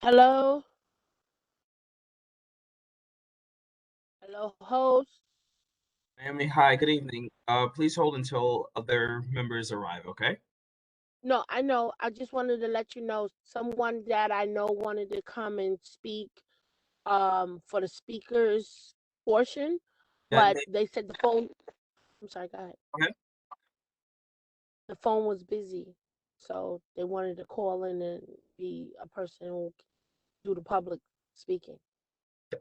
Hello? Hello, host? Naomi, hi, good evening. Please hold until other members arrive, okay? No, I know. I just wanted to let you know someone that I know wanted to come and speak for the speakers portion, Yeah, but they said the phone, I'm sorry, go ahead. okay. The phone was busy. So they wanted to call in and be a person who do the public speaking.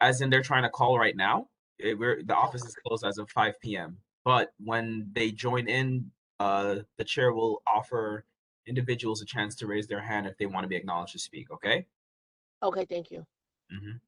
As in they're trying to call right now. The office is closed as of 5 p.m. But when they join in, the chair will offer individuals a chance to raise their hand if they want to be acknowledged to speak, okay? Okay, thank you. Mhm.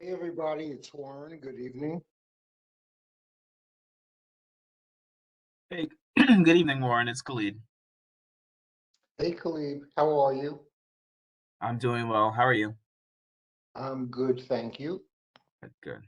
Hey, everybody, it's Warren. Good evening. Hey, good evening, Warren. It's Khalid. Hey, Khalid, how are you? I'm doing well. How are you? I'm good, thank you. Good.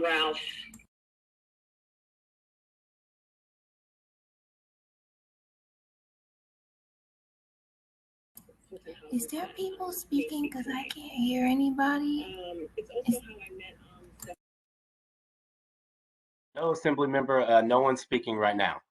Ralph. Is there people speaking? Because I can't hear anybody. It's also how I met. No, Assembly member, no one's speaking right now.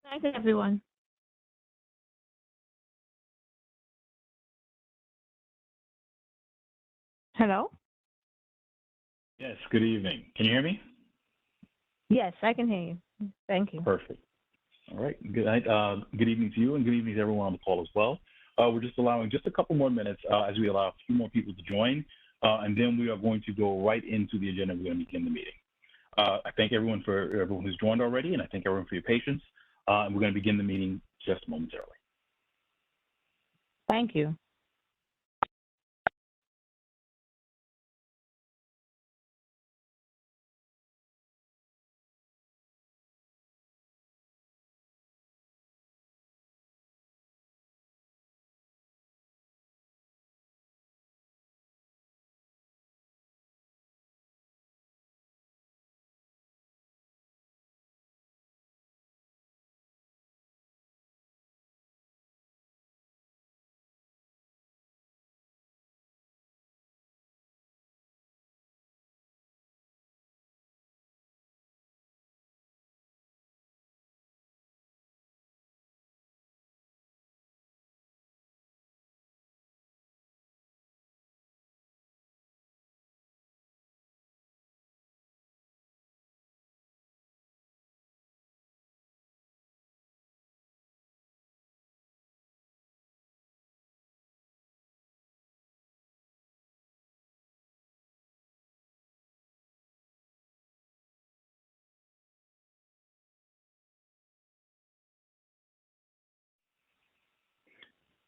Thanks, everyone. Hello? Yes, good evening. Can you hear me? Yes, I can hear you. Thank you. Perfect. All right. Good night. Good evening to you, and good evening to everyone on the call as well. We're just allowing just a couple more minutes as we allow a few more people to join, and then we are going to go right into the agenda. We're going to begin the meeting. I thank everyone who's joined already, and I thank everyone for your patience. And we're going to begin the meeting just momentarily. Thank you.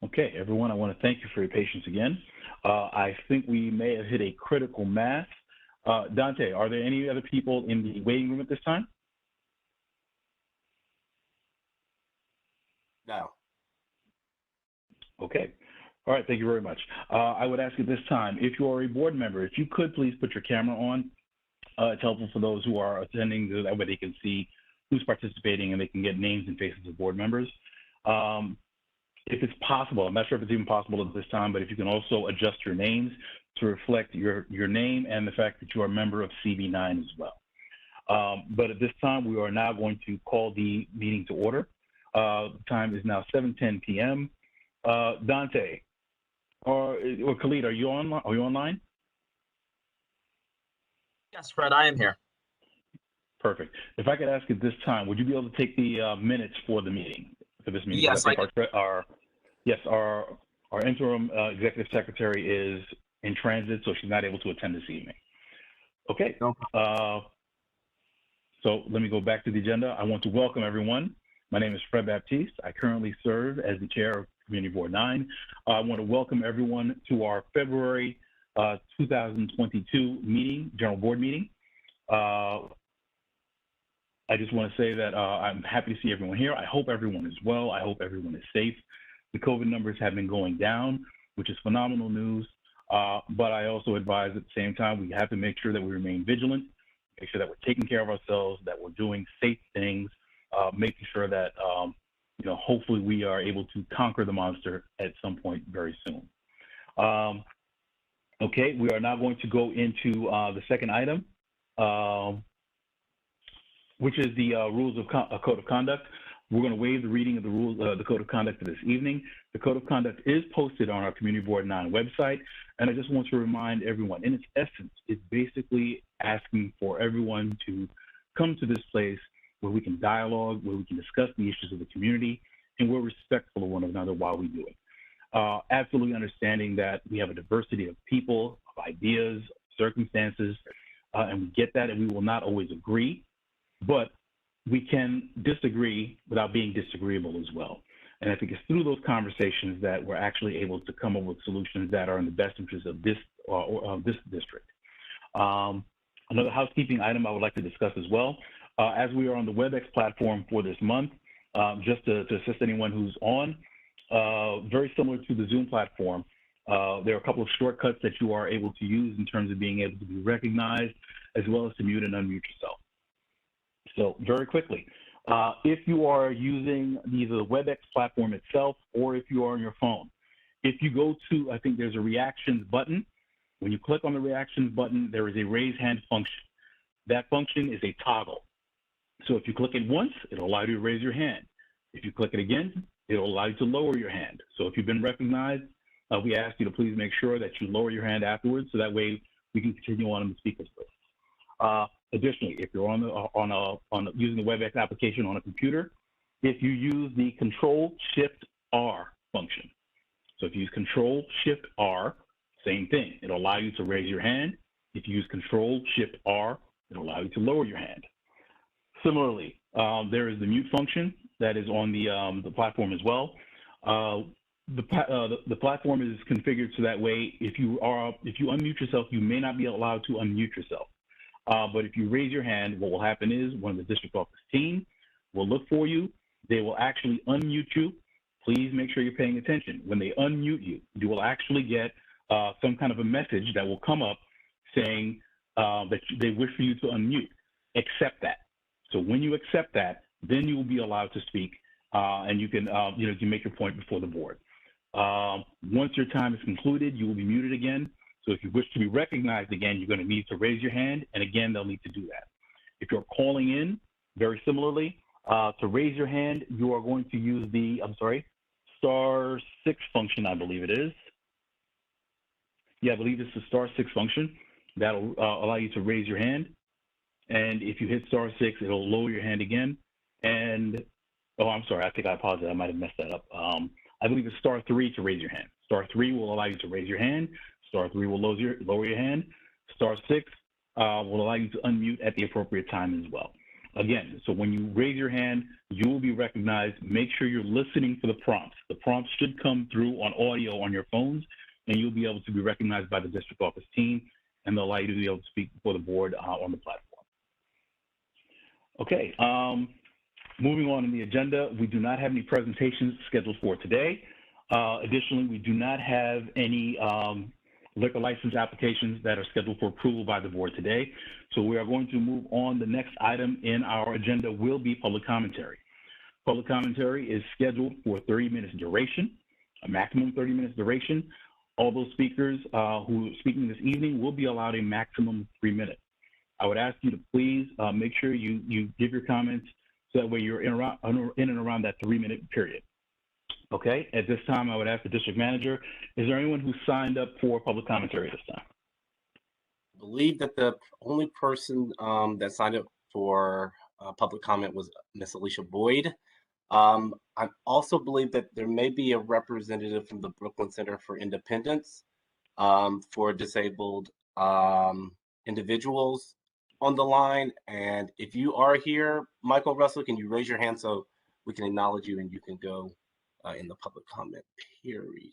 Okay, everyone, I want to thank you for your patience again. I think we may have hit a critical mass. Dante, are there any other people in the waiting room at this time? No. Okay. All right, thank you very much. I would ask at this time, if you are a board member, if you could please put your camera on. It's helpful for those who are attending, so that way they can see who's participating and they can get names and faces of board members. If it's possible, I'm not sure if it's even possible at this time, but if you can also adjust your names to reflect your name and the fact that you are a member of CB9 as well. But at this time, we are now going to call the meeting to order. The time is now 7:10 p.m. Dante or Khalid, are you online? Yes, Fred, I am here. Perfect. If I could ask at this time, would you be able to take the minutes for the meeting, for this meeting? Yes, I think our interim executive secretary is in transit, so she's not able to attend this evening. Okay. No problem. So let me go back to the agenda. I want to welcome everyone. My name is Fred Baptiste. I currently serve as the chair of Community Board 9. I want to welcome everyone to our February 2022 meeting, general board meeting. I just want to say that I'm happy to see everyone here. I hope everyone is well. I hope everyone is safe. The COVID numbers have been going down, which is phenomenal news. But I also advise at the same time, we have to make sure that we remain vigilant, make sure that we're taking care of ourselves, that we're doing safe things, making sure that, hopefully we are able to conquer the monster at some point very soon. Okay, we are now going to go into the second item, which is the rules of code of conduct. We're going to waive the reading of the rules, the code of conduct for this evening. The code of conduct is posted on our Community Board 9 website, and I just want to remind everyone, in its essence, it's basically asking for everyone to come to this place where we can dialogue, where we can discuss the issues of the community, and we're respectful of one another while we do it. Absolutely understanding that we have a diversity of people, of ideas, circumstances, and we get that, and we will not always agree, but we can disagree without being disagreeable as well. And I think it's through those conversations that we're actually able to come up with solutions that are in the best interest of this district. Another housekeeping item I would like to discuss as well. As we are on the WebEx platform for this month, just to assist anyone who's on, very similar to the Zoom platform, there are a couple of shortcuts that you are able to use in terms of being able to be recognized, as well as to mute and unmute yourself. So very quickly, if you are using either the WebEx platform itself or if you are on your phone, if you go to, I think there's a reactions button. When you click on the reactions button, there is a raise hand function. That function is a toggle. So if you click it once, it'll allow you to raise your hand. If you click it again, it'll allow you to lower your hand. So if you've been recognized, we ask you to please make sure that you lower your hand afterwards, so that way we can continue on the speakers list. Additionally, if you're using the WebEx application on a computer, if you use the Control-Shift-R function. So if you use Control-Shift-R, same thing. It'll allow you to raise your hand. If you use Control-Shift-R, it'll allow you to lower your hand. Similarly, there is the mute function that is on the platform as well. The platform is configured so that way if you unmute yourself, you may not be allowed to unmute yourself. But if you raise your hand, what will happen is one of the district office team will look for you. They will actually unmute you. Please make sure you're paying attention. When they unmute you, you will actually get some kind of a message that will come up saying that they wish for you to unmute. Accept that. So when you accept that, then you will be allowed to speak, and you can you can make your point before the board. Once your time is concluded, you will be muted again. So if you wish to be recognized again, you're going to need to raise your hand, and again, they'll need to do that. If you're calling in, very similarly, to raise your hand, you are going to use the, *6 function, I believe it is. Yeah, I believe it's the *6 function. That'll allow you to raise your hand. And if you hit *6, it'll lower your hand again. And, oh, I'm sorry, I think I apologize. I might have messed that up. I believe it's *3 to raise your hand. *3 will allow you to raise your hand. *3 will lower your hand. *6 will allow you to unmute at the appropriate time as well. Again, so when you raise your hand, you will be recognized. Make sure you're listening for the prompts. The prompts should come through on audio on your phones, and you'll be able to be recognized by the district office team, and they'll allow you to be able to speak before the board on the platform. Okay, moving on in the agenda, we do not have any presentations scheduled for today. Additionally, we do not have any liquor license applications that are scheduled for approval by the board today. So we are going to move on. The next item in our agenda will be public commentary. Public commentary is scheduled for 30 minutes duration, a maximum 30 minutes duration. All those speakers who are speaking this evening will be allowed a maximum 3 minutes. I would ask you to please make sure you give your comments so that way you're in and around that 3 minute period. Okay, at this time, I would ask the district manager, is there anyone who signed up for public commentary this time? I believe that the only person that signed up for public comment was Ms. Alicia Boyd. I also believe that there may be a representative from the Brooklyn Center for Independence for disabled individuals on the line. And if you are here, Michael Russell, can you raise your hand so we can acknowledge you and you can go in the public comment period.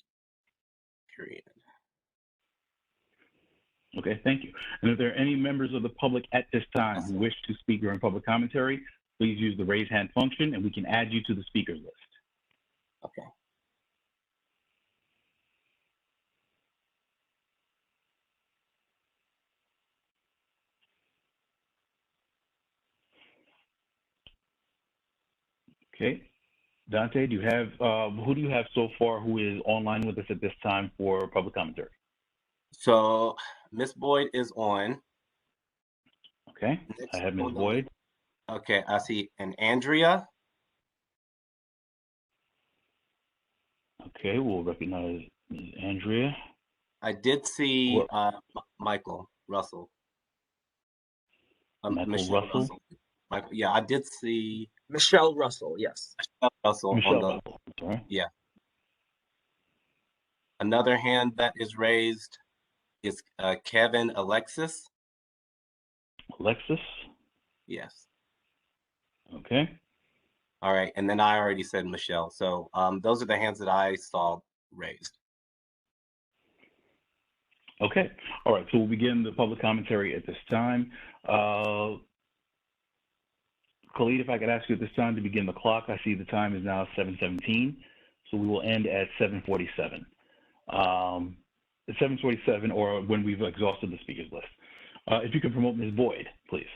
Okay, thank you. And if there are any members of the public at this time who wish to speak during public commentary, please use the raise hand function and we can add you to the speakers list. Okay. Okay. Dante, do you have, who do you have so far who is online with us at this time for public commentary? So Ms. Boyd is on. Okay, Next I have Ms. Boyd. Okay, I see an Andrea. Okay, we'll recognize Ms. Andrea. I did see Michael Russell. Michael Russell? Michael, yeah, I did see Michelle Russell, yes. Michelle Russell Michelle on the Russell. Sorry. yeah. Another hand that is raised is Kevin Alexis. Alexis? Yes. Okay. All right, and then I already said Michelle. So those are the hands that I saw raised. Okay. All right, so we'll begin the public commentary at this time. Khalid, if I could ask you at this time to begin the clock. I see the time is now 7:17, so we will end at 7:47. At 7:47, or when we've exhausted the speakers list. If you can promote Ms. Boyd, please.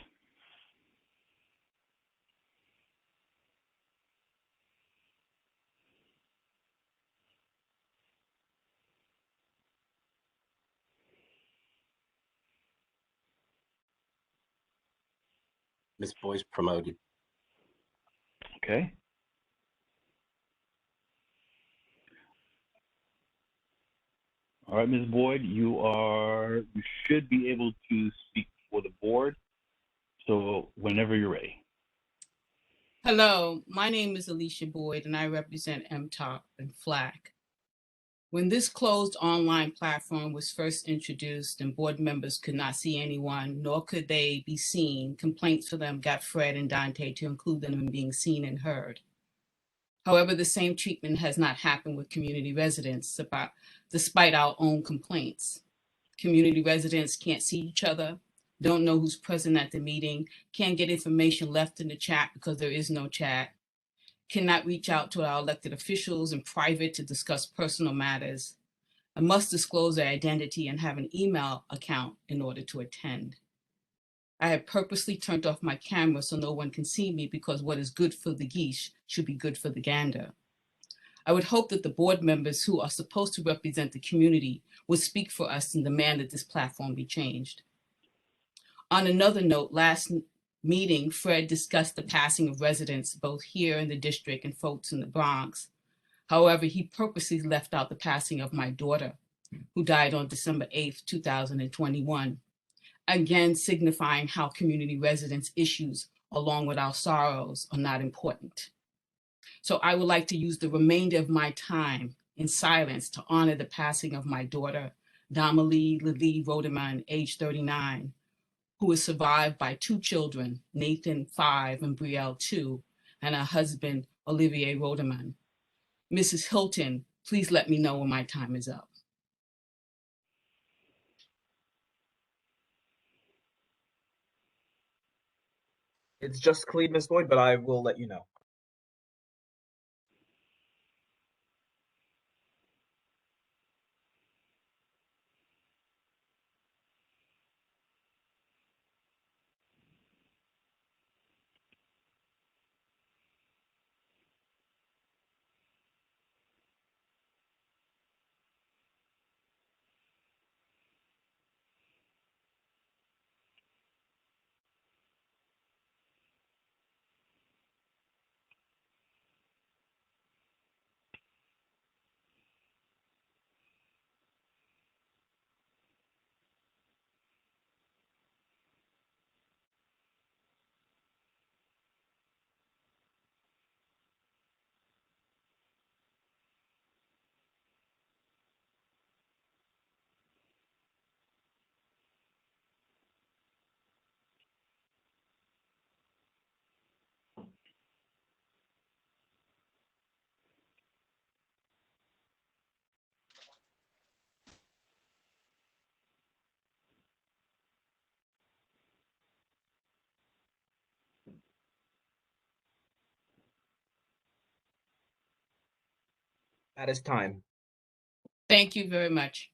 Ms. Boyd's promoted. Okay. All right, Ms. Boyd, you should be able to speak for the board. So whenever you're ready. Hello, my name is Alicia Boyd and I represent MTOP and FLAC. When this closed online platform was first introduced and board members could not see anyone, nor could they be seen, complaints for them got Fred and Dante to include them in being seen and heard. However, the same treatment has not happened with community residents despite our own complaints. Community residents can't see each other, don't know who's present at the meeting, can't get information left in the chat because there is no chat, cannot reach out to our elected officials in private to discuss personal matters, and must disclose their identity and have an email account in order to attend. I have purposely turned off my camera so no one can see me because what is good for the geese should be good for the gander. I would hope that the board members who are supposed to represent the community would speak for us and demand that this platform be changed. On another note, last meeting, Fred discussed the passing of residents both here in the district and folks in the Bronx. However, he purposely left out the passing of my daughter, who died on December 8th, 2021, again signifying how community residents' issues, along with our sorrows, are not important. So I would like to use the remainder of my time in silence to honor the passing of my daughter, Damalie Levy Rodeman, age 39, who is survived by 2 children, Nathan 5 and Brielle 2, and her husband, Olivier Rodeman. Mrs. Hilton, please let me know when my time is up. It's just clean, Ms. Boyd, but I will let you know. That is time. Thank you very much.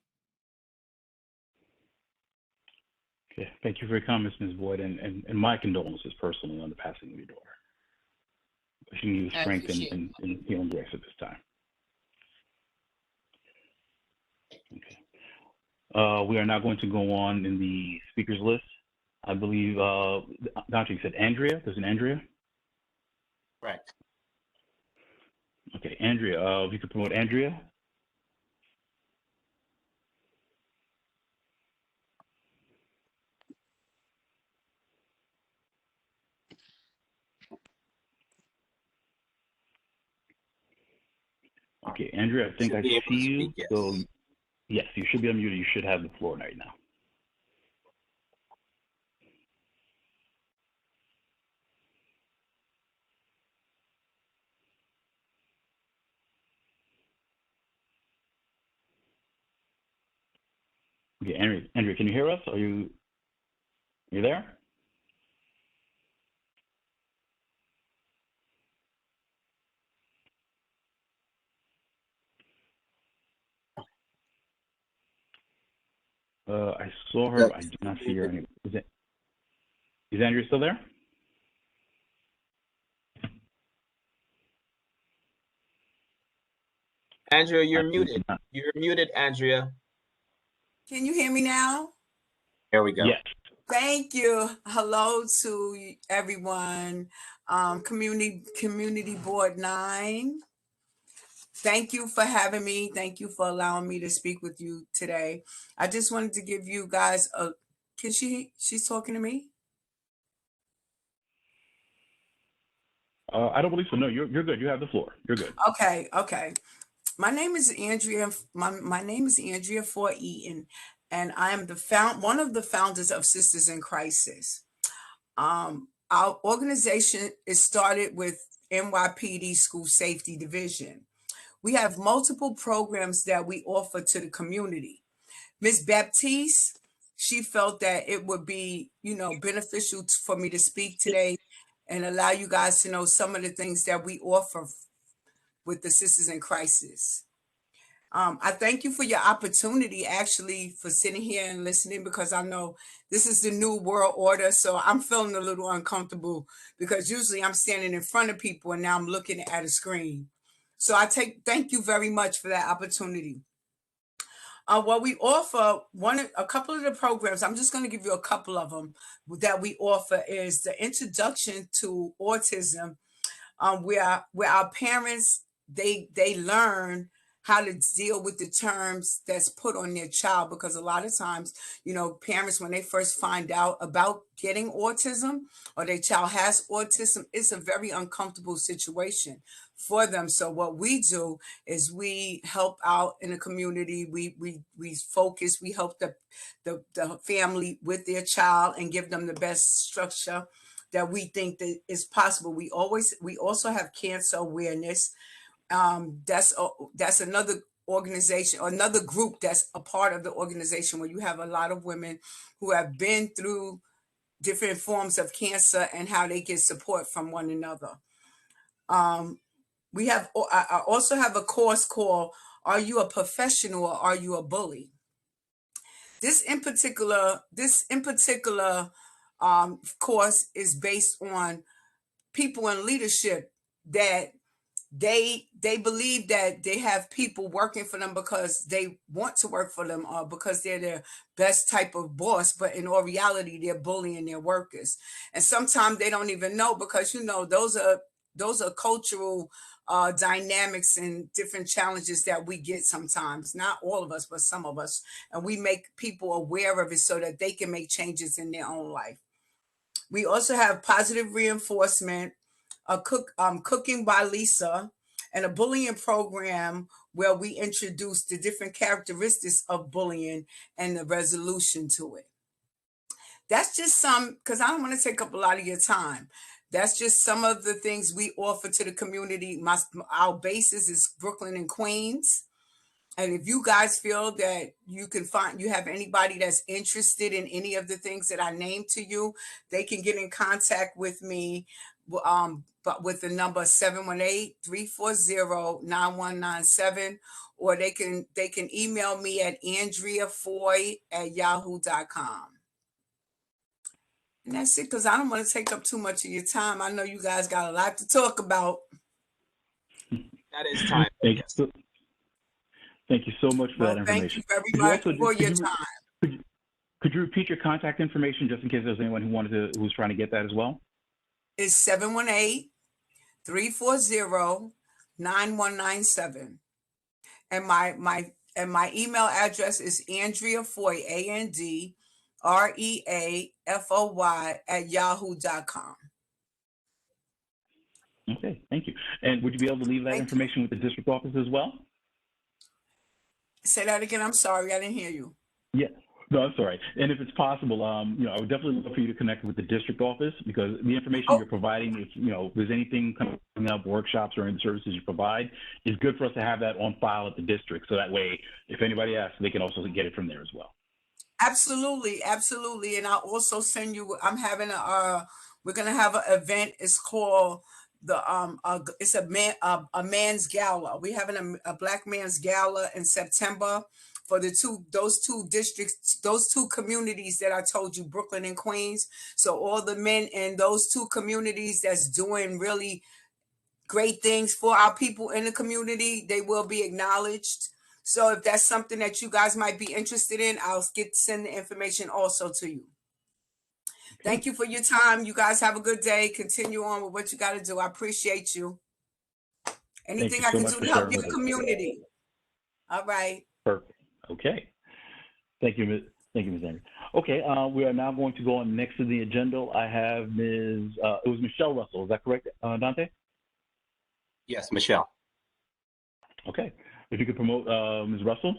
Okay, thank you for your comments, Ms. Boyd, and my condolences personally on the passing of your daughter. Wishing you strength and healing grace at this time. Okay. We are now going to go on in the speakers list. I believe, Dante, you said Andrea. There's an Andrea? Correct. Okay, Andrea, if you could promote Andrea. Okay, Andrea, I think I see you. Yes. So, yes, you should be unmuted. You should have the floor right now. Okay, Andrea, can you hear us? Are you there? I saw her, but I do not see her anymore. Is Andrea still there? Andrea, you're muted. You're muted, Andrea. Can you hear me now? There we go. Yes. Thank you. Hello to everyone. Community Board 9. Thank you for having me. Thank you for allowing me to speak with you today. I just wanted to give you guys a, she's talking to me? I don't believe so. No, you're good. You have the floor. You're good. Okay. My name is Andrea. My name is Andrea Ford Eaton, and I am one of the founders of Sisters in Crisis. Our organization is started with NYPD School Safety Division. We have multiple programs that we offer to the community. Ms. Baptiste, she felt that it would be, beneficial for me to speak today and allow you guys to know some of the things that we offer with the Sisters in Crisis. I thank you for your opportunity, actually, for sitting here and listening, because I know this is the new world order. So I'm feeling a little uncomfortable because usually I'm standing in front of people and now I'm looking at a screen. So thank you very much for that opportunity. What we offer, a couple of the programs, I'm just going to give you a couple of them that we offer, is the introduction to autism, where our parents, they learn how to deal with the terms that's put on their child, because a lot of times, parents, when they first find out about getting autism or their child has autism, it's a very uncomfortable situation for them. So what we do is we help out in the community. We focus, we help the family with their child and give them the best structure that we think that is possible. We also have cancer awareness. That's another organization, or another group that's a part of the organization, where you have a lot of women who have been through different forms of cancer and how they get support from one another. I also have a course called "Are You a Professional or Are You a Bully?" This in particular course is based on people in leadership that they believe that they have people working for them because they want to work for them, or because they're their best type of boss, but in all reality they're bullying their workers. And sometimes they don't even know, because those are cultural dynamics and different challenges that we get sometimes, not all of us, but some of us, and we make people aware of it so that they can make changes in their own life. We also have positive reinforcement, Cooking by Lisa, and a bullying program where we introduce the different characteristics of bullying and the resolution to it. That's just some, because I don't want to take up a lot of your time. That's just some of the things we offer to the community. Our basis is Brooklyn and Queens. And if you guys feel that you have anybody that's interested in any of the things that I named to you, they can get in contact with me, but with the number 718-340-9197, or they can email me at andreafoy@yahoo.com. And that's it, because I don't want to take up too much of your time. I know you guys got a lot to talk about. That is time. Thank you so much for that information. Thank you very much for your time. Could you repeat your contact information, just in case there's anyone who was trying to get that as well? It's 718-340-9197. And my email address is andreafoy, ANDREAFOY @yahoo.com. Okay, thank you. And would you be able to leave that information with the district office as well? Say that again. I'm sorry, I didn't hear you. Yeah, no, that's all right. And if it's possible, I would definitely love for you to connect with the district office, because the information you're providing, if there's anything coming up, workshops or any services you provide, is good for us to have that on file at the district. So that way, if anybody asks, they can also get it from there as well. Absolutely. And I'll also send you, we're going to have an event. It's called it's a man's gala. We're having a Black man's gala in September for those two districts, those two communities that I told you, Brooklyn and Queens. So all the men in those two communities that's doing really great things for our people in the community, they will be acknowledged. So if that's something that you guys might be interested in, I'll send the information also to you. Thank you for your time. You guys have a good day. Continue on with what you got to do. I appreciate you. Anything you I so can much do for to help sharing your with us. community. All right. Perfect. Okay. Thank you, Ms. Andrew. Okay, we are now going to go on next to the agenda. I have Ms. It was Michelle Russell. Is that correct, Dante? Yes, Michelle. Okay. If you could promote Ms. Russell.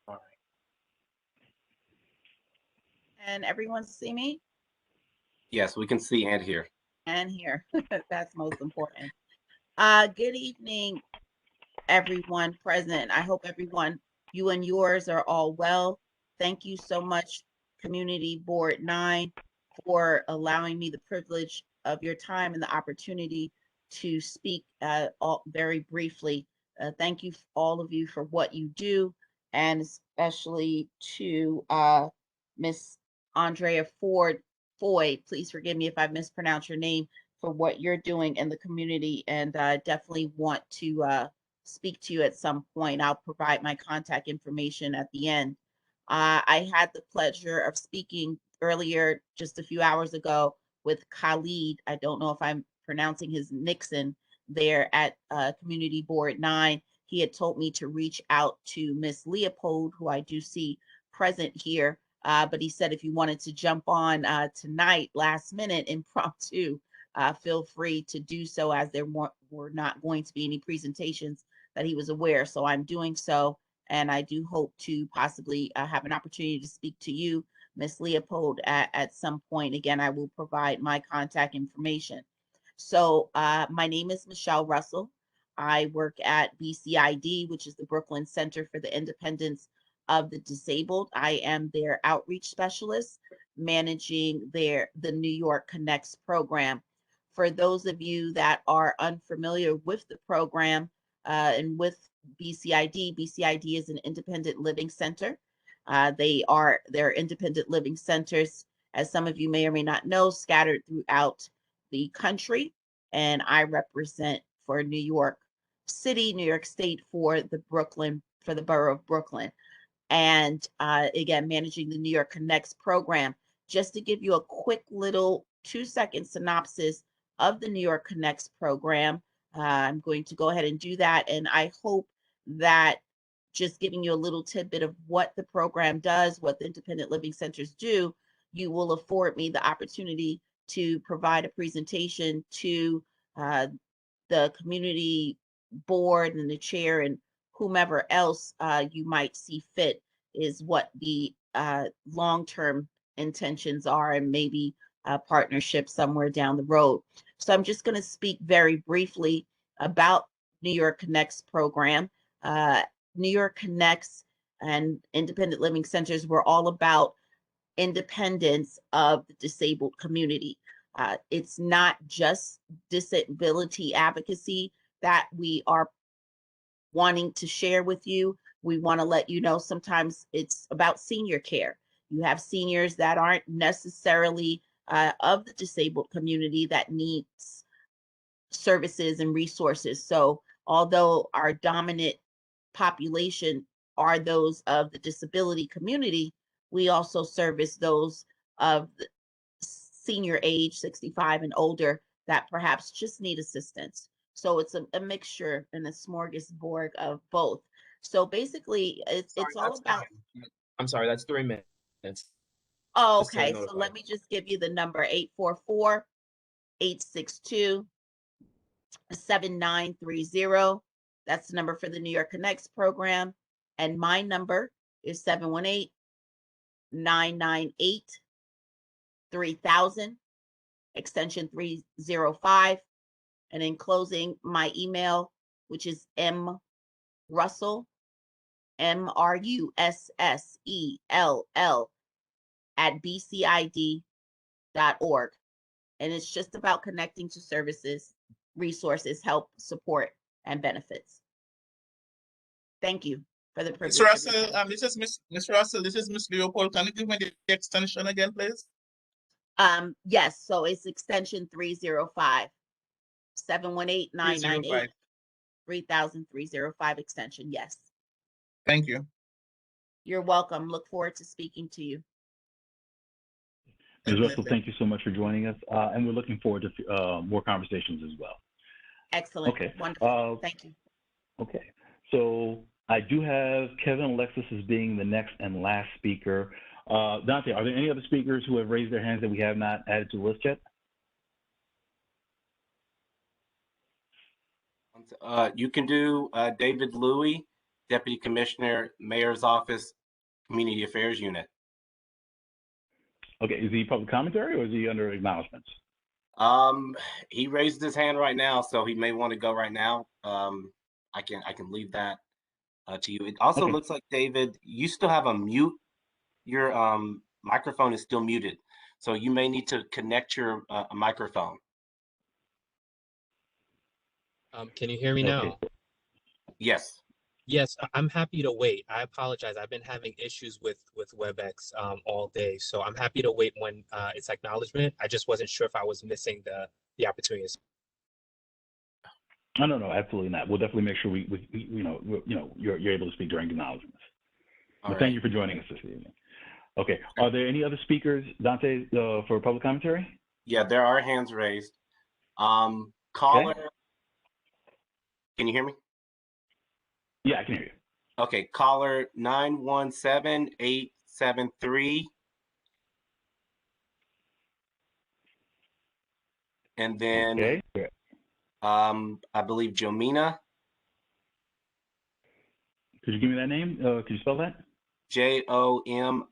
All right. And everyone see me Yes, we can see and hear. and hear. That's most important. Good evening, everyone present. I hope everyone, you and yours, are all well. Thank you so much, Community Board 9, for allowing me the privilege of your time and the opportunity to speak very briefly. Thank you, all of you, for what you do, and especially to Miss Andrea Foy. Please forgive me if I mispronounce your name, for what you're doing in the community, and I definitely want to speak to you at some point. I'll provide my contact information at the end. I had the pleasure of speaking earlier, just a few hours ago, with Khalid. I don't know if I'm pronouncing his Nixon there at Community Board 9. He had told me to reach out to Miss Leopold, who I do see present here. But he said if you wanted to jump on tonight, last minute, impromptu, feel free to do so, as there were not going to be any presentations that he was aware. So I'm doing so, and I do hope to possibly have an opportunity to speak to you, Miss Leopold, at some point. Again, I will provide my contact information. So my name is Michelle Russell. I work at BCID, which is the Brooklyn Center for the Independence of the Disabled. I am their outreach specialist, managing the New York Connects program. For those of you that are unfamiliar with the program and with BCID, BCID is an independent living center. They're independent living centers, as some of you may or may not know, scattered throughout the country. And I represent for New York City, New York State, for the borough of Brooklyn. And again, managing the New York Connects program. Just to give you a quick little 2-second synopsis of the New York Connects program, I'm going to go ahead and do that. And I hope that just giving you a little tidbit of what the program does, what the independent living centers do, you will afford me the opportunity to provide a presentation to the community board and the chair and whomever else you might see fit, is what the long-term intentions are, and maybe a partnership somewhere down the road. So I'm just going to speak very briefly about New York Connects program. New York Connects and independent living centers were all about independence of the disabled community. It's not just disability advocacy that we are wanting to share with you. We want to let you know sometimes it's about senior care. You have seniors that aren't necessarily of the disabled community that needs services and resources. So although our dominant population are those of the disability community, we also service those of the senior age, 65 and older, that perhaps just need assistance. So it's a mixture and a smorgasbord of both. So basically, it's all about. I'm sorry, that's 3 minutes. Oh, okay. So let me just give you the number: 844-862-7930. That's the number for the New York Connects program. And my number is 718-998-3000, extension 305. And in closing, my email, which is mrussell, MRUSSELL, @bcid.org. And it's just about connecting to services, resources, help, support, and benefits. Thank you for the privilege. Ms. Russell, this is Miss Russell. This is Miss Leopold. Can you give me the extension again, please? Yes. So it's extension 305, 718-998-3000, 305 extension. Yes. Thank you. You're welcome. Look forward to speaking to you. Ms. Russell, thank you so much for joining us, and we're looking forward to more conversations as well. Excellent. Okay. Wonderful. Thank you. Okay. So I do have Kevin Alexis as being the next and last speaker. Dante, are there any other speakers who have raised their hands that we have not added to the list yet? You can do David Louie, Deputy Commissioner, Mayor's Office, Community Affairs Unit. Okay, is he public commentary or is he under acknowledgements? He raised his hand right now, so he may want to go right now. I can leave that to you. It also looks like, David, you still have a mute. Your microphone is still muted, so you may need to connect your microphone. Can you hear me now? Yes. Yes, I'm happy to wait. I apologize. I've been having issues with WebEx all day, so I'm happy to wait when it's acknowledgement. I just wasn't sure if I was missing the opportunity. No, absolutely not. We'll definitely make sure we you're able to speak during acknowledgements. But thank you for joining us this evening. Okay, are there any other speakers, Dante, for public commentary? Yeah, there are hands raised. Caller, can you hear me? Yeah, I can hear you. Okay, caller 917873. And then I believe Jomina. Could you give me that name? Could you spell that? Jomina.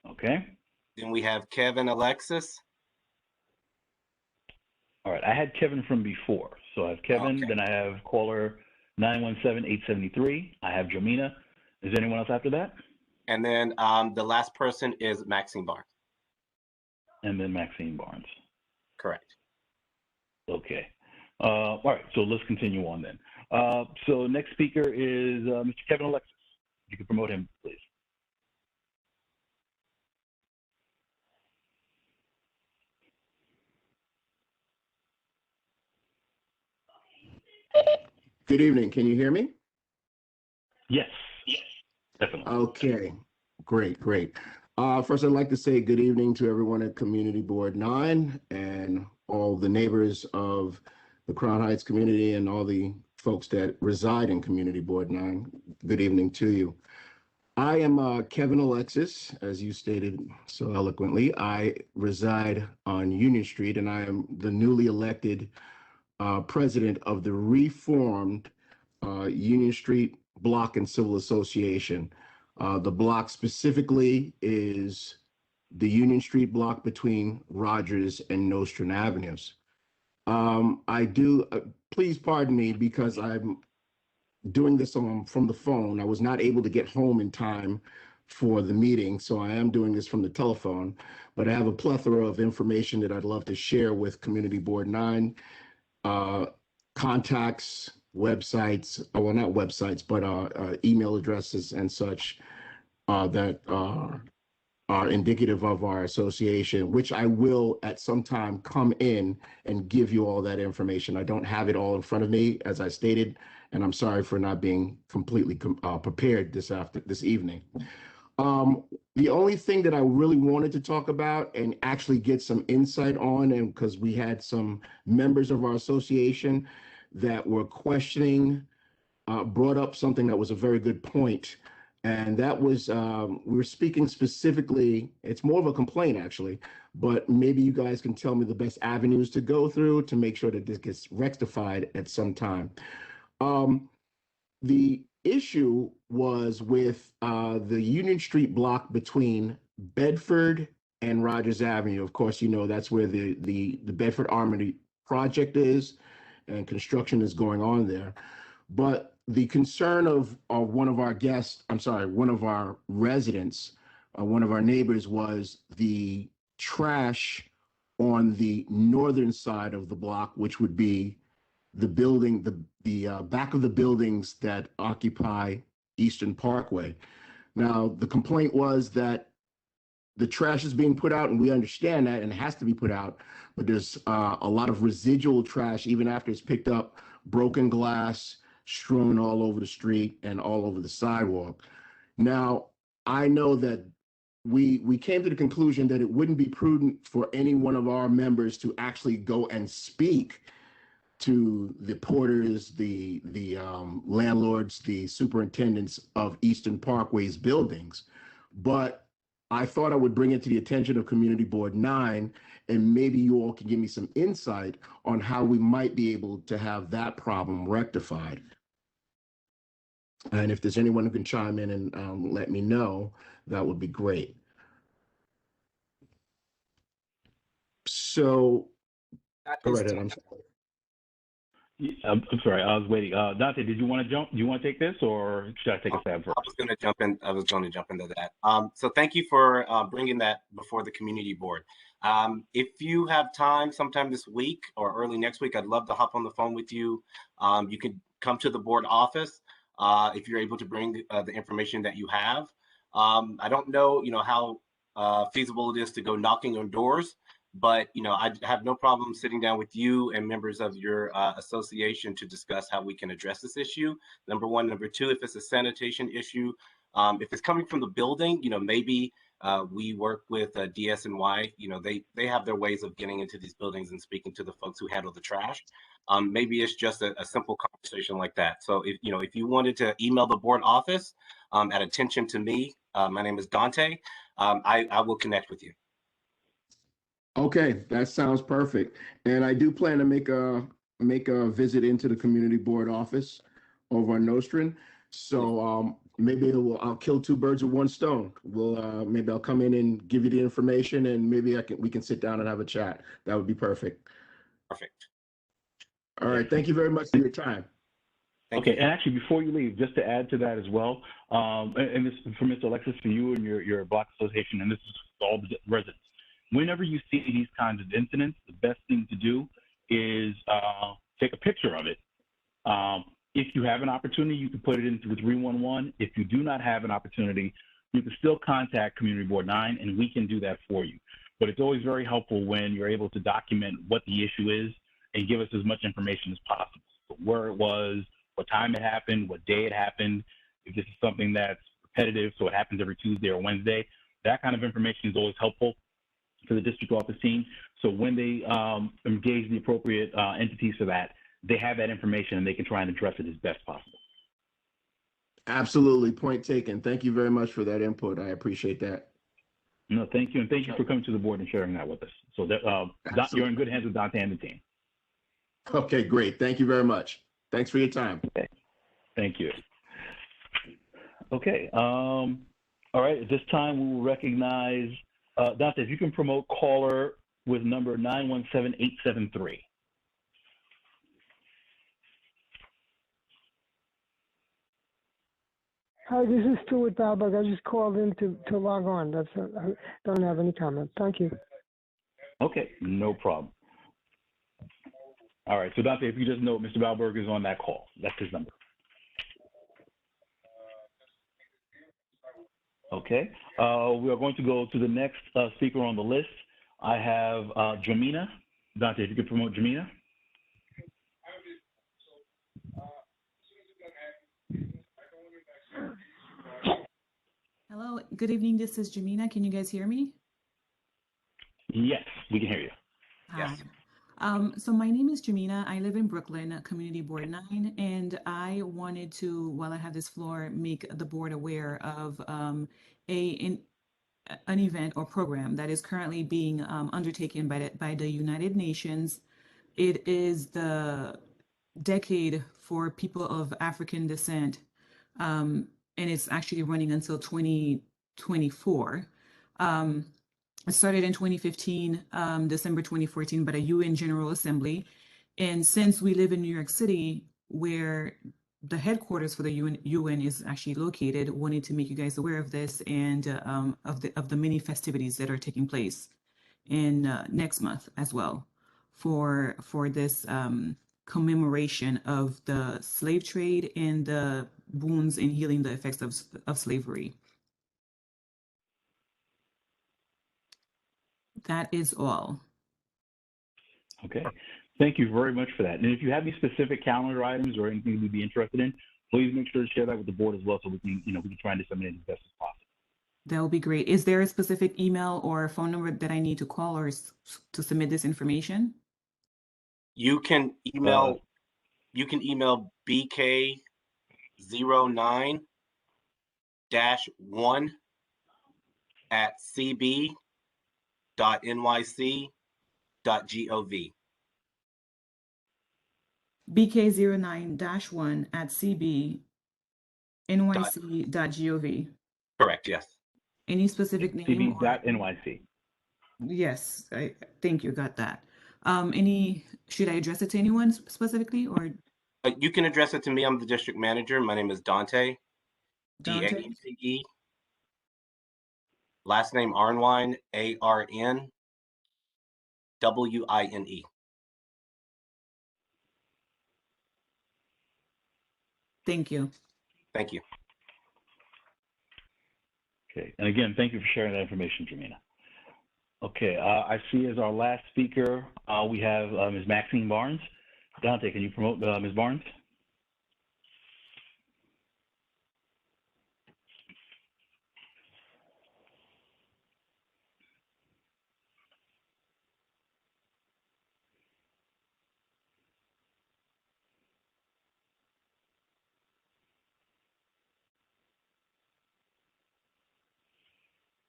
Okay. Then we have Kevin Alexis. All right, I had Kevin from before. So I have Kevin, then I have caller 917873. I have Jomina. Is there anyone else after that? And then the last person is Maxine Barnes. And then Maxine Barnes. Correct. Okay. All right, so let's continue on then. So next speaker is Mr. Kevin Alexis. You can promote him, please. Good evening. Can you hear me? Yes. Definitely. Okay. Great. First, I'd like to say good evening to everyone at Community Board 9 and all the neighbors of the Crown Heights community and all the folks that reside in Community Board 9. Good evening to you. I am Kevin Alexis, as you stated so eloquently. I reside on Union Street, and I am the newly elected president of the reformed Union Street Block and Civil Association. The block specifically is the Union Street block between Rogers and Nostrand Avenues. Please pardon me because I'm doing this from the phone. I was not able to get home in time for the meeting, so I am doing this from the telephone, but I have a plethora of information that I'd love to share with Community Board 9. Contacts, websites, well, not websites, but email addresses and such that are indicative of our association, which I will at some time come in and give you all that information. I don't have it all in front of me, as I stated, and I'm sorry for not being completely prepared this evening. The only thing that I really wanted to talk about and actually get some insight on, and because we had some members of our association that were questioning, brought up something that was a very good point. And that was, we were speaking specifically, it's more of a complaint actually, but maybe you guys can tell me the best avenues to go through to make sure that this gets rectified at some time. The issue was with the Union Street block between Bedford and Rogers Avenue. Of course, you know, that's where the Bedford Armory project is and construction is going on there. But the concern of one of our guests, one of our residents, one of our neighbors was the trash on the northern side of the block, which would be the building, the back of the buildings that occupy Eastern Parkway. Now, the complaint was that the trash is being put out, and we understand that, and it has to be put out, but there's a lot of residual trash, even after it's picked up, broken glass, strewn all over the street and all over the sidewalk. Now, I know that we came to the conclusion that it wouldn't be prudent for any one of our members to actually go and speak to the porters, the landlords, the superintendents of Eastern Parkway's buildings. But I thought I would bring it to the attention of Community Board 9, and maybe you all can give me some insight on how we might be able to have that problem rectified. And if there's anyone who can chime in and let me know, that would be great. So, go right ahead. I'm sorry, I was waiting. Dante, did you want to jump? Do you want to take this, or should I take a stab first? I was going to jump in. I was going to jump into that. So thank you for bringing that before the community board. If you have time sometime this week or early next week, I'd love to hop on the phone with you. You can come to the board office if you're able to bring the information that you have. I don't know, how feasible it is to go knocking on doors, but I have no problem sitting down with you and members of your association to discuss how we can address this issue. Number one. Number two, if it's a sanitation issue, if it's coming from the building, maybe we work with DSNY. They have their ways of getting into these buildings and speaking to the folks who handle the trash. Maybe it's just a simple conversation like that. So if you wanted to email the board office at attention to me, my name is Dante. I will connect with you. Okay, that sounds perfect. And I do plan to make a visit into the community board office over on Nostrand. So maybe I'll kill two birds with one stone. Maybe I'll come in and give you the information, and maybe we can sit down and have a chat. That would be perfect. Perfect. All right. Thank you very much for your time. Okay, and actually, before you leave, just to add to that as well, and this is for Mr. Alexis, for you and your block association, and this is for all the residents. Whenever you see these kinds of incidents, the best thing to do is take a picture of it. If you have an opportunity, you can put it into the 311. If you do not have an opportunity, you can still contact Community Board 9, and we can do that for you. But it's always very helpful when you're able to document what the issue is and give us as much information as possible. So where it was, what time it happened, what day it happened, if this is something that's repetitive, so it happens every Tuesday or Wednesday, that kind of information is always helpful to the district office team. So when they engage the appropriate entities for that, they have that information and they can try and address it as best possible. Absolutely. Point taken. Thank you very much for that input. I appreciate that. No, thank you. And thank you for coming to the board and sharing that with us. So that, you're in good hands with Dante and the team. Okay, great. Thank you very much. Thanks for your time. Okay. Thank you. Okay. All right. At this time, we will recognize Dante, if you can promote caller with number 917873. Hi, this is Stuart Balberg. I just called in to log on. That's I don't have any comments. Thank you. Okay, no problem. All right, so Dante, if you just note, Mr. Balberg is on that call. That's his number. Okay, we are going to go to the next speaker on the list. I have Jamina. Dante, if you could promote Jamina. Hello, good evening. This is Jamina. Can you guys hear me? Yes, we can hear you. Hi. So my name is Jamina. I live in Brooklyn, Community Board 9, and I wanted to, while I have this floor, make the board aware of an event or program that is currently being undertaken by the United Nations. It is the Decade for People of African Descent, and it's actually running until 2024. It started in 2015, December 2014, by the UN General Assembly. And since we live in New York City, where the headquarters for the UN is actually located, wanted to make you guys aware of this and of the many festivities that are taking place in next month as well for this commemoration of the slave trade and the wounds and healing the effects of slavery. That is all. Okay. Thank you very much for that. And if you have any specific calendar items or anything we'd be interested in, please make sure to share that with the board as well, so we can, we can try and disseminate it as best as possible. That would be great. Is there a specific email or phone number that I need to call or to submit this information? You can email bk09-1@cb.nyc.gov. bk09-1@cb.nyc.gov. Correct, yes. Any specific name? cb.nyc. Yes, thank you, got that. Should I address it to anyone specifically, or? You can address it to me. I'm the district manager. My name is Dante. Dante? D-A-N-T-E. Last name Arnwine, A-R-N-W-I-N-E. Thank you. Thank you. Okay, and again, thank you for sharing that information, Jamina. Okay, I see as our last speaker, we have Ms. Maxine Barnes. Dante, can you promote Ms. Barnes?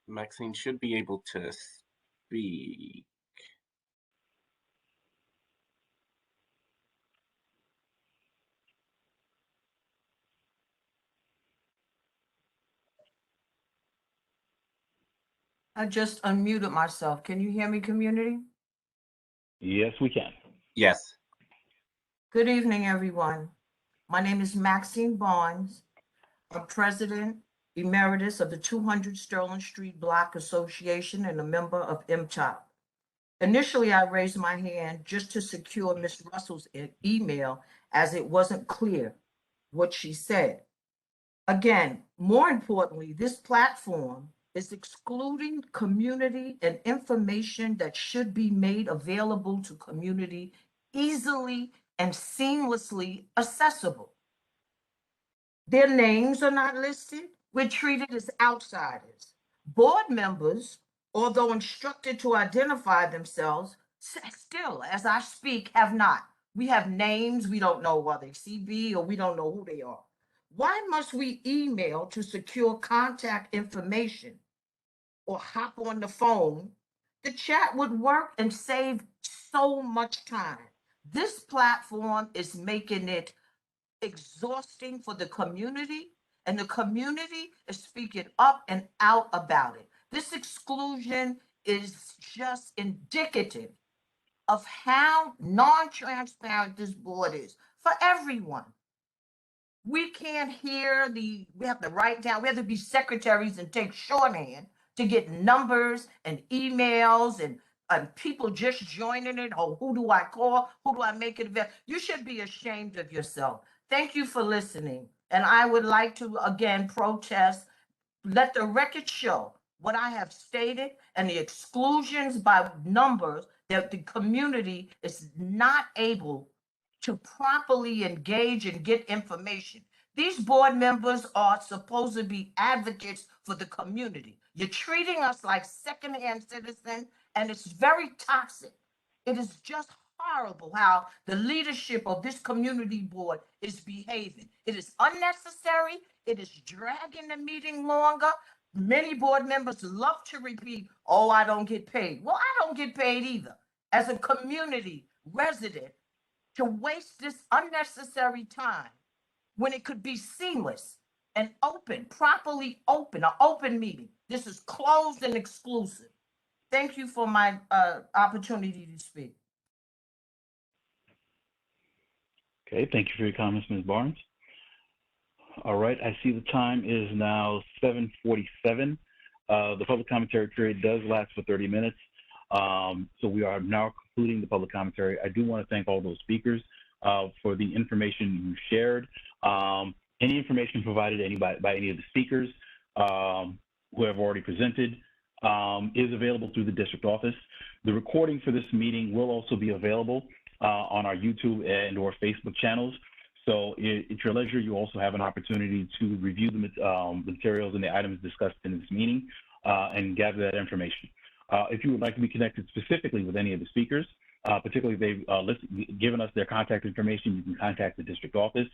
Maxine should be able to speak. I just unmuted myself. Can you hear me, community? Yes, we can. Yes. Good evening, everyone. My name is Maxine Barnes. I'm President Emeritus of the 200 Sterling Street Block Association and a member of MTOP. Initially, I raised my hand just to secure Ms. Russell's email, as it wasn't clear what she said. Again, more importantly, this platform is excluding community and information that should be made available to community easily and seamlessly accessible. Their names are not listed. We're treated as outsiders. Board members, although instructed to identify themselves, still, as I speak, have not. We have names, we don't know whether they're CB or we don't know who they are. Why must we email to secure contact information or hop on the phone? The chat would work and save so much time. This platform is making it exhausting for the community, and the community is speaking up and out about it. This exclusion is just indicative of how non-transparent this board is for everyone. We can't hear we have to write down, we have to be secretaries and take shorthand to get numbers and emails and people just joining it. Oh, who do I call? Who do I make it available? You should be ashamed of yourself. Thank you for listening. And I would like to again protest. Let the record show what I have stated and the exclusions by numbers that the community is not able to properly engage and get information. These board members are supposed to be advocates for the community. You're treating us like secondhand citizens, and it's very toxic. It is just horrible how the leadership of this community board is behaving. It is unnecessary. It is dragging the meeting longer. Many board members love to repeat, oh, I don't get paid. Well, I don't get paid either. As a community resident, to waste this unnecessary time when it could be seamless and open, properly open, an open meeting. This is closed and exclusive. Thank you for my opportunity to speak. Okay, thank you for your comments, Ms. Barnes. All right, I see the time is now 7:47. The public commentary period does last for 30 minutes. So we are now concluding the public commentary. I do want to thank all those speakers for the information you shared. Any information provided by any of the speakers who have already presented is available through the district office. The recording for this meeting will also be available on our YouTube and or Facebook channels. So at your leisure, you also have an opportunity to review the materials and the items discussed in this meeting and gather that information. If you would like to be connected specifically with any of the speakers, particularly if they've given us their contact information, you can contact the district office,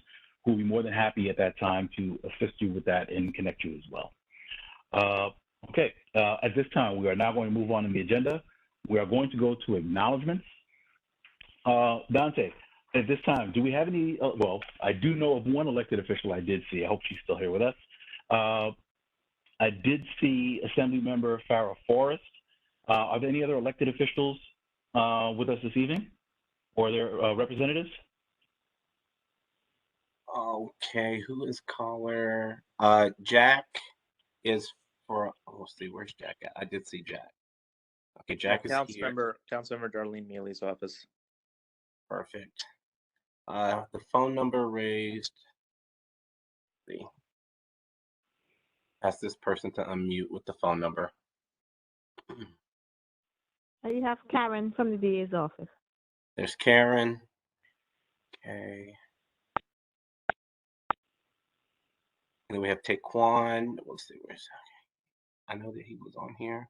who will be more than happy at that time to assist you with that and connect you as well. Okay, at this time, we are now going to move on in the agenda. We are going to go to acknowledgements. Dante, at this time, do we have any, well, I do know of one elected official I did see. I hope she's still here with us. I did see Assemblymember Farrah Forrest. Are there any other elected officials with us this evening, or their representatives? Okay, who is caller? Jack is for, let's see, where's Jack at? I did see Jack. Okay, Jack is here. Councilmember Darlene Mealy's office. Perfect. The phone number raised. Let's see. Ask this person to unmute with the phone number. You have Karen from the DA's office. There's Karen. Okay. And then we have Taekwon. Let's see, where's, okay. I know that he was on here.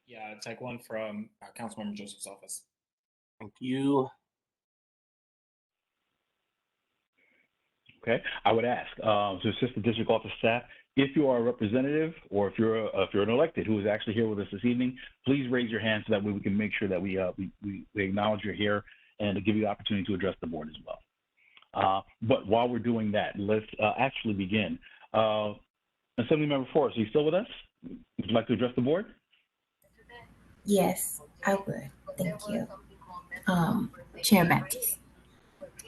Yeah, Taekwon from Councilmember Joseph's office. Thank you. Okay, I would ask to assist the district office staff, if you are a representative or if you're an elected who is actually here with us this evening, please raise your hand so that way we can make sure that we acknowledge you're here and to give you the opportunity to address the board as well. But while we're doing that, let's actually begin. Assemblymember Forrest, are you still with us? Would you like to address the board? Yes, I would. Thank you. Chair Baptiste.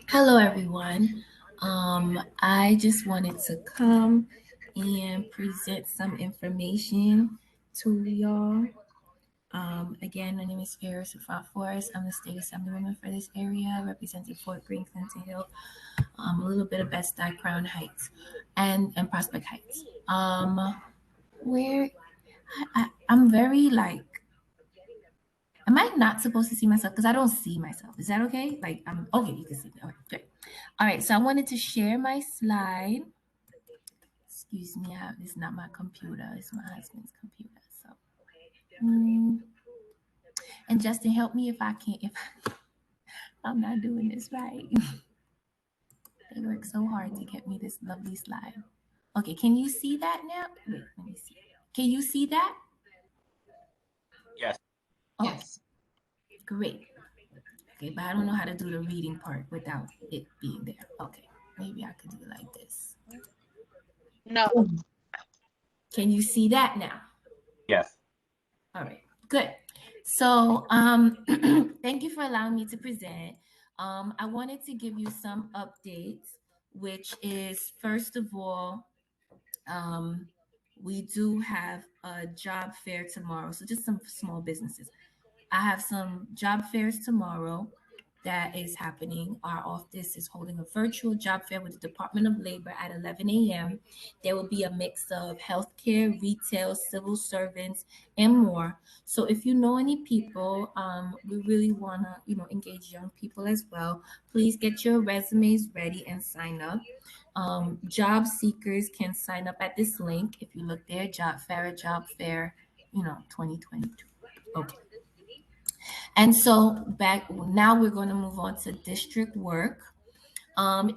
Hello, everyone. I just wanted to come and present some information to y'all. Again, my name is Farrah Forrest. I'm the state assemblywoman for this area, representing Fort Greene, Clinton Hill, a little bit of Bed-Stuy, Crown Heights, and Prospect Heights. Where I'm very like, am I not supposed to see myself? Because I don't see myself. Is that okay? Like, I'm okay, you can see me. All right, good. All right, so I wanted to share my slide. Excuse me, this is not my computer. It's my husband's computer. So, and Justin, help me if I can't, if I'm not doing this right. They work so hard to get me this lovely slide. Okay, can you see that now? Wait, let me see. Can you see that? Yes. Oh, yes. Great. Okay, but I don't know how to do the reading part without it being there. Okay, maybe I could do it like this. No. Can you see that now? Yes. All right, good. So thank you for allowing me to present. I wanted to give you some updates, which is, first of all, we do have a job fair tomorrow. So just some small businesses. I have some job fairs tomorrow that is happening. Our office is holding a virtual job fair with the Department of Labor at 11 a.m. There will be a mix of healthcare, retail, civil servants, and more. So if you know any people, we really want to, engage young people as well. Please get your resumes ready and sign up. Job seekers can sign up at this link. If you look there, job fair, 2022. Okay. And so now we're going to move on to district work.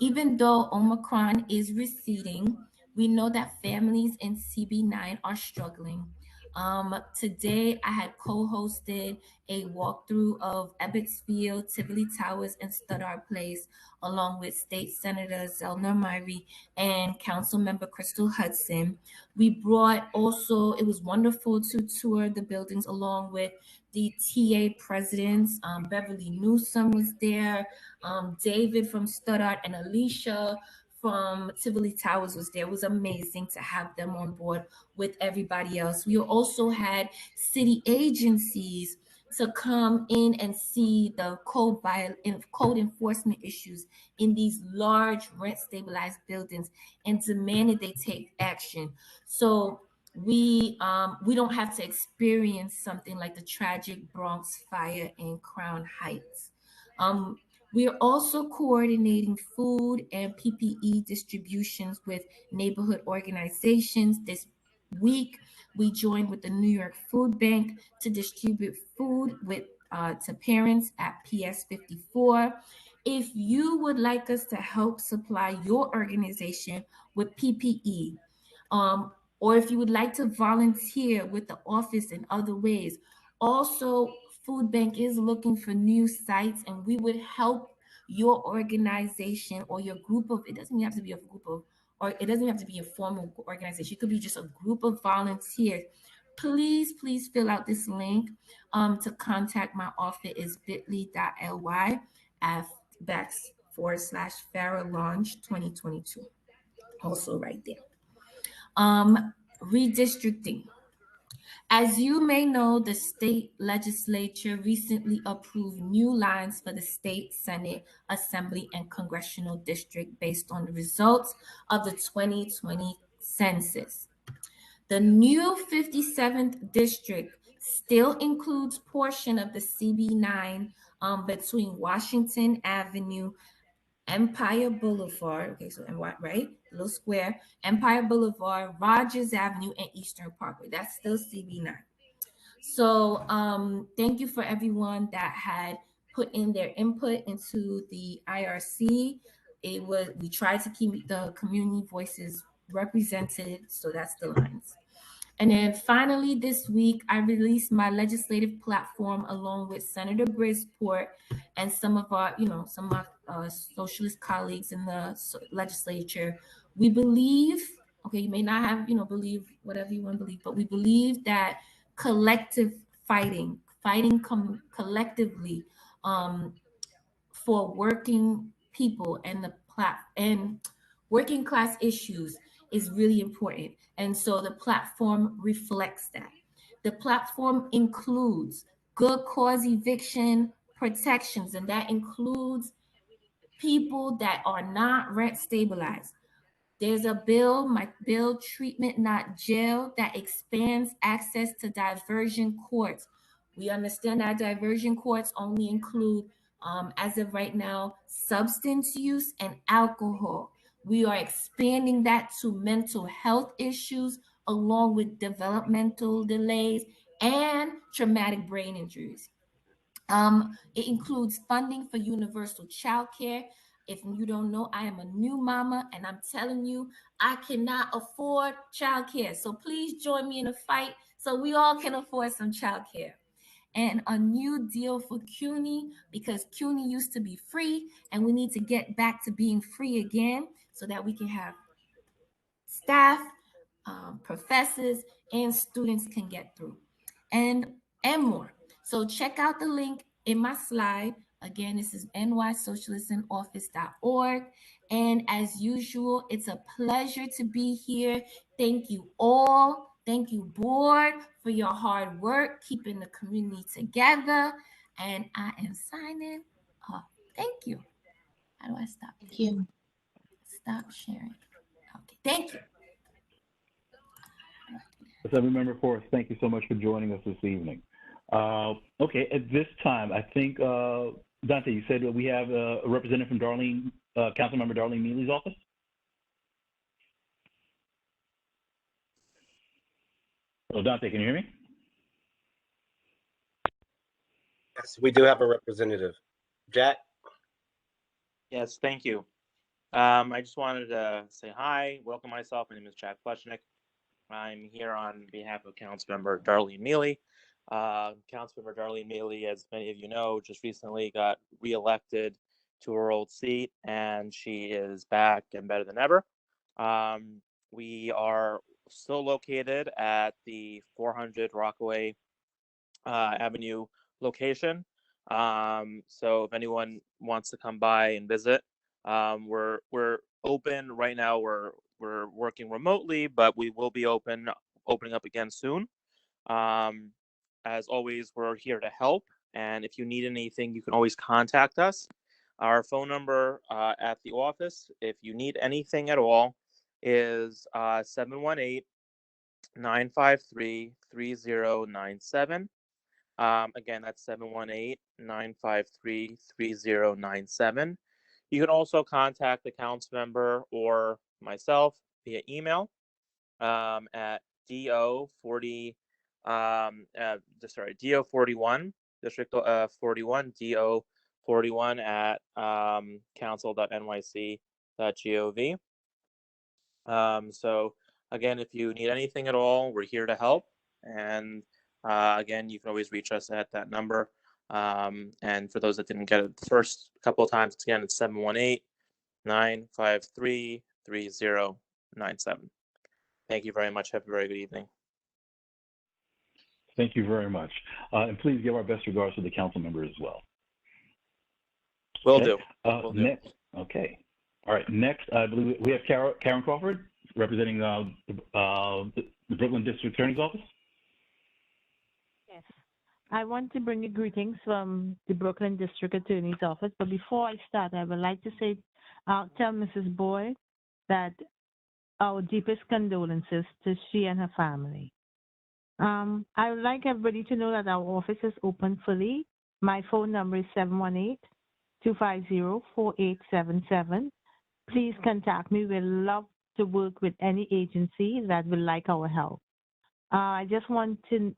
Even though Omicron is receding, we know that families in CB9 are struggling. Today, I had co-hosted a walkthrough of Ebbets Field, Tivoli Towers, and Stoddard Place, along with State Senator Zelnor Myrie and Council Member Crystal Hudson. We brought also, it was wonderful to tour the buildings along with the TA presidents. Beverly Newsom was there. David from Stoddard and Alicia from Tivoli Towers was there. It was amazing to have them on board with everybody else. We also had city agencies to come in and see the code enforcement issues in these large rent stabilized buildings and demanded they take action. So we don't have to experience something like the tragic Bronx fire in Crown Heights. We are also coordinating food and PPE distributions with neighborhood organizations. This week, we joined with the New York Food Bank to distribute food to parents at PS 54. If you would like us to help supply your organization with PPE, or if you would like to volunteer with the office in other ways, also Food Bank is looking for new sites, and we would help your organization or your group of, it doesn't have to be a group of, or it doesn't have to be a formal organization. It could be just a group of volunteers. Please fill out this link to contact my office is bit.ly/Farah Launch 2022. Also right there. Redistricting. As you may know, the state legislature recently approved new lines for the state Senate, Assembly, and congressional district based on the results of the 2020 census. The new 57th district still includes portion of the CB9 between Washington Avenue, Empire Boulevard, okay, so right, little square, Empire Boulevard, Rogers Avenue, and Eastern Parkway. That's still CB9. So thank you for everyone that had put in their input into the IRC. We tried to keep the community voices represented, so that's the lines. And then finally, this week, I released my legislative platform along with Senator Bridgeport and some of our socialist colleagues in the legislature. We believe, okay, you may not have, believe whatever you want to believe, but we believe that collective fighting collectively for working people and working class issues is really important. And so the platform reflects that. The platform includes good cause eviction protections, and that includes people that are not rent stabilized. There's a bill, my bill, Treatment Not Jail, that expands access to diversion courts. We understand that diversion courts only include, as of right now, substance use and alcohol. We are expanding that to mental health issues along with developmental delays and traumatic brain injuries. It includes funding for universal child care. If you don't know, I am a new mama, and I'm telling you, I cannot afford childcare. So please join me in a fight so we all can afford some childcare. And a new deal for CUNY, because CUNY used to be free, and we need to get back to being free again so that we can have staff, professors, and students can get through, and more. So check out the link in my slide. Again, this is nysocialismoffice.org. And as usual, it's a pleasure to be here. Thank you all. Thank you, board, for your hard work, keeping the community together. And I am signing off. Thank you. How do I stop? Thank you. Stop sharing. Okay, thank you. Assembly Member Forrest, thank you so much for joining us this evening. Okay, at this time, I think, Dante, you said that we have a representative from Councilmember Darlene Mealy's office? Oh, Dante, can you hear me? Yes, we do have a representative. Jack? Yes, thank you. I just wanted to say hi, welcome myself. My name is Jack Plechnik. I'm here on behalf of Councilmember Darlene Mealy. Councilmember Darlene Mealy, as many of you know, just recently got reelected to her old seat, and she is back and better than ever. We are still located at the 400 Rockaway Avenue location. So if anyone wants to come by and visit, we're open right now. We're working remotely, but we will be opening up again soon. As always, we're here to help, and if you need anything, you can always contact us. Our phone number at the office, if you need anything at all, is 953-3097. Again, that's 718-953-3097. You can also contact the council member or myself via email at DO40, DO41, District 41, DO41 at council.nyc.gov. So again, if you need anything at all, we're here to help. And again, you can always reach us at that number. And for those that didn't get it the first couple of times, again, it's 718-953-3097. Thank you very much. Have a very good evening. Thank you very much. And please give our best regards to the council member as well. Will do. Will do. Next, okay. All right. Next, I believe we have Karen Crawford representing the Brooklyn District Attorney's Office. Yes. I want to bring you greetings from the Brooklyn District Attorney's Office. But before I start, I would like to say, tell Mrs. Boyd that our deepest condolences to she and her family. I would like everybody to know that our office is open fully. My phone number is 718-250-4877. Please contact me. We'd love to work with any agency that would like our help. I just want the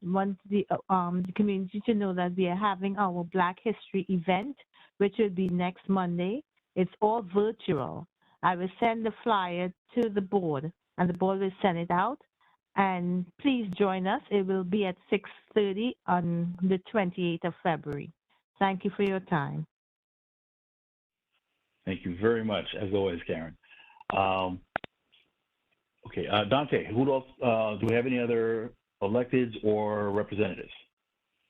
community to know that we are having our Black History event, which will be next Monday. It's all virtual. I will send the flyer to the board, and the board will send it out. And please join us. It will be at 6:30 on the 28th of February. Thank you for your time. Thank you very much, as always, Karen. Okay, Dante, who else? Do we have any other electeds or representatives?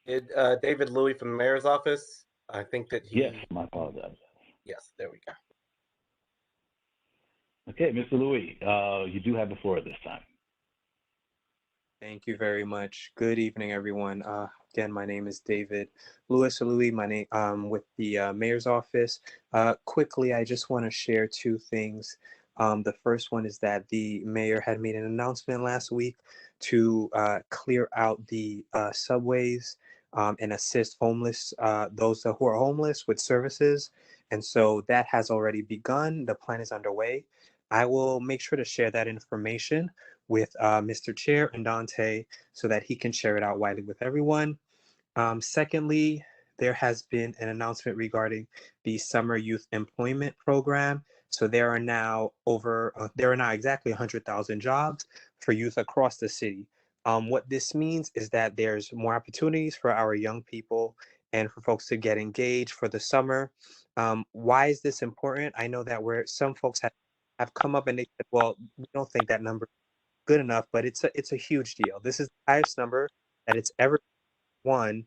David Louis from the mayor's office. I think that he. Yes, my apologies. Yes, there we go. Okay, Mr. Louis, you do have the floor at this time. Thank you very much. Good evening, everyone. Again, my name is David Louis my name with the mayor's office. Quickly, I just want to share two things. The first one is that the mayor had made an announcement last week to clear out the subways and assist homeless, those who are homeless with services. And so that has already begun. The plan is underway. I will make sure to share that information with Mr. Chair and Dante so that he can share it out widely with everyone. Secondly, there has been an announcement regarding the Summer Youth Employment Program. So there are now exactly 100,000 jobs for youth across the city. What this means is that there's more opportunities for our young people and for folks to get engaged for the summer. Why is this important? I know that some folks have come up and they said, well, we don't think that number is good enough, but it's a huge deal. This is the highest number that it's ever won.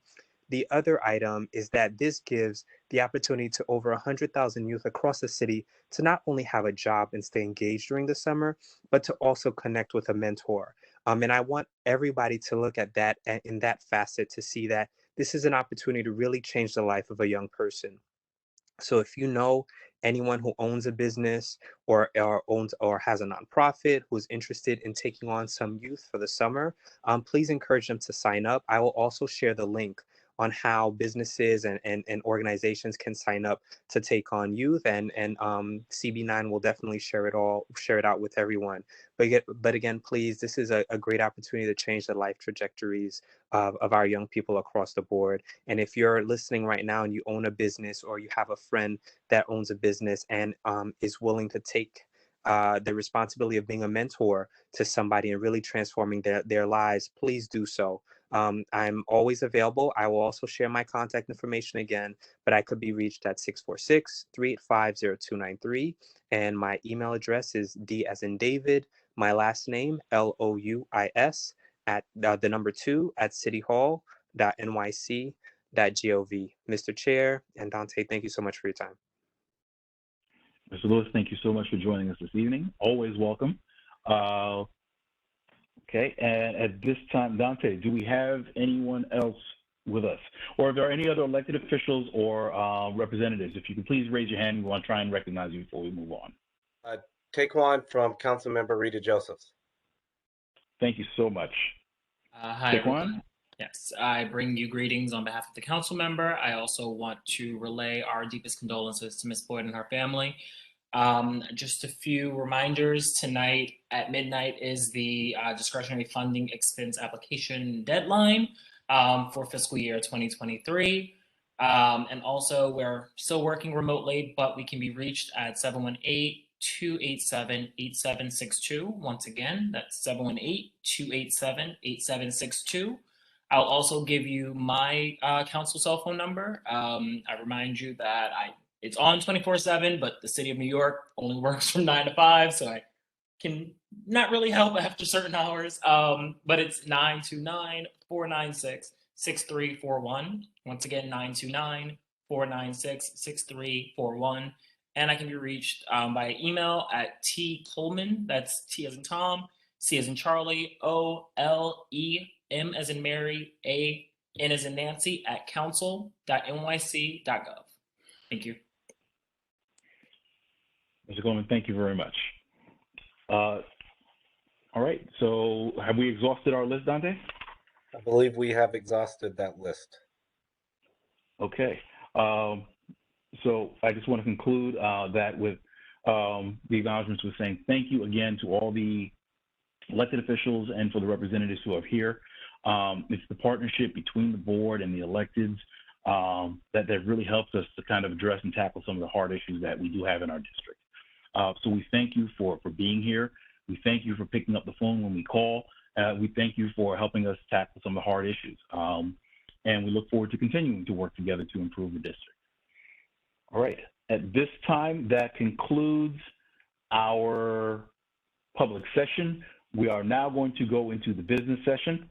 The other item is that this gives the opportunity to over 100,000 youth across the city to not only have a job and stay engaged during the summer, but to also connect with a mentor. And I want everybody to look at that in that facet to see that this is an opportunity to really change the life of a young person. So if you know anyone who owns a business or owns or has a nonprofit who's interested in taking on some youth for the summer, please encourage them to sign up. I will also share the link on how businesses and organizations can sign up to take on youth, and CB9 will definitely share it out with everyone. But again, please, this is a great opportunity to change the life trajectories of our young people across the board. And if you're listening right now and you own a business or you have a friend that owns a business and is willing to take the responsibility of being a mentor to somebody and really transforming their lives, please do so. I'm always available. I will also share my contact information again, but I could be reached at 646-385-0293. And my email address is D as in David, my last name, LOUIS, at the number 2 at cityhall.nyc.gov. Mr. Chair and Dante, thank you so much for your time. Mr. Lewis, thank you so much for joining us this evening. Always welcome. Okay, and at this time, Dante, do we have anyone else with us? Or if there are any other elected officials or representatives, if you could please raise your hand, we want to try and recognize you before we move on. Take one from Councilmember Rita Josephs. Thank you so much. Hi, Daquan? everyone. Yes, I bring you greetings on behalf of the council member. I also want to relay our deepest condolences to Ms. Boyd and her family. Just a few reminders. Tonight at midnight is the discretionary funding expense application deadline for fiscal year 2023. And also, we're still working remotely, but we can be reached at 718-287-8762. Once again, that's 718-287-8762. I'll also give you my council cell phone number. I remind you that it's on 24/7, but the city of New York only works from 9 to 5, so I can not really help after certain hours. But it's 929-496-6341. Once again, 929-496-6341. And I can be reached by email at tcoleman, that's T as in Tom, C as in Charlie, OLEM as in Mary, AN as in Nancy, at council.nyc.gov. Thank you. Mr. Coleman, thank you very much. All right, so have we exhausted our list, Dante? I believe we have exhausted that list. Okay. So I just want to conclude that with the acknowledgements with saying thank you again to all the elected officials and for the representatives who are here. It's the partnership between the board and the electeds that really helps us to kind of address and tackle some of the hard issues that we do have in our district. So we thank you for being here. We thank you for picking up the phone when we call. We thank you for helping us tackle some of the hard issues. And we look forward to continuing to work together to improve the district. All right, at this time, that concludes our public session. We are now going to go into the business session.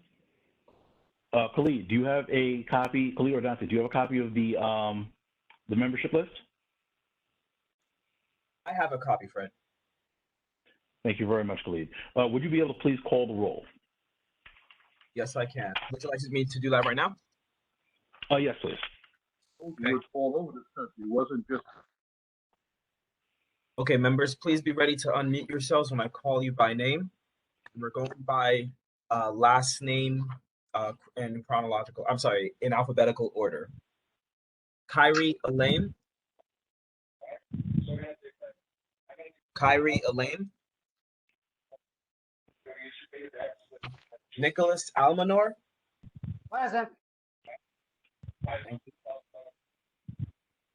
Khalid, do you have a copy, Khalid or Dante, do you have a copy of the membership list? I have a copy, Fred. Thank you very much, Khalid. Would you be able to please call the roll? Yes, I can. Would you like me to do that right now? Yes, please. Okay. All over the country, wasn't just. Okay, members, please be ready to unmute yourselves when I call you by name. We're going by last name in chronological, I'm sorry, in alphabetical order. Kyrie Elaine. Kyrie Elaine. Nicholas Almanor. Present. Thank you.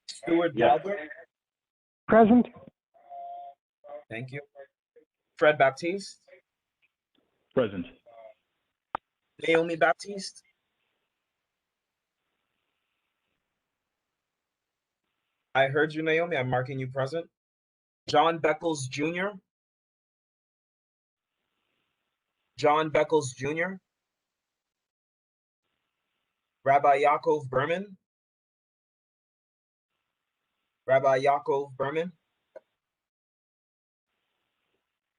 Stuart Galbert. Present. Thank you. Fred Baptiste. Present. Naomi Baptiste. I heard you, Naomi. I'm marking you present. John Beckles Jr. John Beckles Jr. Rabbi Yaakov Berman. Rabbi Yaakov Berman.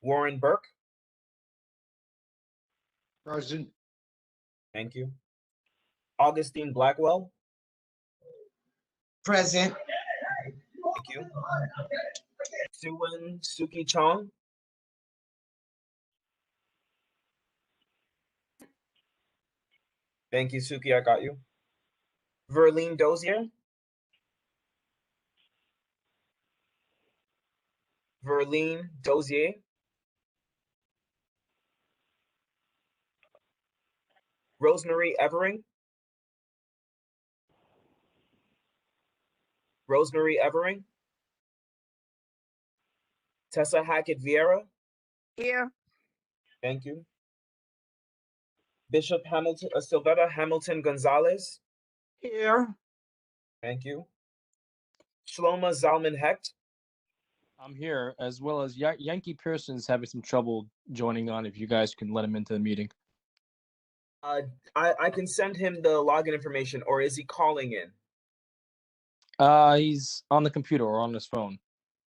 Warren Burke. Present. Thank you. Augustine Blackwell. Present. Thank you. Suwon Suki Chong. Thank you, Suki. I got you. Verlene Dozier. Verlene Dozier. Rosemary Evering. Rosemary Evering. Tessa Hackett Vieira. Here. Thank you. Bishop Hamilton, Sylvetta Hamilton Gonzalez. Here. Thank you. Shloma Zalman Hecht. I'm here, as well as Yankee Pearson's having some trouble joining on. If you guys can let him into the meeting. I can send him the login information, or is he calling in? He's on the computer or on his phone.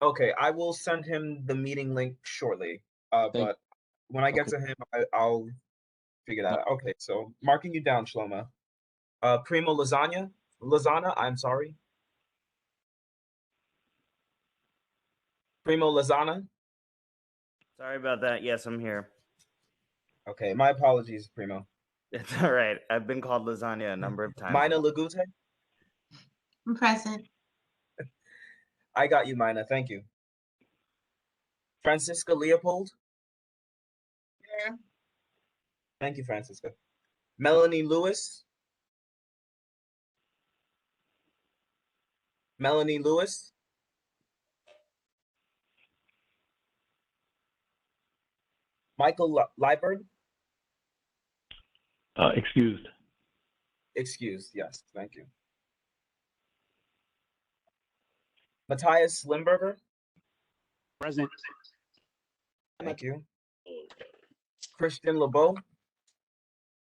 Okay, I will send him the meeting link shortly. But when I get to him, I'll figure that out. Okay, so marking you down, Shlomo. Primo Lozana, I'm sorry. Primo Lozana. Sorry about that. Yes, I'm here. Okay, my apologies, Primo. It's all right. I've been called lasagna a number of times. Mina Lagute? I'm present. I got you, Mina. Thank you. Francisca Leopold? Yeah. Thank you, Francisca. Melanie Lewis? Melanie Lewis? Michael Liburd? Excused. Excused, yes, thank you. Matthias Limberger? Present. Thank you. Christian LeBeau?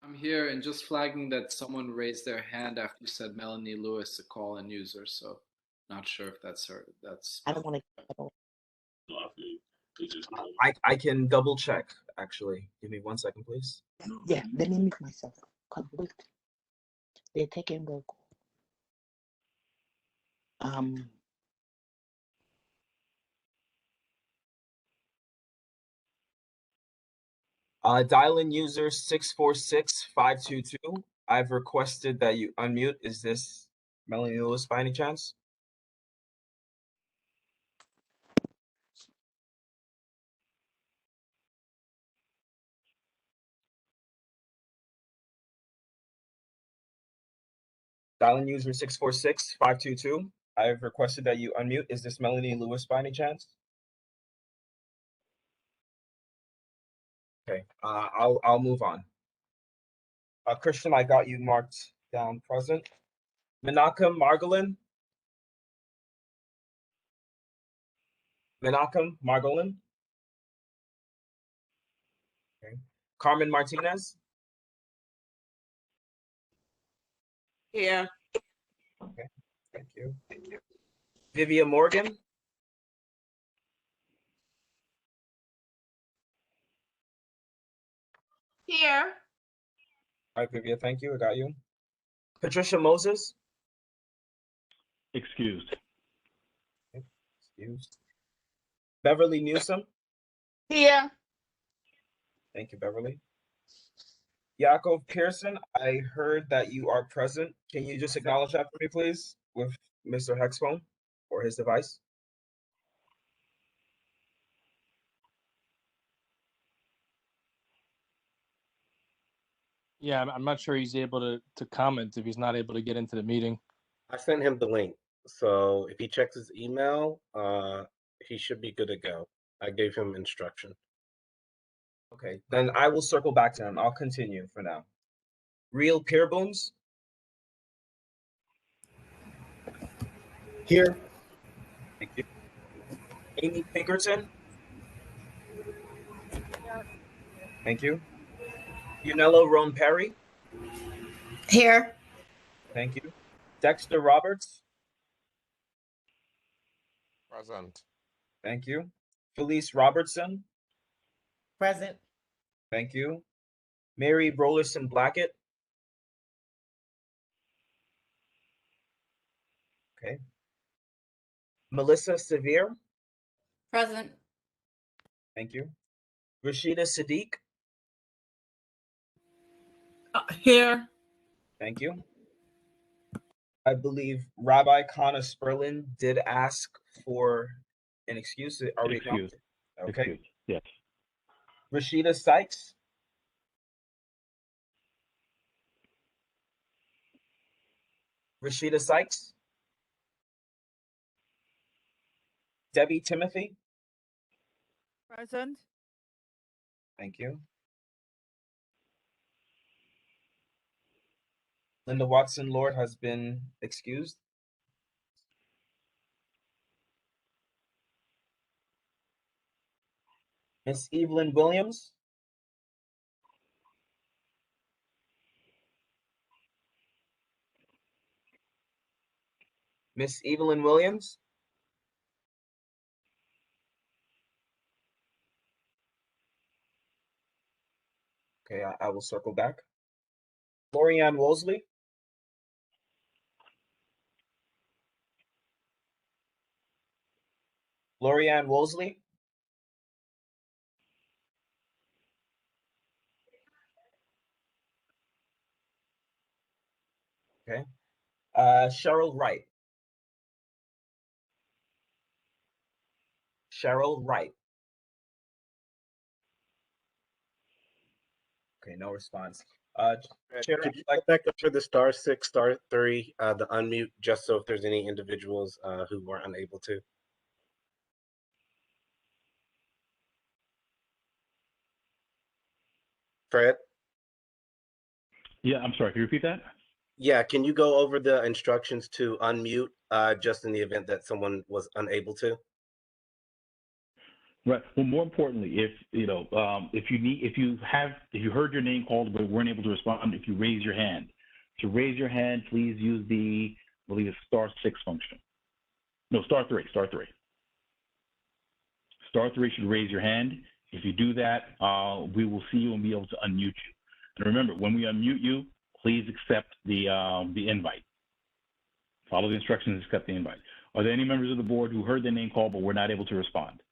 I'm here and just flagging that someone raised their hand after you said Melanie Lewis, a call-in user, so not sure if that's her. That's. I don't want to. I can double check, actually. Give me 1 second, please. Yeah, let me mute myself. Come wait. They're taking roll call. Dial-in user 646-522. I've requested that you unmute. Is this Melanie Lewis by any chance? Dial-in user 646-522. I've requested that you unmute. Is this Melanie Lewis by any chance? Okay, I'll move on. Christian, I got you marked down present. Menachem Margolin? Menachem Margolin? Okay. Carmen Martinez? Here. Okay, thank you. Vivian Morgan? Here. All right, Vivian, thank you. I got you. Patricia Moses? Excused. Okay, excused. Beverly Newsom? Here. Thank you, Beverly. Yaakov Pearson, I heard that you are present. Can you just acknowledge that for me, please, with Mr. Hexphone or his device? Yeah, I'm not sure he's able to comment if he's not able to get into the meeting. I sent him the link, so if he checks his email, he should be good to go. I gave him instruction. Okay, then I will circle back to him. I'll continue for now. Real Peerbooms? Here. Thank you. Amy Pinkerton? Thank you. Yunello Roan Perry? Here. Thank you. Dexter Roberts? Present. Thank you. Felice Robertson? Present. Thank you. Mary Rollerson Blackett? Okay. Melissa Severe? Present. Thank you. Rashida Sadiq? Here. Thank you. I believe Rabbi Kana Sperlin did ask for an excuse. Are we Excused. okay? Excused. Yes. Rashida Sykes? Rashida Sykes? Debbie Timothy? Present. Thank you. Linda Watson Lord has been excused. Miss Evelyn Williams? Miss Evelyn Williams? Okay, I will circle back. Lorianne Wolseley? Lorianne Wolseley? Okay. Cheryl Wright. Cheryl Wright. Okay, no response. Chair, Could you go back up for the *6, *3, the unmute, just so if there's any individuals who were unable to? Fred? Yeah, I'm sorry. Can you repeat that? Yeah, can you go over the instructions to unmute just in the event that someone was unable to? Right. Well, more importantly, if you heard your name called but weren't able to respond, if you raise your hand. To raise your hand, please use the, I believe it's *6 function. No, *3. *3 should raise your hand. If you do that, we will see you and be able to unmute you. And remember, when we unmute you, please accept the invite. Follow the instructions and accept the invite. Are there any members of the board who heard their name called but were not able to respond?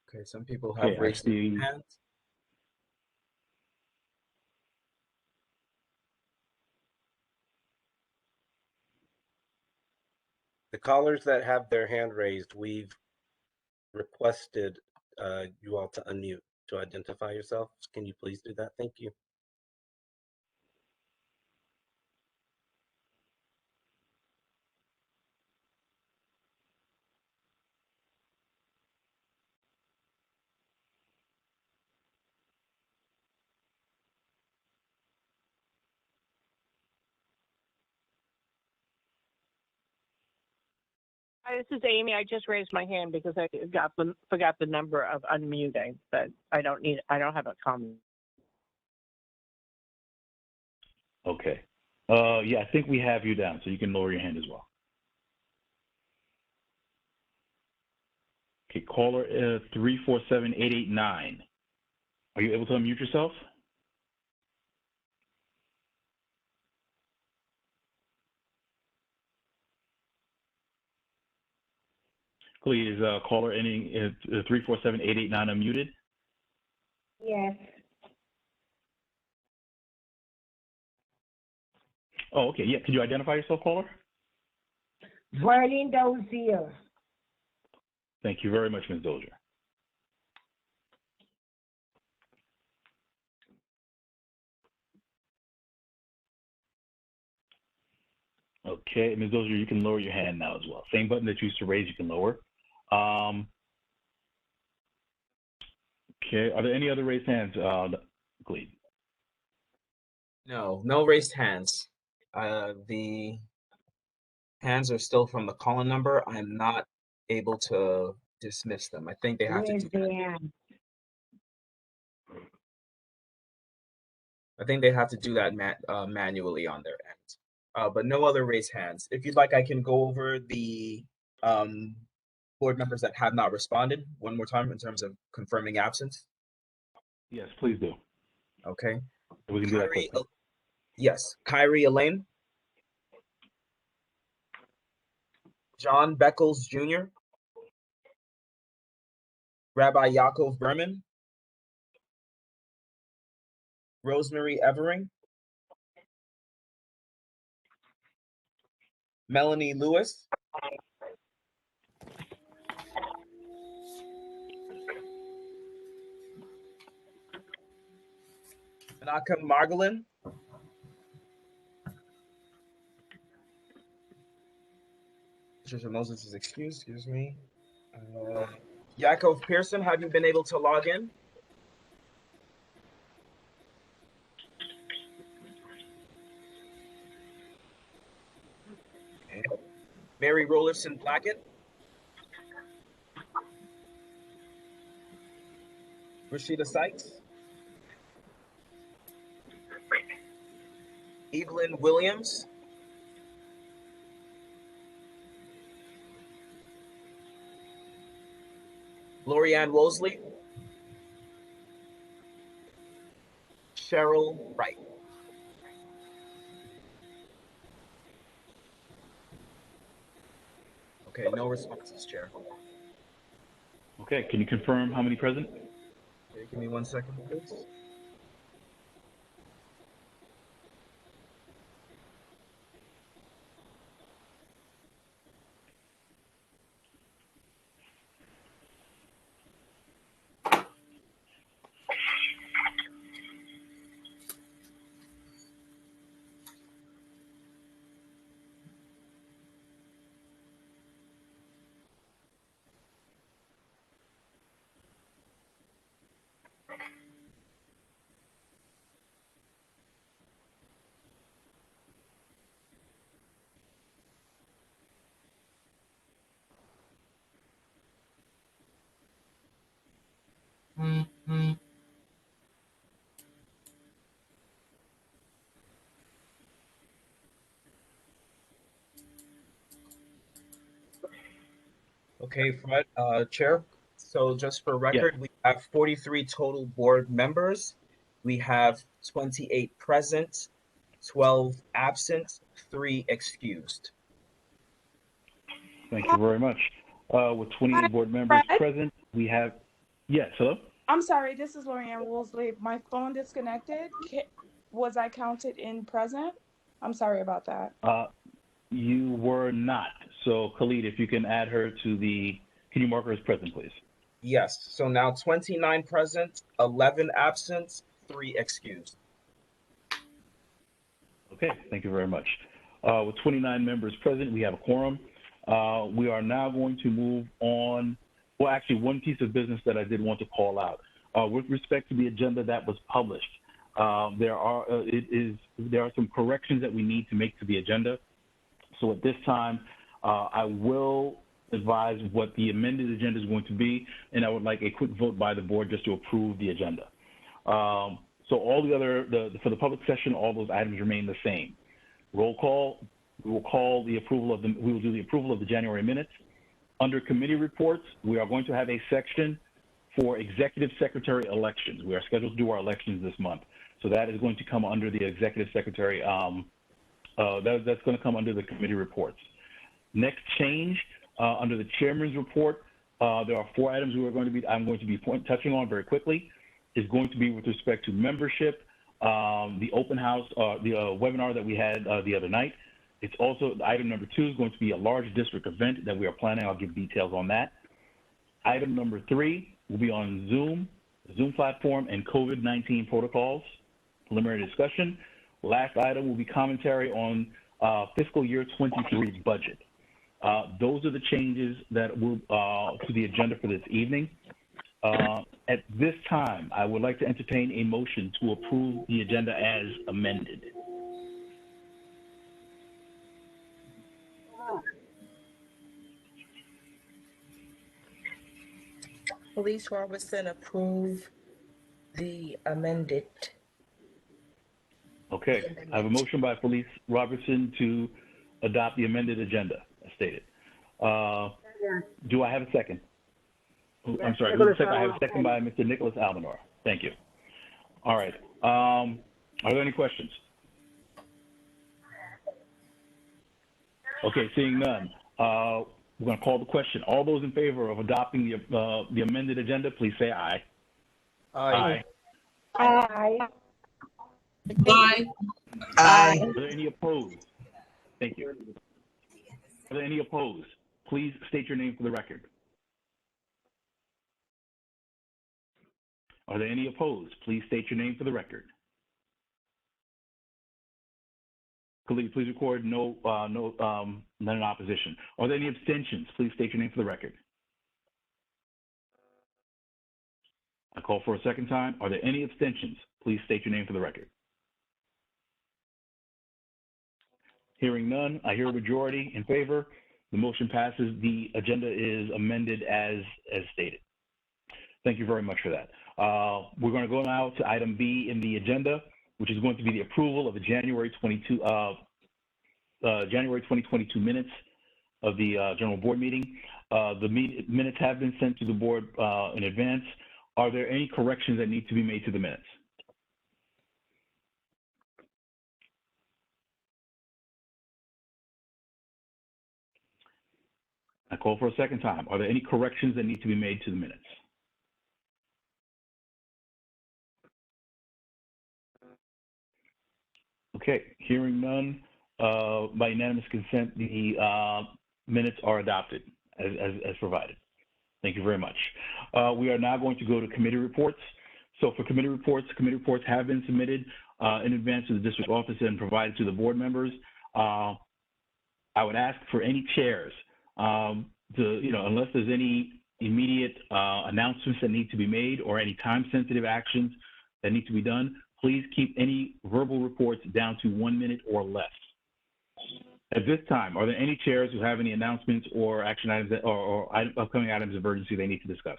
Okay, some people have raised their hands. The callers that have their hand raised, we've requested you all to unmute to identify yourselves. Can you please do that? Thank you. Hi, this is Amy. I just raised my hand because I forgot the number of unmuting, but I don't have a comment. Okay. Yeah, I think we have you down, so you can lower your hand as well. Okay, caller 347889. Are you able to unmute yourself? Please, caller ending 347889 unmuted. Yes. Oh, okay. Yeah. Could you identify yourself, caller? Verlene Dozier. Thank you very much, Ms. Dozier. Okay, Ms. Dozier, you can lower your hand now as well. Same button that you used to raise, you can lower. Okay, are there any other raised hands, Gleed? No, no raised hands. The hands are still from the call-in number. I'm not able to dismiss them. I think they have to do that. I think they have to do that manually on their end. But no other raised hands. If you'd like, I can go over the board members that have not responded one more time in terms of confirming absence. Yes, please do. Okay. We can do that quickly. Yes, Kyrie Elaine. John Beckles Jr. Rabbi Yaakov Berman. Rosemary Evering. Melanie Lewis. Menachem Margolin. Patricia Moses is excused, excuse me. Yaakov Pearson, have you been able to log in? Okay. Mary Rollerson Blackett. Rashida Sykes. Evelyn Williams. Lorianne Wosley. Cheryl Wright. Okay, no responses, Chair. Okay, can you confirm how many present? Okay, give me 1 second, please. Okay, Fred, Chair. So just for Yes. record, we have 43 total board members. We have 28 present, 12 absent, 3 excused. Thank you very much. With 28 board members Fred? present, we have, yes, hello? I'm sorry, this is Lorianne Woolsley. My phone disconnected. Was I counted in present? I'm sorry about that. You were not. So Khalid, if you can add her to the, can you mark her as present, please? Yes, so now 29 present, 11 absent, 3 excused. Okay, thank you very much. With 29 members present, we have a quorum. We are now going to move on. Well, actually, one piece of business that I did want to call out. With respect to the agenda that was published, there are some corrections that we need to make to the agenda. So at this time, I will advise what the amended agenda is going to be, and I would like a quick vote by the board just to approve the agenda. So all the other, for the public session, all those items remain the same. Roll call, we will call the approval of we will do the approval of the January minutes. Under committee reports, we are going to have a section for executive secretary elections. We are scheduled to do our elections this month. So that is going to come under the executive secretary, that's going to come under the committee reports. Next change, under the chairman's report, there are 4 items I'm going to be touching on very quickly. Is going to be with respect to membership, the open house, the webinar that we had the other night. It's also, item number 2 is going to be a large district event that we are planning. I'll give details on that. Item number 3 will be on Zoom platform and COVID-19 protocols, preliminary discussion. Last item will be commentary on fiscal year 23 budget. Those are the changes that will to the agenda for this evening. At this time, I would like to entertain a motion to approve the agenda as amended. Felice Robertson approve the amended. Okay, I have a motion by Felice Robertson to adopt the amended agenda, as stated. Do I have a second? I'm sorry, I have a second by Mr. Nicholas Almanor. Thank you. All right, are there any questions? Okay, seeing none. We're going to call the question. All those in favor of adopting the amended agenda, please say aye. Aye. Aye. Aye. Aye. Are there any opposed? Thank you. Are there any opposed? Please state your name for the record. Are there any opposed? Please state your name for the record. Khalid, please record none in opposition. Are there any abstentions? Please state your name for the record. I call for a second time. Are there any abstentions? Please state your name for the record. Hearing none, I hear a majority in favor. The motion passes. The agenda is amended as stated. Thank you very much for that. We're going to go now to item B in the agenda, which is going to be the approval of the January 2022 minutes of the general board meeting. The minutes have been sent to the board in advance. Are there any corrections that need to be made to the minutes? I call for a second time. Are there any corrections that need to be made to the minutes? Okay, hearing none, by unanimous consent, the minutes are adopted as provided. Thank you very much. We are now going to go to committee reports. So for committee reports have been submitted in advance to the district office and provided to the board members. I would ask for any chairs unless there's any immediate announcements that need to be made or any time-sensitive actions that need to be done, please keep any verbal reports down to 1 minute or less. At this time, are there any chairs who have any announcements or action items or upcoming items of urgency they need to discuss?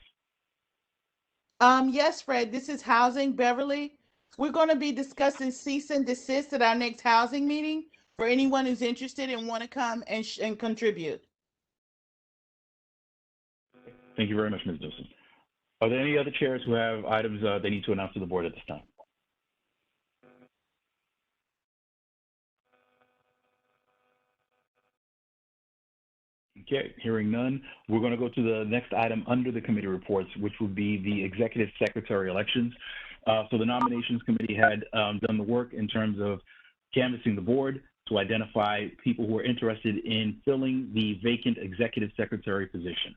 Yes, Fred, this is Housing Beverly. We're going to be discussing cease and desist at our next housing meeting for anyone who's interested and want to come and contribute. Thank you very much, Ms. Dawson. Are there any other chairs who have items they need to announce to the board at this time? Okay, hearing none, we're going to go to the next item under the committee reports, which would be the executive secretary elections. So the nominations committee had done the work in terms of canvassing the board to identify people who are interested in filling the vacant executive secretary position.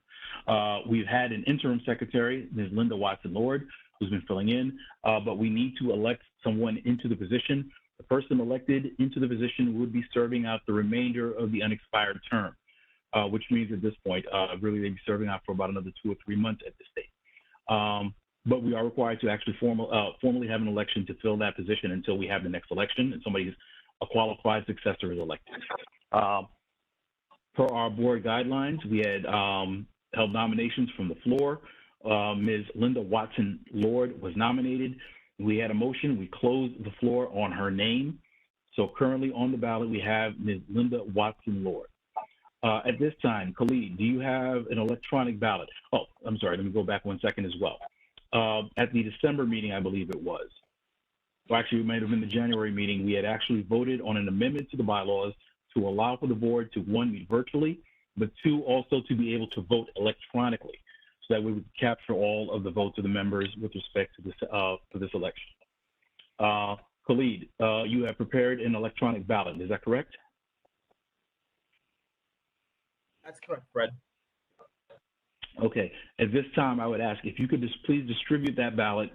We've had an interim secretary, Ms. Linda Watson-Lord, who's been filling in, but we need to elect someone into the position. The person elected into the position would be serving out the remainder of the unexpired term. Which means at this point, really they'd be serving out for about another 2 or 3 months at this state. But we are required to actually formally have an election to fill that position until we have the next election and a qualified successor is elected. Per our board guidelines, we had held nominations from the floor. Ms. Linda Watson-Lord was nominated. We had a motion. We closed the floor on her name. So currently on the ballot, we have Ms. Linda Watson-Lord. At this time, Khalid, do you have an electronic ballot? Oh, I'm sorry, let me go back 1 second as well. At the December meeting, I believe it was, or actually it might have been the January meeting, we had actually voted on an amendment to the bylaws to allow for the board to, 1, meet virtually, but 2, also to be able to vote electronically, so that we would capture all of the votes of the members with respect to this, for this election. Khalid, you have prepared an electronic ballot, is that correct? That's correct, Fred. Okay. At this time, I would ask if you could just please distribute that ballot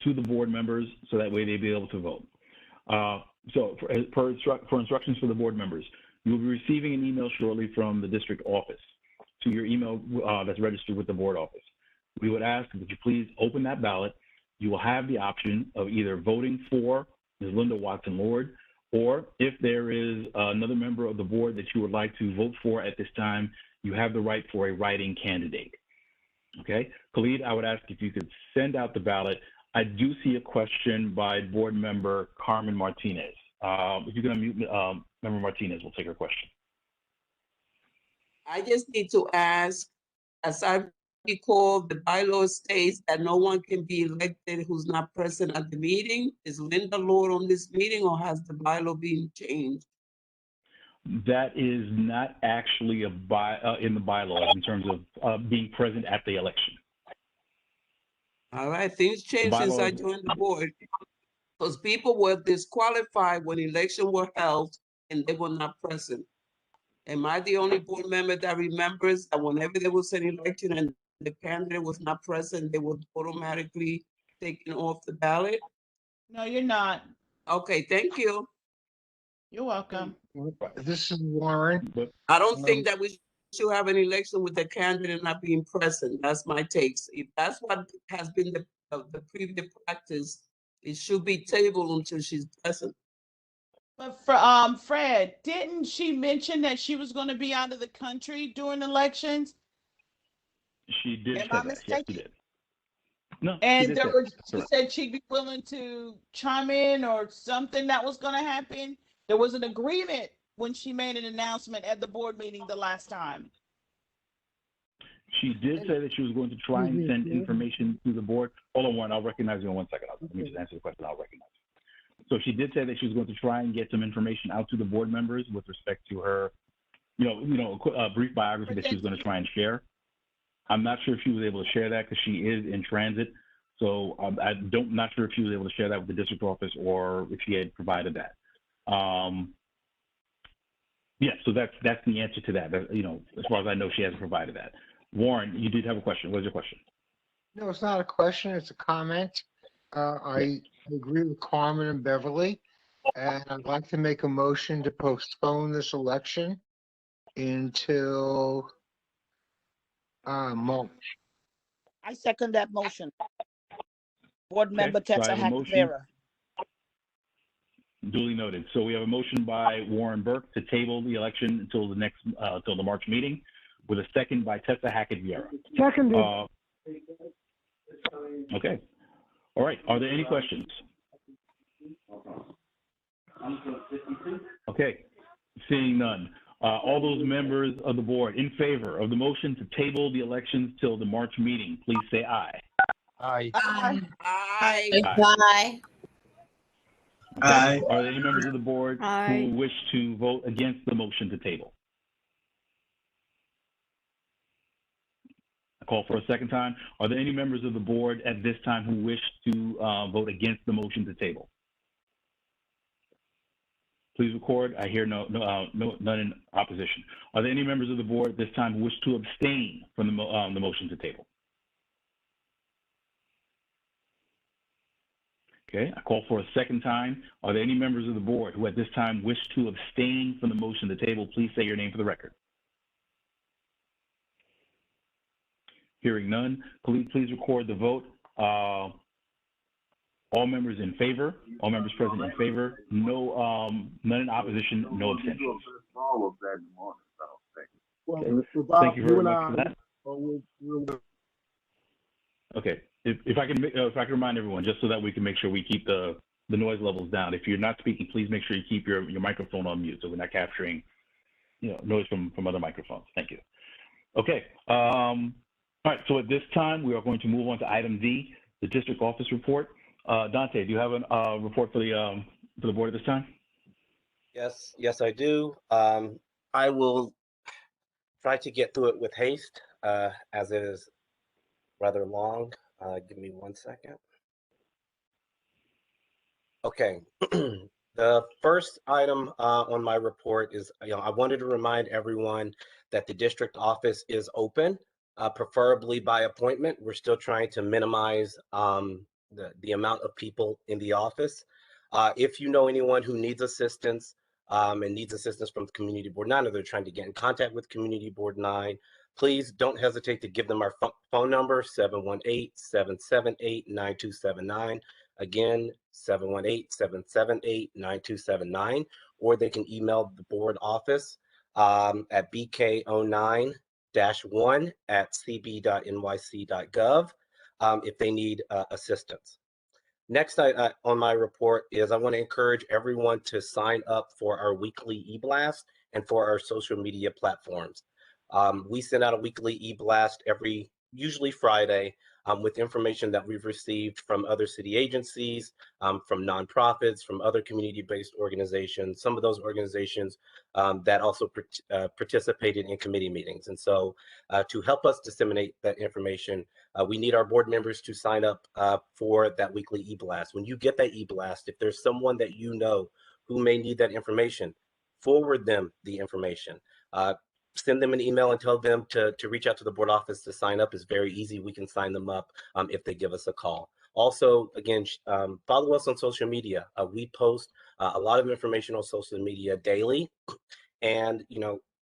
to the board members so that way they'd be able to vote. So for instructions for the board members, you will be receiving an email shortly from the district office to your email that's registered with the board office. We would ask that you please open that ballot. You will have the option of either voting for Ms. Linda Watson-Lord, or if there is another member of the board that you would like to vote for at this time, you have the right for a write-in candidate. Okay, Khalid, I would ask if you could send out the ballot. I do see a question by board member Carmen Martinez. If you can unmute member Martinez, we'll take her question. I just need to ask, as I recall, the bylaw states that no one can be elected who's not present at the meeting. Is Linda Lord on this meeting, or has the bylaw been changed? That is not actually in the bylaws in terms of being present at the election. All right, things changed since I joined the board, because people were disqualified when elections were held and they were not present. Am I the only board member that remembers that whenever there was an election and the candidate was not present, they were automatically taken off the ballot? No, you're not. Okay, thank you. You're welcome. This is Warren. I don't think that we should have an election with the candidate not being present. That's my takes. If that's what has been the previous practice, it should be tabled until she's present. But for Fred, didn't she mention that she was going to be out of the country during elections? She did say that. Yes, she did. No, and there was, she said she'd be willing to chime in or something that was going to happen. There was an agreement when she made an announcement at the board meeting the last time. She did say that she was going to try and send information to the board. Hold on, Warren, I'll recognize you in 1 second. Let me just answer the question. I'll recognize you. So she did say that she was going to try and get some information out to the board members with respect to her, a brief biography that she was going to try and share. I'm not sure if she was able to share that because she is in transit. So I'm not sure if she was able to share that with the district office or if she had provided that. Yeah, so that's the answer to that. As far as I know, she hasn't provided that. Warren, you did have a question. What is your question? No, it's not a question, it's a comment. I agree with Carmen and Beverly, and I'd like to make a motion to postpone this election until March. I second that motion. Board member Tessa Hackavera. Duly noted. So we have a motion by Warren Burke to table the election until the March meeting, with a second by Tessa Hackett Vieira. Seconded. Okay. All right. Are there any questions? Okay. Seeing none. All those members of the board in favor of the motion to table the elections till the March meeting, please say aye. Aye. Aye. Aye. Aye. Aye. Are there any members of the board Aye. who wish to vote against the motion to table? I call for a second time. Are there any members of the board at this time who wish to vote against the motion to table? Please record. I hear none in opposition. Are there any members of the board at this time who wish to abstain from the motion to table? Okay, I call for a second time. Are there any members of the board who at this time wish to abstain from the motion to table? Please say your name for the record. Hearing none, please record the vote. All members in favor, all members present in favor, none in opposition, no abstentions. Thank you very much for that. Okay, if I can remind everyone, just so that we can make sure we keep the noise levels down. If you're not speaking, please make sure you keep your microphone on mute so we're not capturing noise from other microphones. Thank you. Okay. All right. So at this time, we are going to move on to item D, the district office report. Dante, do you have a report for the board at this time? Yes, I do. I will try to get through it with haste, as it is rather long. Give me 1 second. Okay. The first item on my report is, I wanted to remind everyone that the district office is open, preferably by appointment. We're still trying to minimize the amount of people in the office. If you know anyone who needs assistance and needs assistance from Community Board 9, or they're trying to get in contact with Community Board 9, please don't hesitate to give them our phone number, 718-778-9279. Again, 718-778-9279, or they can email the board office at bk09-1@cb.nyc.gov if they need assistance. Next on my report is I want to encourage everyone to sign up for our weekly e-blast and for our social media platforms. We send out a weekly e-blast usually Friday, with information that we've received from other city agencies, from nonprofits, from other community-based organizations, some of those organizations that also participated in committee meetings. And so to help us disseminate that information, we need our board members to sign up for that weekly e-blast. When you get that e-blast, if there's someone that you know who may need that information, forward them the information. Send them an email and tell them to reach out to the board office to sign up. Is very easy. We can sign them up if they give us a call. Also, again, follow us on social media. We post a lot of information on social media daily. And,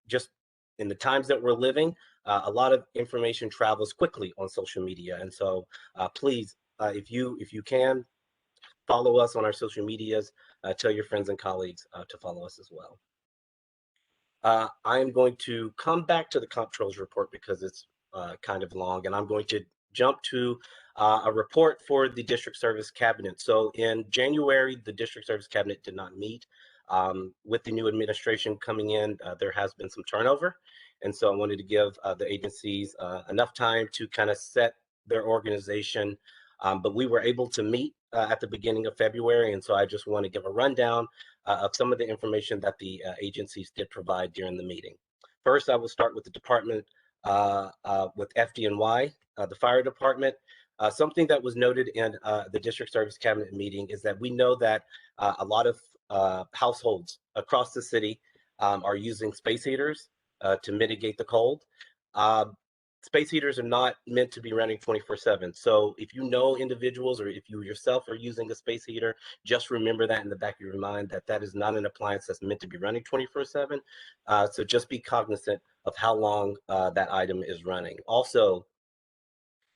just in the times that we're living, a lot of information travels quickly on social media. And so please, if you can, follow us on our social medias. Tell your friends and colleagues to follow us as well. I am going to come back to the comptroller's report because it's kind of long, and I'm going to jump to a report for the district service cabinet. So in January, the district service cabinet did not meet. With the new administration coming in, there has been some turnover. And so I wanted to give the agencies enough time to kind of set their organization. But we were able to meet at the beginning of February. And so I just want to give a rundown of some of the information that the agencies did provide during the meeting. First, I will start with the department with FDNY, the fire department. Something that was noted in the district service cabinet meeting is that we know that a lot of households across the city are using space heaters to mitigate the cold. Space heaters are not meant to be running 24/7. So if you know individuals or if you yourself are using a space heater, just remember that in the back of your mind that that is not an appliance that's meant to be running 24/7. So just be cognizant of how long that item is running. Also,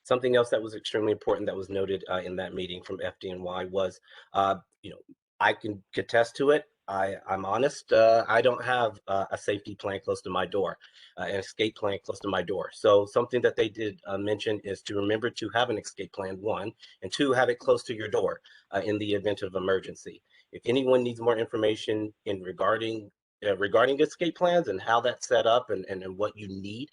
something else that was extremely important that was noted in that meeting from FDNY was, I can attest to it. I'm honest. I don't have a safety plan close to my door, an escape plan close to my door. So something that they did mention is to remember to have an escape plan, one, and two, have it close to your door in the event of emergency. If anyone needs more information in regarding escape plans and how that's set up and what you need,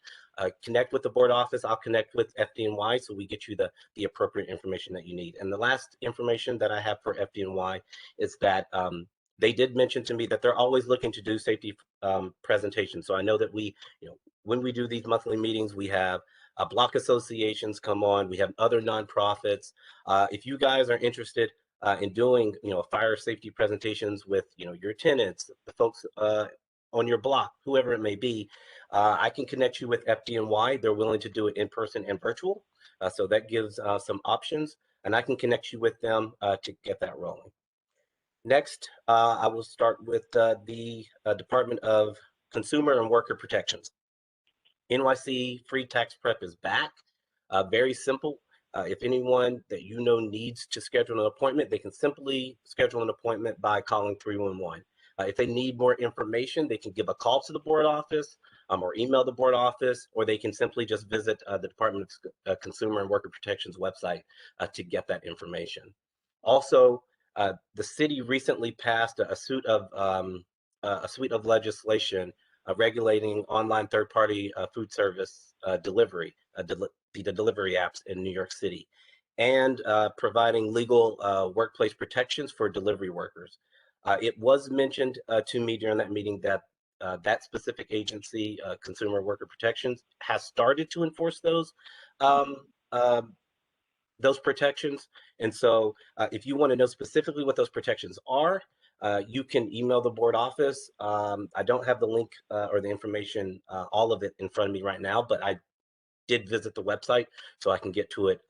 connect with the board office. I'll connect with FDNY so we get you the appropriate information that you need. And the last information that I have for FDNY is that they did mention to me that they're always looking to do safety presentations. So I know that when we do these monthly meetings, we have block associations come on, we have other nonprofits. If you guys are interested in doing, fire safety presentations with, your tenants, the folks on your block, whoever it may be, I can connect you with FDNY. They're willing to do it in person and virtual. So that gives some options, and I can connect you with them to get that rolling. Next, I will start with the Department of Consumer and Worker Protections. NYC Free Tax Prep is back. Very simple. If anyone that needs to schedule an appointment, they can simply schedule an appointment by calling 311. If they need more information, they can give a call to the board office or email the board office, or they can simply just visit the Department of Consumer and Worker Protections website to get that information. Also, the city recently passed a suite of legislation regulating online third-party food service delivery, the delivery apps in New York City, and providing legal workplace protections for delivery workers. It was mentioned to me during that meeting that that specific agency, Consumer Worker Protections, has started to enforce those protections. And so if you want to know specifically what those protections are, you can email the board office. I don't have the link or the information, all of it in front of me right now, but I did visit the website, so I can get to it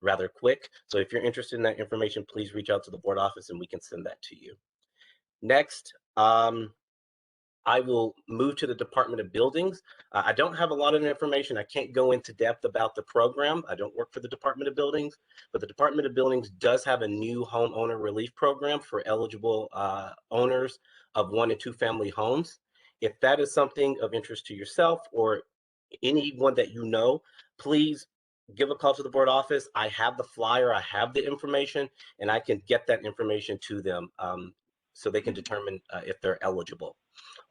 rather quick. So if you're interested in that information, please reach out to the board office and we can send that to you. Next, I will move to the Department of Buildings. I don't have a lot of information. I can't go into depth about the program. I don't work for the Department of Buildings, but the Department of Buildings does have a new homeowner relief program for eligible owners of 1 and 2 family homes. If that is something of interest to yourself or anyone that you know, please give a call to the board office. I have the flyer, I have the information, and I can get that information to them so they can determine if they're eligible.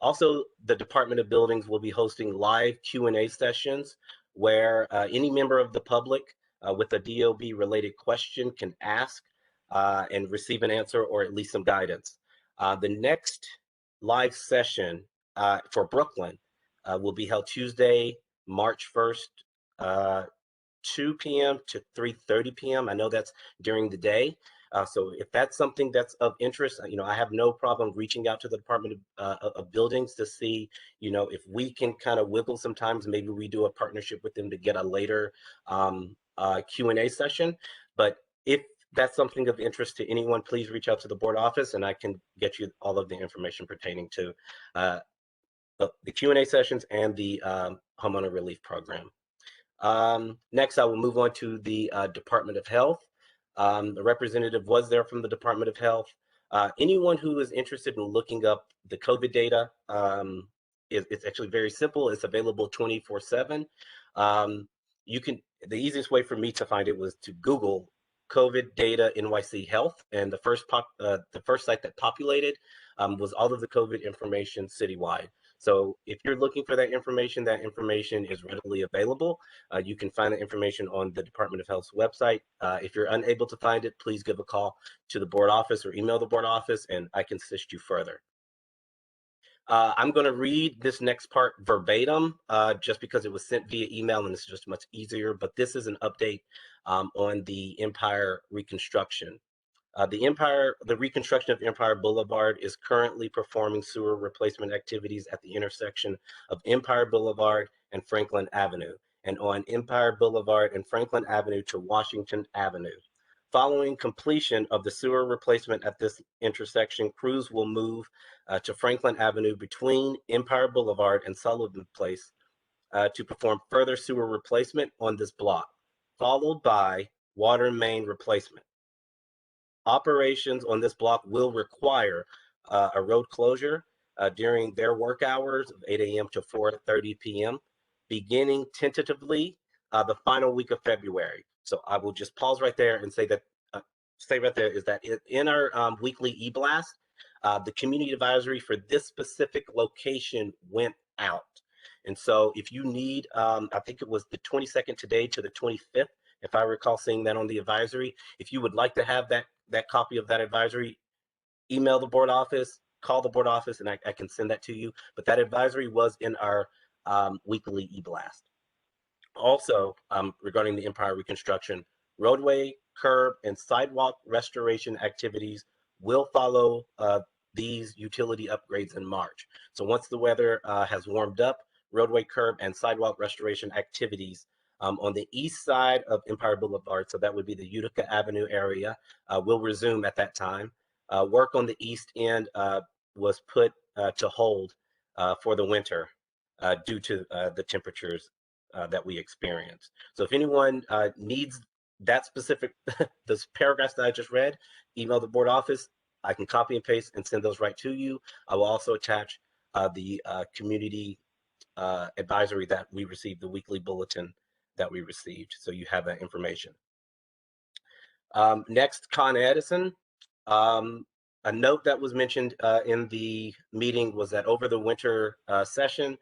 Also, the Department of Buildings will be hosting live Q&A sessions where any member of the public with a DOB related question can ask and receive an answer or at least some guidance. The next live session for Brooklyn will be held Tuesday, March 1st, 2 p.m. to 3:30 p.m. I know that's during the day. So if that's something that's of interest, I have no problem reaching out to the Department of Buildings to see, if we can kind of wiggle sometimes, maybe we do a partnership with them to get a later Q&A session. But if that's something of interest to anyone, please reach out to the board office and I can get you all of the information pertaining to the Q&A sessions and the homeowner relief program. Next, I will move on to the Department of Health. The representative was there from the Department of Health. Anyone who is interested in looking up the COVID data, it's actually very simple. It's available 24/7. The easiest way for me to find it was to Google COVID data NYC Health, and the first site that populated was all of the COVID information citywide. So if you're looking for that information is readily available. You can find the information on the Department of Health's website. If you're unable to find it, please give a call to the board office or email the board office and I can assist you further. I'm going to read this next part verbatim just because it was sent via email and it's just much easier, but this is an update on the Empire reconstruction. The reconstruction of Empire Boulevard is currently performing sewer replacement activities at the intersection of Empire Boulevard and Franklin Avenue, and on Empire Boulevard and Franklin Avenue to Washington Avenue. Following completion of the sewer replacement at this intersection, crews will move to Franklin Avenue between Empire Boulevard and Sullivan Place to perform further sewer replacement on this block, followed by water main replacement. Operations on this block will require a road closure during their work hours of 8 a.m. to 4:30 p.m., beginning tentatively the final week of February. So I will just pause right there and say that in our weekly e-blast, the community advisory for this specific location went out. And so if you need, I think it was the 22nd today to the 25th, if I recall seeing that on the advisory, if you would like to have that copy of that advisory, email the board office, call the board office, and I can send that to you. But that advisory was in our weekly e-blast. Also, regarding the Empire reconstruction, roadway, curb, and sidewalk restoration activities will follow these utility upgrades in March. So once the weather has warmed up, roadway, curb, and sidewalk restoration activities on the east side of Empire Boulevard, so that would be the Utica Avenue area, will resume at that time. Work on the east end was put to hold for the winter due to the temperatures that we experience. So if anyone needs that specific, those paragraphs that I just read, email the board office. I can copy and paste and send those right to you. I will also attach the community advisory that we received, the weekly bulletin that we received. So you have that information. Next, Con Edison. A note that was mentioned in the meeting was that over the winter session,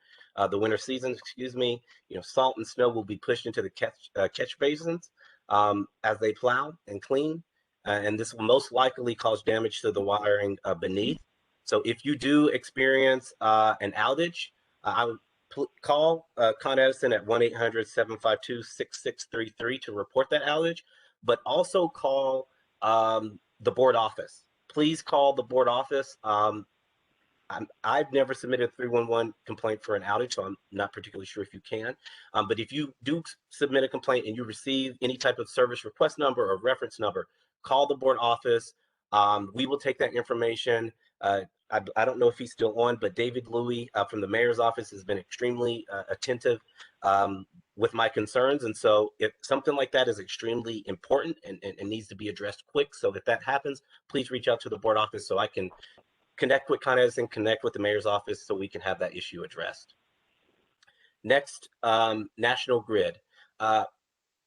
the winter season, excuse me, salt and snow will be pushed into the catch basins as they plow and clean. And this will most likely cause damage to the wiring beneath. So if you do experience an outage, I would call Con Edison at 1-800-752-6633 to report that outage, but also call the board office. Please call the board office. I've never submitted a 311 complaint for an outage, so I'm not particularly sure if you can. But if you do submit a complaint and you receive any type of service request number or reference number, call the board office. We will take that information. I don't know if he's still on, but David Louie from the mayor's office has been extremely attentive with my concerns. And so if something like that is extremely important and needs to be addressed quick, so if that happens, please reach out to the board office so I can connect with Con Edison, connect with the mayor's office so we can have that issue addressed. Next, National Grid.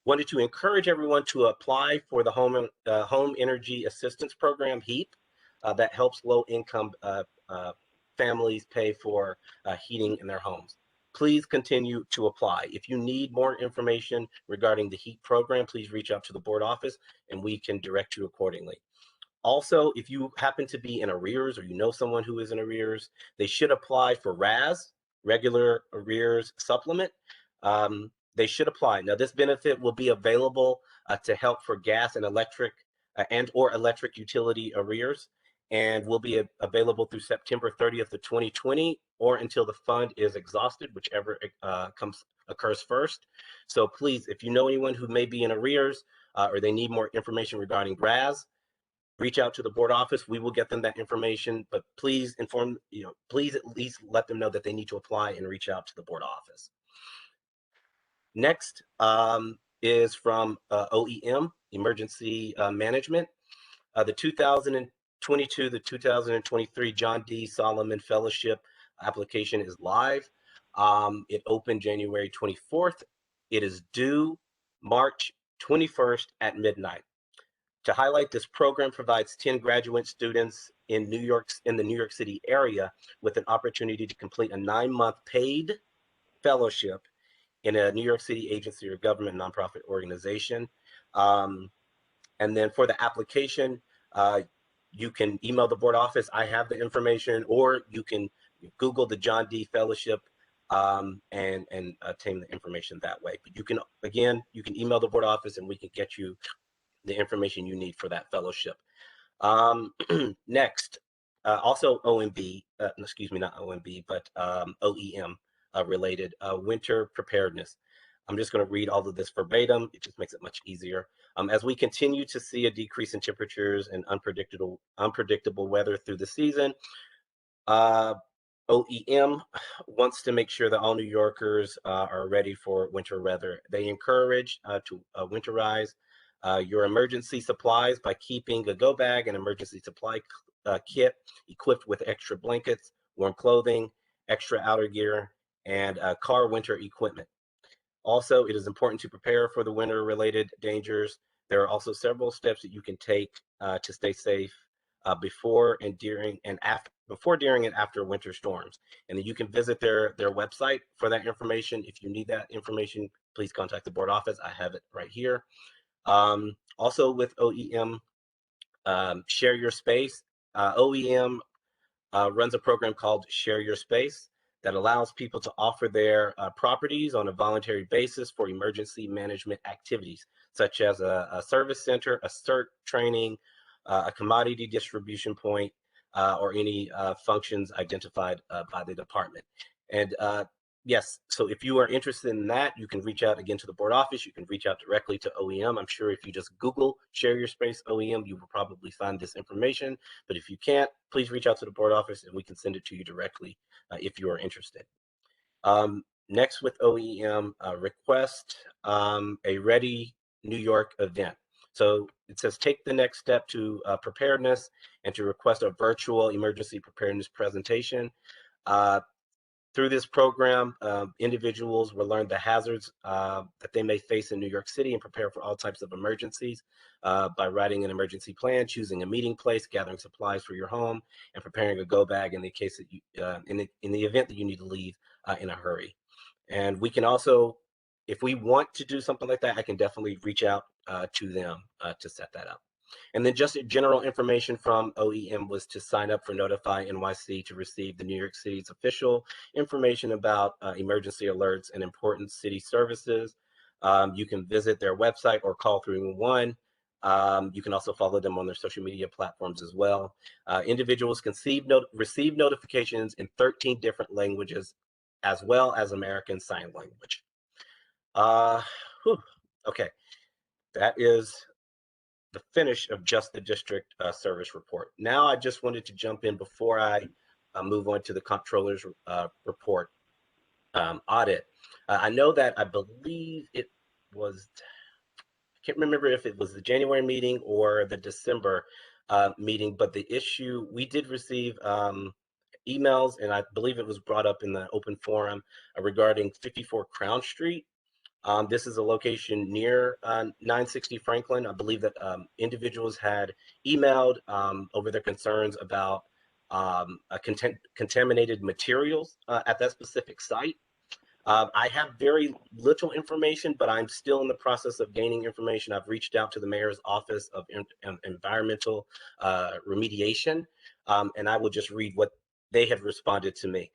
Wanted to encourage everyone to apply for the Home Energy Assistance Program, HEAP, that helps low-income families pay for heating in their homes. Please continue to apply. If you need more information regarding the HEAP program, please reach out to the board office and we can direct you accordingly. Also, if you happen to be in arrears or you know someone who is in arrears, they should apply for RAS, regular arrears supplement. They should apply. Now, this benefit will be available to help for gas and electric electric utility arrears, and will be available through September 30th of 2020 or until the fund is exhausted, whichever occurs first. So please, if you know anyone who may be in arrears or they need more information regarding RAS, reach out to the board office. We will get them that information, but please please at least let them know that they need to apply and reach out to the board office. Next is from OEM, Emergency Management. The 2022 to 2023 John D. Solomon Fellowship application is live. It opened January 24th. It is due March 21st at midnight. To highlight, this program provides 10 graduate students in the New York City area with an opportunity to complete a 9-month paid fellowship in a New York City agency or government nonprofit organization. And then for the application, you can email the board office. I have the information, or you can Google the John D. Fellowship and obtain the information that way. But you can email the board office and we can get you the information you need for that fellowship. Next, also OMB, excuse me, not OMB, but OEM related, winter preparedness. I'm just going to read all of this verbatim. It just makes it much easier. As we continue to see a decrease in temperatures and unpredictable weather through the season, OEM wants to make sure that all New Yorkers are ready for winter weather. They encourage to winterize your emergency supplies by keeping a go bag and emergency supply kit equipped with extra blankets, warm clothing, extra outer gear, and car winter equipment. Also, it is important to prepare for the winter-related dangers. There are also several steps that you can take to stay safe before, during, and after winter storms. And then you can visit their website for that information. If you need that information, please contact the board office. I have it right here. Also with OEM, Share Your Space. OEM runs a program called Share Your Space that allows people to offer their properties on a voluntary basis for emergency management activities, such as a service center, a CERT training, a commodity distribution point, or any functions identified by the department. And yes, so if you are interested in that, you can reach out again to the board office. You can reach out directly to OEM. I'm sure if you just Google Share Your Space OEM, you will probably find this information. But if you can't, please reach out to the board office and we can send it to you directly if you are interested. Next with OEM, request a Ready New York event. So it says take the next step to preparedness and to request a virtual emergency preparedness presentation. Through this program, individuals will learn the hazards that they may face in New York City and prepare for all types of emergencies by writing an emergency plan, choosing a meeting place, gathering supplies for your home, and preparing a go bag in the case that you, in the event that you need to leave in a hurry. And we can also, if we want to do something like that, I can definitely reach out to them to set that up. And then just general information from OEM was to sign up for Notify NYC to receive the New York City's official information about emergency alerts and important city services. You can visit their website or call 311. You can also follow them on their social media platforms as well. Individuals can receive notifications in 13 different languages, as well as American Sign Language. Okay, that is the finish of just the district service report. Now I just wanted to jump in before I move on to the comptroller's report audit. I know that I believe it was, I can't remember if it was the January meeting or the December meeting, but the issue, we did receive emails, and I believe it was brought up in the open forum regarding 54 Crown Street. This is a location near 960 Franklin. I believe that individuals had emailed over their concerns about contaminated materials at that specific site. I have very little information, but I'm still in the process of gaining information. I've reached out to the mayor's office of environmental remediation, and I will just read what they have responded to me.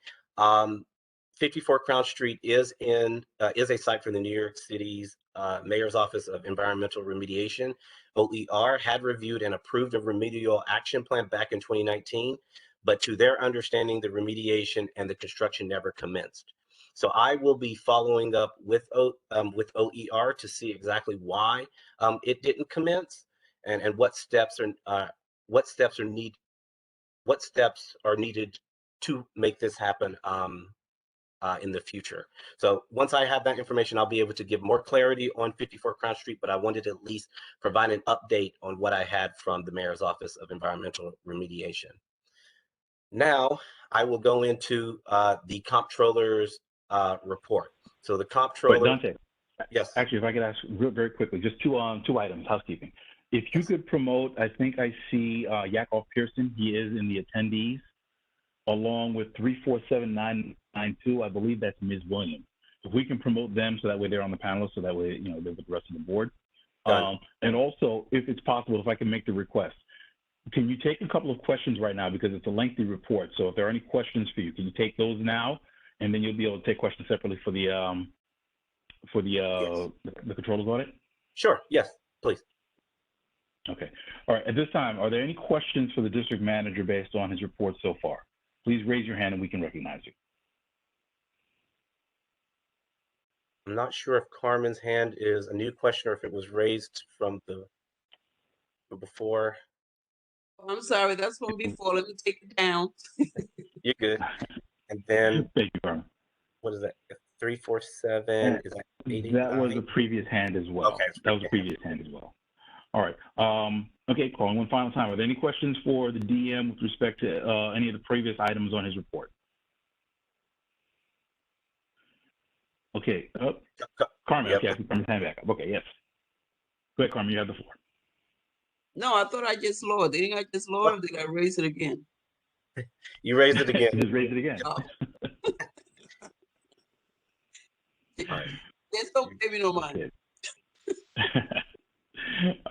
54 Crown Street is a site for the New York City's Mayor's Office of Environmental Remediation. OER had reviewed and approved a remedial action plan back in 2019, but to their understanding, the remediation and the construction never commenced. So I will be following up with OER to see exactly why it didn't commence and what steps are needed to make this happen in the future. So once I have that information, I'll be able to give more clarity on 54 Crown Street, but I wanted to at least provide an update on what I had from the Mayor's Office of Environmental Remediation. Now I will go into the comptroller's report. So the comptroller— Dante, yes. Actually, if I could ask very quickly, just two items, housekeeping. If you could promote, I think I see Yakov Pearson, he is in the attendees, along with 347992, I believe that's Ms. Williams. If we can promote them so that way they're on the panel, so that way, you know, they're with the rest of the board. And also, if it's possible, if I can make the request, can you take a couple of questions right now, because it's a lengthy report. So if there are any questions for you, can you take those now? And then you'll be able to take questions separately for the controller's audit? Sure, yes, please. Okay. All right, at this time, are there any questions for the district manager based on his report so far? Please raise your hand and we can recognize you. I'm not sure if Carmen's hand is a new question or if it was raised from before. I'm sorry, that's from before. Let me take it down. You're good. And then, thank you, Carmen. What is that? 347, is that 89? That was a previous hand as well. Okay. That was a previous hand as well. All right. Okay, calling one final time. Are there any questions for the DM with respect to any of the previous items on his report? Okay, Carmen, Yep. okay, I can turn his hand back up. Okay, yes. Go ahead, Carmen, you have the floor. No, I thought I just lowered. Didn't I just lower it? Did I raise it again? You raised it again. You just raised it again. Oh. Just don't pay me no money.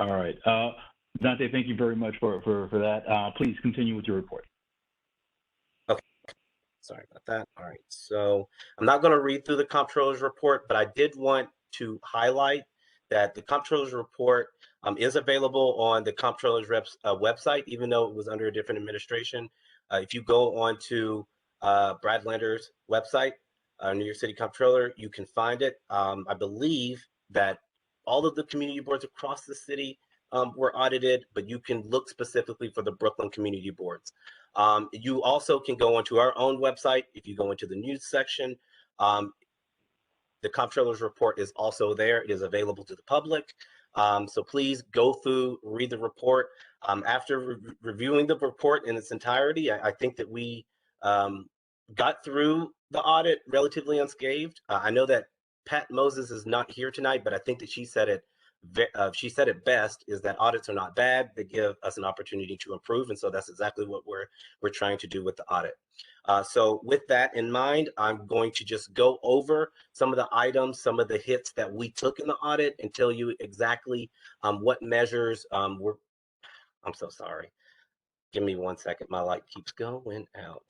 All right. Dante, thank you very much for that. Please continue with your report. Okay. Sorry about that. All right. So I'm not going to read through the comptroller's report, but I did want to highlight that the comptroller's report is available on the comptroller's website, even though it was under a different administration. If you go on to Brad Lander's website, New York City Comptroller, you can find it. I believe that all of the community boards across the city were audited, but you can look specifically for the Brooklyn community boards. You also can go onto our own website. If you go into the news section, the comptroller's report is also there. It is available to the public. So please go through, read the report. After reviewing the report in its entirety, I think that we got through the audit relatively unscathed. I know that Pat Moses is not here tonight, but I think that she said it best, is that audits are not bad. They give us an opportunity to improve. And so that's exactly what we're trying to do with the audit. So with that in mind, I'm going to just go over some of the items, some of the hits that we took in the audit, and tell you exactly what measures were. I'm so sorry. Give me 1 second. My light keeps going out.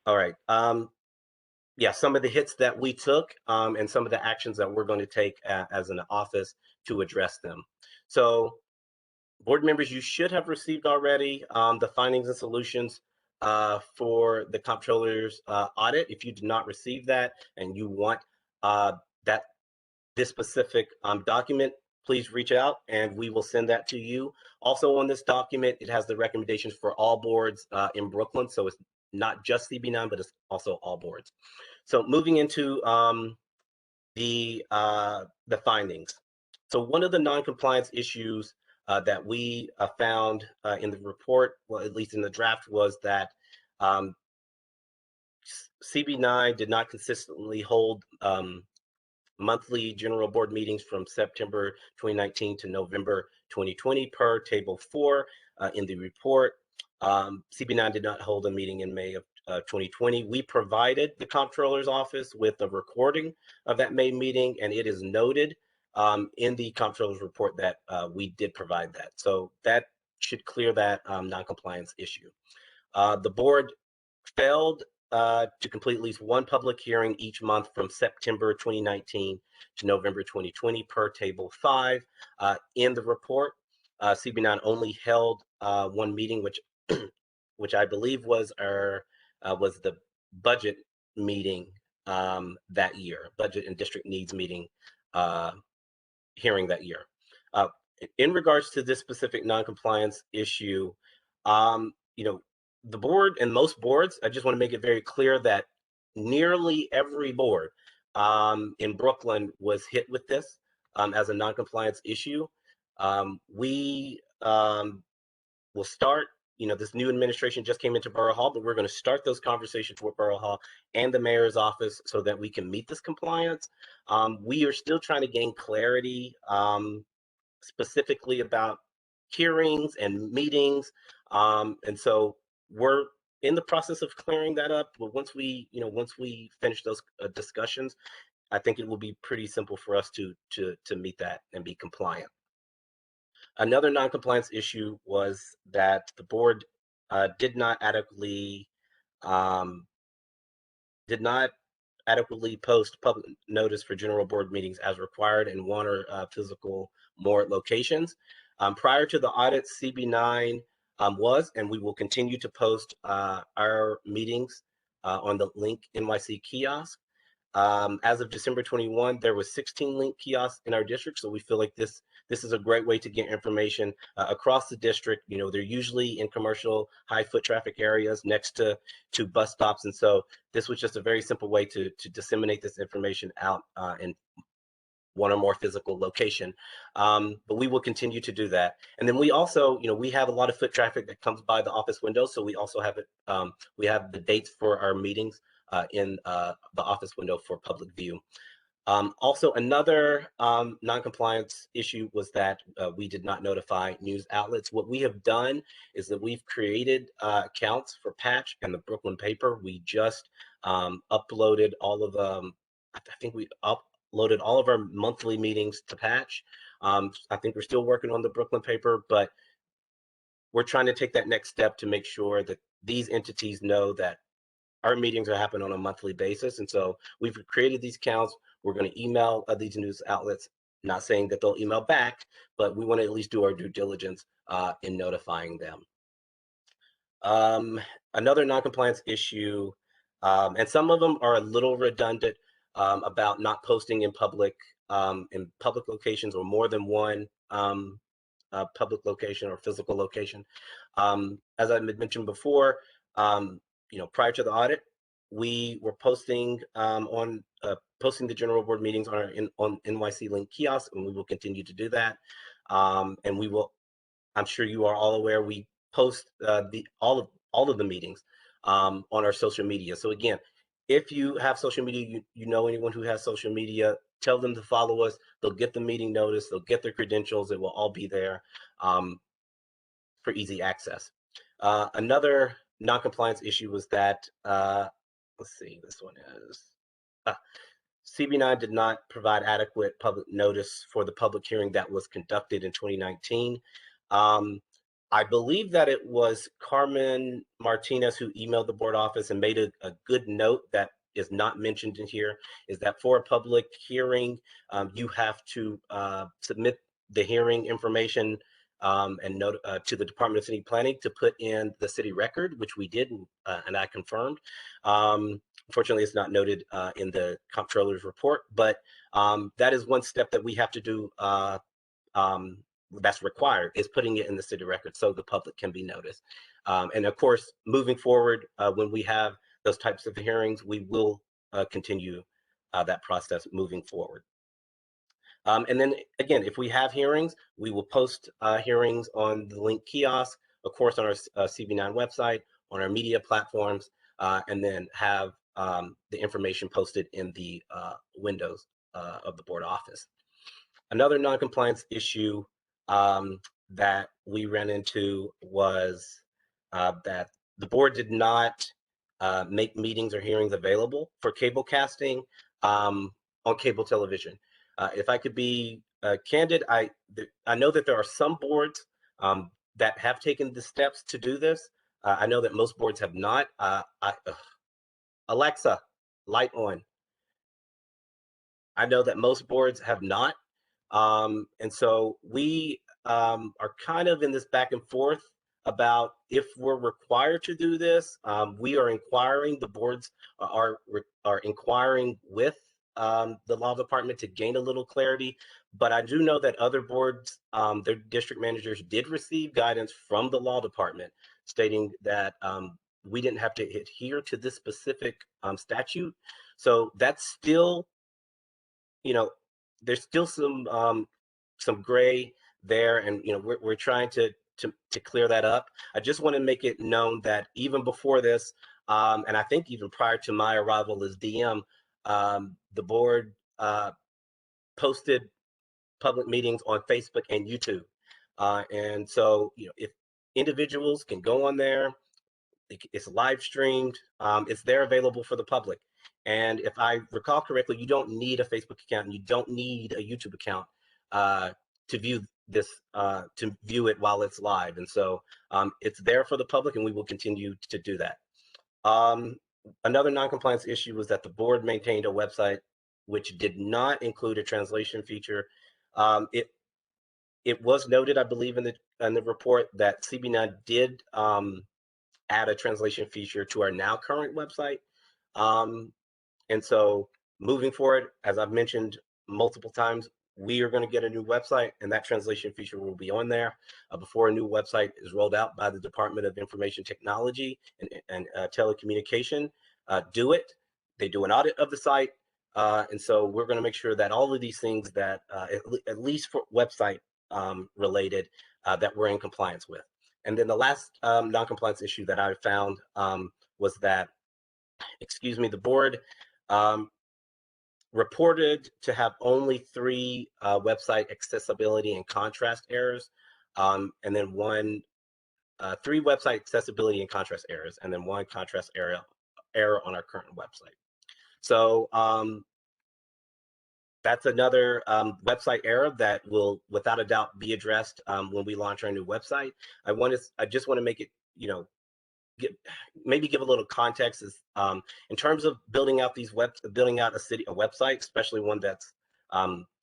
All right. Yeah, some of the hits that we took and some of the actions that we're going to take as an office to address them. So board members, you should have received already the findings and solutions for the comptroller's audit. If you did not receive that and you want this specific document, please reach out and we will send that to you. Also on this document, it has the recommendations for all boards in Brooklyn. So it's not just CB9, but it's also all boards. So moving into the findings. So one of the non-compliance issues that we found in the report, well, at least in the draft, was that CB9 did not consistently hold monthly general board meetings from September 2019 to November 2020 per table 4 in the report. CB9 did not hold a meeting in May of 2020. We provided the comptroller's office with a recording of that May meeting, and it is noted in the comptroller's report that we did provide that. So that should clear that non-compliance issue. The board failed to complete at least one public hearing each month from September 2019 to November 2020 per table 5 in the report. CB9 only held one meeting, which I believe was the budget meeting that year, budget and district needs meeting hearing that year. In regards to this specific non-compliance issue, the board and most boards, I just want to make it very clear that nearly every board in Brooklyn was hit with this as a non-compliance issue. We will start, this new administration just came into Borough Hall, but we're going to start those conversations with Borough Hall and the mayor's office so that we can meet this compliance. We are still trying to gain clarity specifically about hearings and meetings. And so we're in the process of clearing that up. But once we finish those discussions, I think it will be pretty simple for us to meet that and be compliant. Another non-compliance issue was that the board did not adequately post public notice for general board meetings as required in one or physical more locations. Prior to the audit, CB9 was, and we will continue to post our meetings on the Link NYC kiosk. As of December 21, there was 16 link kiosks in our district. So we feel like this is a great way to get information across the district. You know, they're usually in commercial, high foot traffic areas next to bus stops. And so this was just a very simple way to disseminate this information out in one or more physical location. But we will continue to do that. And then we also, you know, we have a lot of foot traffic that comes by the office window. So we also have it, we have the dates for our meetings in the office window for public view. Also, another non-compliance issue was that we did not notify news outlets. What we have done is that we've created accounts for Patch and the Brooklyn Paper. We just uploaded all of I think we uploaded all of our monthly meetings to Patch. I think we're still working on the Brooklyn Paper, but we're trying to take that next step to make sure that these entities know that our meetings are happening on a monthly basis. And so we've created these accounts. We're going to email these news outlets, not saying that they'll email back, but we want to at least do our due diligence in notifying them. Another non-compliance issue, and some of them are a little redundant, about not posting in public locations or more than one public location or physical location. As I mentioned before, you know, prior to the audit, we were posting posting the general board meetings on NYC Link kiosk, and we will continue to do that. And we will, I'm sure you are all aware, we post all of the meetings on our social media. So again, if you have social media, you know anyone who has social media, tell them to follow us. They'll get the meeting notice, they'll get their credentials, it will all be there for easy access. Another non-compliance issue was that, let's see, this one is, CB9 did not provide adequate public notice for the public hearing that was conducted in 2019. I believe that it was Carmen Martinez who emailed the board office and made a good note that is not mentioned in here, is that for a public hearing, you have to submit the hearing information and note to the Department of City Planning to put in the city record, which we did, and I confirmed. Unfortunately, it's not noted in the comptroller's report, but that is one step that we have to do that's required, is putting it in the city record so the public can be noticed. And of course, moving forward, when we have those types of hearings, we will continue that process moving forward. And then again, if we have hearings, we will post hearings on the link kiosk, of course, on our CB9 website, on our media platforms, and then have the information posted in the windows of the board office. Another non-compliance issue that we ran into was that the board did not make meetings or hearings available for cable casting on cable television. If I could be candid, I know that there are some boards that have taken the steps to do this. I know that most boards have not. Alexa, light on. I know that most boards have not. And so we are kind of in this back and forth about if we're required to do this. We are inquiring, the boards are inquiring with the law department to gain a little clarity. But I do know that other boards, their district managers did receive guidance from the law department stating that we didn't have to adhere to this specific statute. So that's still, you know, there's still some gray there, and you know, we're trying to clear that up. I just want to make it known that even before this, and I think even prior to my arrival as DM, the board posted public meetings on Facebook and YouTube, and so you know, if individuals can go on there, it's live streamed, it's there available for the public. And if I recall correctly, you don't need a Facebook account and you don't need a YouTube account to view this, to view it while it's live. And so it's there for the public, and we will continue to do that. Another non-compliance issue was that the board maintained a website which did not include a translation feature. It was noted, I believe, in the report that CB9 did add a translation feature to our now current website. And so Moving forward, as I've mentioned multiple times, we are going to get a new website, and that translation feature will be on there before a new website is rolled out by the Department of Information Technology and Telecommunication. They do an audit of the site, and so we're going to make sure that all of these things that, at least for website related, that we're in compliance with. And then the last non-compliance issue that I found was that, the board reported to have only 3 website accessibility and contrast errors, and then 3 website accessibility and contrast errors, and then 1 contrast error on our current website. So that's another website error that will, without a doubt, be addressed when we launch our new website. I just want to make it, maybe give a little context is in terms of building out a website, especially one that's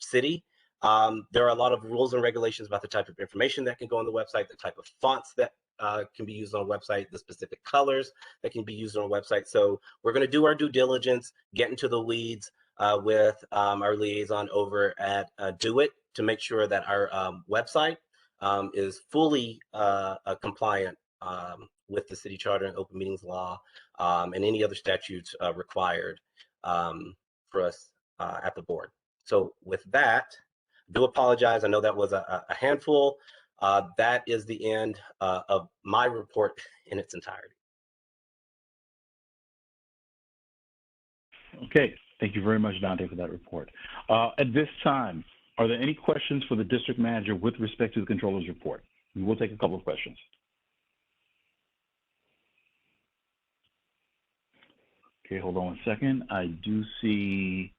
city. There are a lot of rules and regulations about the type of information that can go on the website, the type of fonts that can be used on a website, the specific colors that can be used on a website. So we're going to do our due diligence, get into the weeds with our liaison over at DoIT to make sure that our website is fully compliant with the city charter and open meetings law and any other statutes required for us at the board. So with that, I do apologize. I know that was a handful. That is the end of my report in its entirety. Okay, thank you very much, Dante, for that report. At this time, are there any questions for the district manager with respect to the controller's report? We will take a couple of questions. Okay, hold on one second. I do see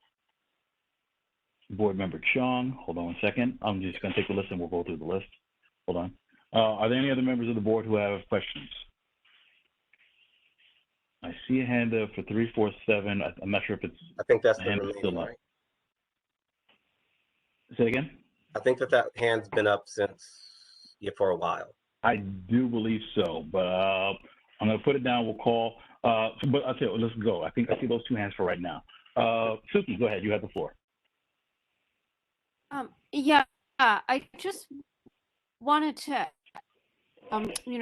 Board Member Chung. Hold on one second. I'm just going to take a list and we'll go through the list. Hold on. Are there any other members of the board who have questions? I see a hand up for 347. I'm not sure if it's. I think that's the the hand remaining, still up. right? Say again? I think that hand's been up for a while. I do believe so, but I'm going to put it down. We'll call. But I'll tell you, let's go. I think I see those 2 hands for right now. Suki, go ahead. You have the floor. Yeah, I just wanted to,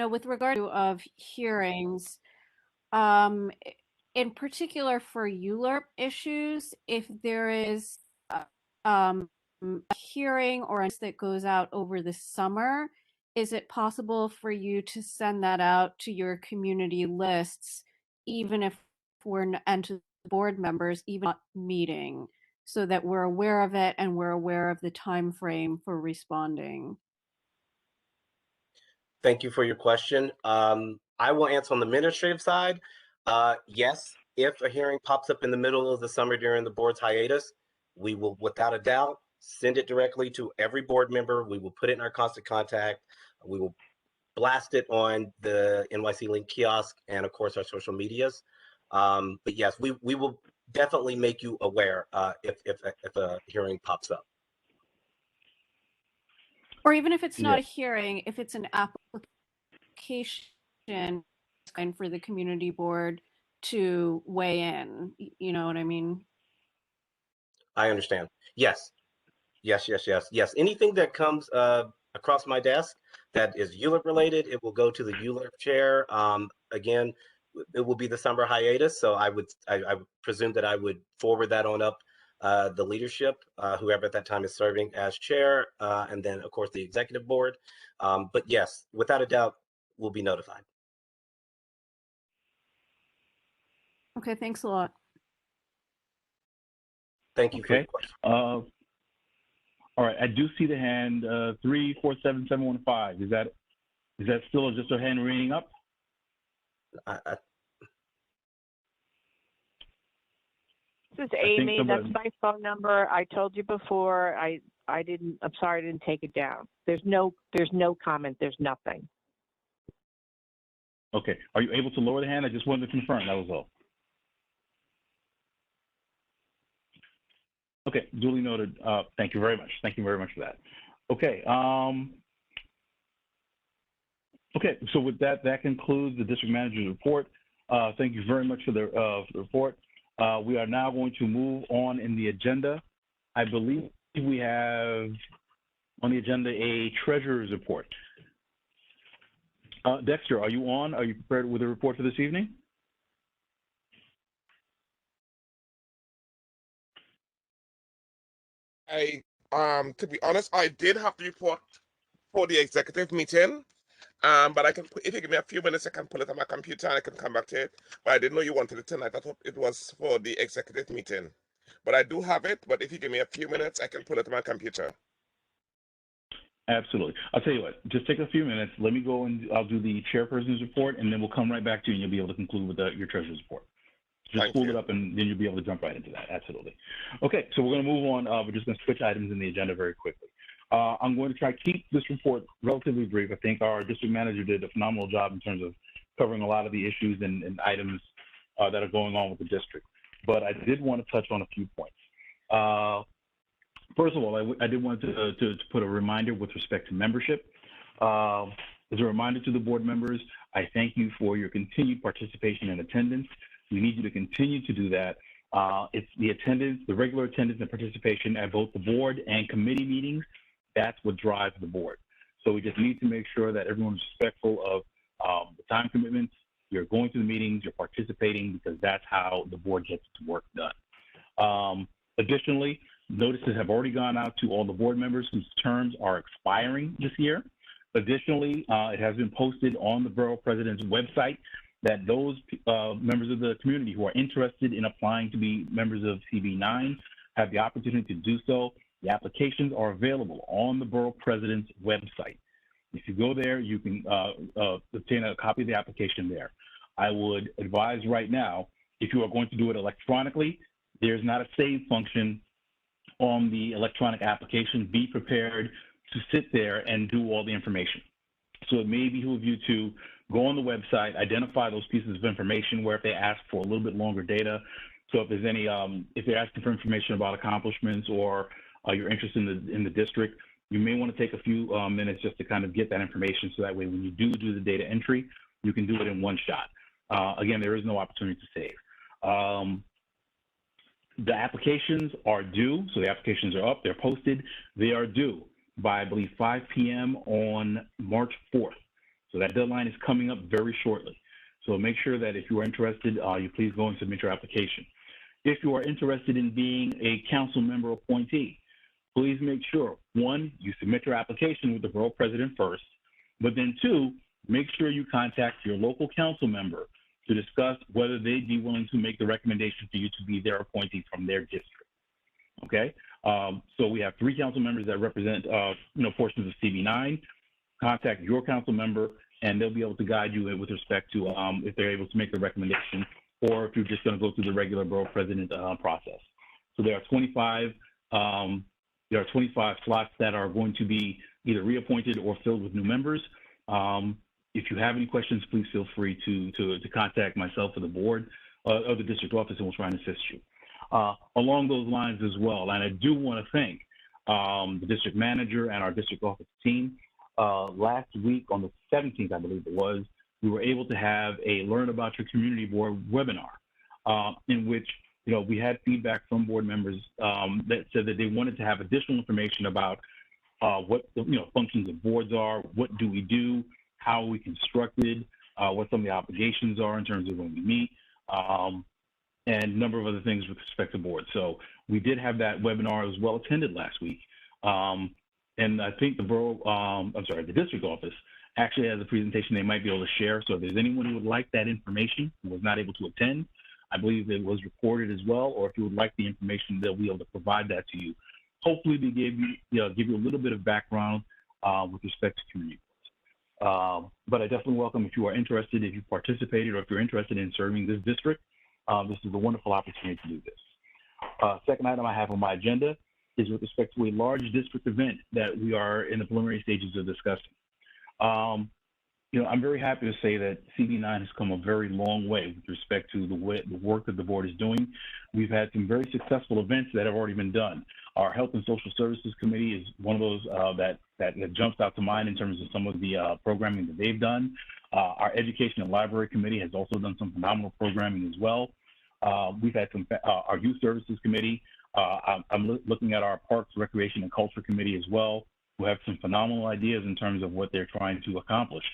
with regard to of hearings, in particular for ULURP issues, if there is a hearing or that goes out over the summer, is it possible for you to send that out to your community lists, even if and to board members, even not meeting, so that we're aware of it and we're aware of the time frame for responding? Thank you for your question. I will answer on the administrative side. Yes, if a hearing pops up in the middle of the summer during the board's hiatus, we will, without a doubt, send it directly to every board member. We will put it in our constant contact. We will blast it on the NYC Link kiosk and, of course, our social medias. But yes, we will definitely make you aware if a hearing pops up. Or even if it's not a hearing, if it's an application for the community board to weigh in, you know what I mean? I understand. Yes. Anything that comes across my desk that is ULURP related, it will go to the ULURP chair. Again, it will be the summer hiatus, so I would presume that I would forward that on up the leadership, whoever at that time is serving as chair, and then of course the executive board. But yes, without a doubt, we'll be notified. Okay, thanks a lot. Thank you for your question. All right, I do see the hand 347715. Is that still just a hand remaining up? This is Amy. That's my phone number. I told you before. I'm sorry I didn't take it down. There's no comment. There's nothing. Okay. Are you able to lower the hand? I just wanted to confirm. That was all. Okay, duly noted. Thank you very much. Thank you very much for that. Okay. Okay, so with that, that concludes the district manager's report. Thank you very much for the report. We are now going to move on in the agenda. I believe we have on the agenda a treasurer's report. Dexter, are you on? Are you prepared with a report for this evening? To be honest, I did have the report for the executive meeting, but I can, if you give me a few minutes, I can pull it on my computer and I can come back to it. But I didn't know you wanted it tonight. I thought it was for the executive meeting. But I do have it, but if you give me a few minutes, I can pull it on my computer. Absolutely. I'll tell you what, just take a few minutes. Let me go and I'll do the chairperson's report, and then we'll come right back to you and you'll be able to conclude with your treasurer's report. Just pull it up and then you'll be able to jump right into that. Absolutely. Okay, so we're going to move on. We're just going to switch items in the agenda very quickly. I'm going to try to keep this report relatively brief. I think our district manager did a phenomenal job in terms of covering a lot of the issues and items that are going on with the district. But I did want to touch on a few points. First of all, I did want to put a reminder with respect to membership. As a reminder to the board members, I thank you for your continued participation and attendance. We need you to continue to do that. It's the attendance, the regular attendance and participation at both the board and committee meetings. That's what drives the board. So we just need to make sure that everyone's respectful of the time commitments. You're going to the meetings, you're participating, because that's how the board gets its work done. Additionally, notices have already gone out to all the board members whose terms are expiring this year. Additionally, it has been posted on the Borough President's website that those members of the community who are interested in applying to be members of CB9 have the opportunity to do so. The applications are available on the Borough President's website. If you go there, you can obtain a copy of the application there. I would advise right now, if you are going to do it electronically, there's not a save function on the electronic application. Be prepared to sit there and do all the information. So it may behoove you to go on the website, identify those pieces of information where if they ask for a little bit longer data. So if there's any, if they're asking for information about accomplishments or your interest in the district, you may want to take a few minutes just to kind of get that information, so that way when you do the data entry, you can do it in one shot. Again, there is no opportunity to save. The applications are due, so the applications are up, they're posted. They are due by, I believe, 5 p.m. on March 4th. So that deadline is coming up very shortly. So make sure that if you are interested, you please go and submit your application. If you are interested in being a council member appointee, please make sure, one, you submit your application with the Borough President first, but then two, make sure you contact your local council member to discuss whether they'd be willing to make the recommendation for you to be their appointee from their district. Okay, so we have 3 council members that represent portions of CB9. Contact your council member, and they'll be able to guide you with respect to if they're able to make the recommendation, or if you're just going to go through the regular Borough President process. So there are 25 slots that are going to be either reappointed or filled with new members. If you have any questions, please feel free to contact myself or the board or the district office, and we'll try and assist you. Along those lines as well, and I do want to thank the district manager and our district office team. Last week on the 17th, I believe it was, we were able to have a Learn About Your Community Board webinar in which we had feedback from board members that said that they wanted to have additional information about what the functions of boards are, what do we do, how are we constructed, what some of the obligations are in terms of when we meet, and a number of other things with respect to boards. So we did have that webinar. It was well attended last week. And I think the district office actually has a presentation they might be able to share. So if there's anyone who would like that information who was not able to attend, I believe it was recorded as well, or if you would like the information, they'll be able to provide that to you. Hopefully they give you a little bit of background with respect to community boards. But I definitely welcome, if you are interested, if you participated, or if you're interested in serving this district, this is a wonderful opportunity to do this. Second item I have on my agenda is with respect to a large district event that we are in the preliminary stages of discussing. I'm very happy to say that CB9 has come a very long way with respect to the work that the board is doing. We've had some very successful events that have already been done. Our Health and Social Services Committee is one of those that jumps out to mind in terms of some of the programming that they've done. Our Education and Library Committee has also done some phenomenal programming as well. We've had our Youth Services Committee. I'm looking at our Parks, Recreation, and Culture Committee as well, who have some phenomenal ideas in terms of what they're trying to accomplish.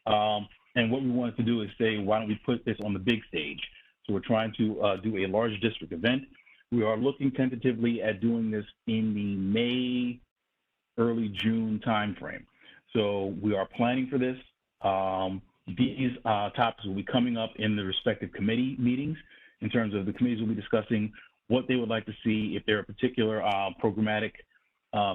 And what we wanted to do is say, why don't we put this on the big stage? So we're trying to do a large district event. We are looking tentatively at doing this in the May, early June timeframe. So we are planning for this. These topics will be coming up in the respective committee meetings in terms of the committees will be discussing what they would like to see, if there are particular programmatic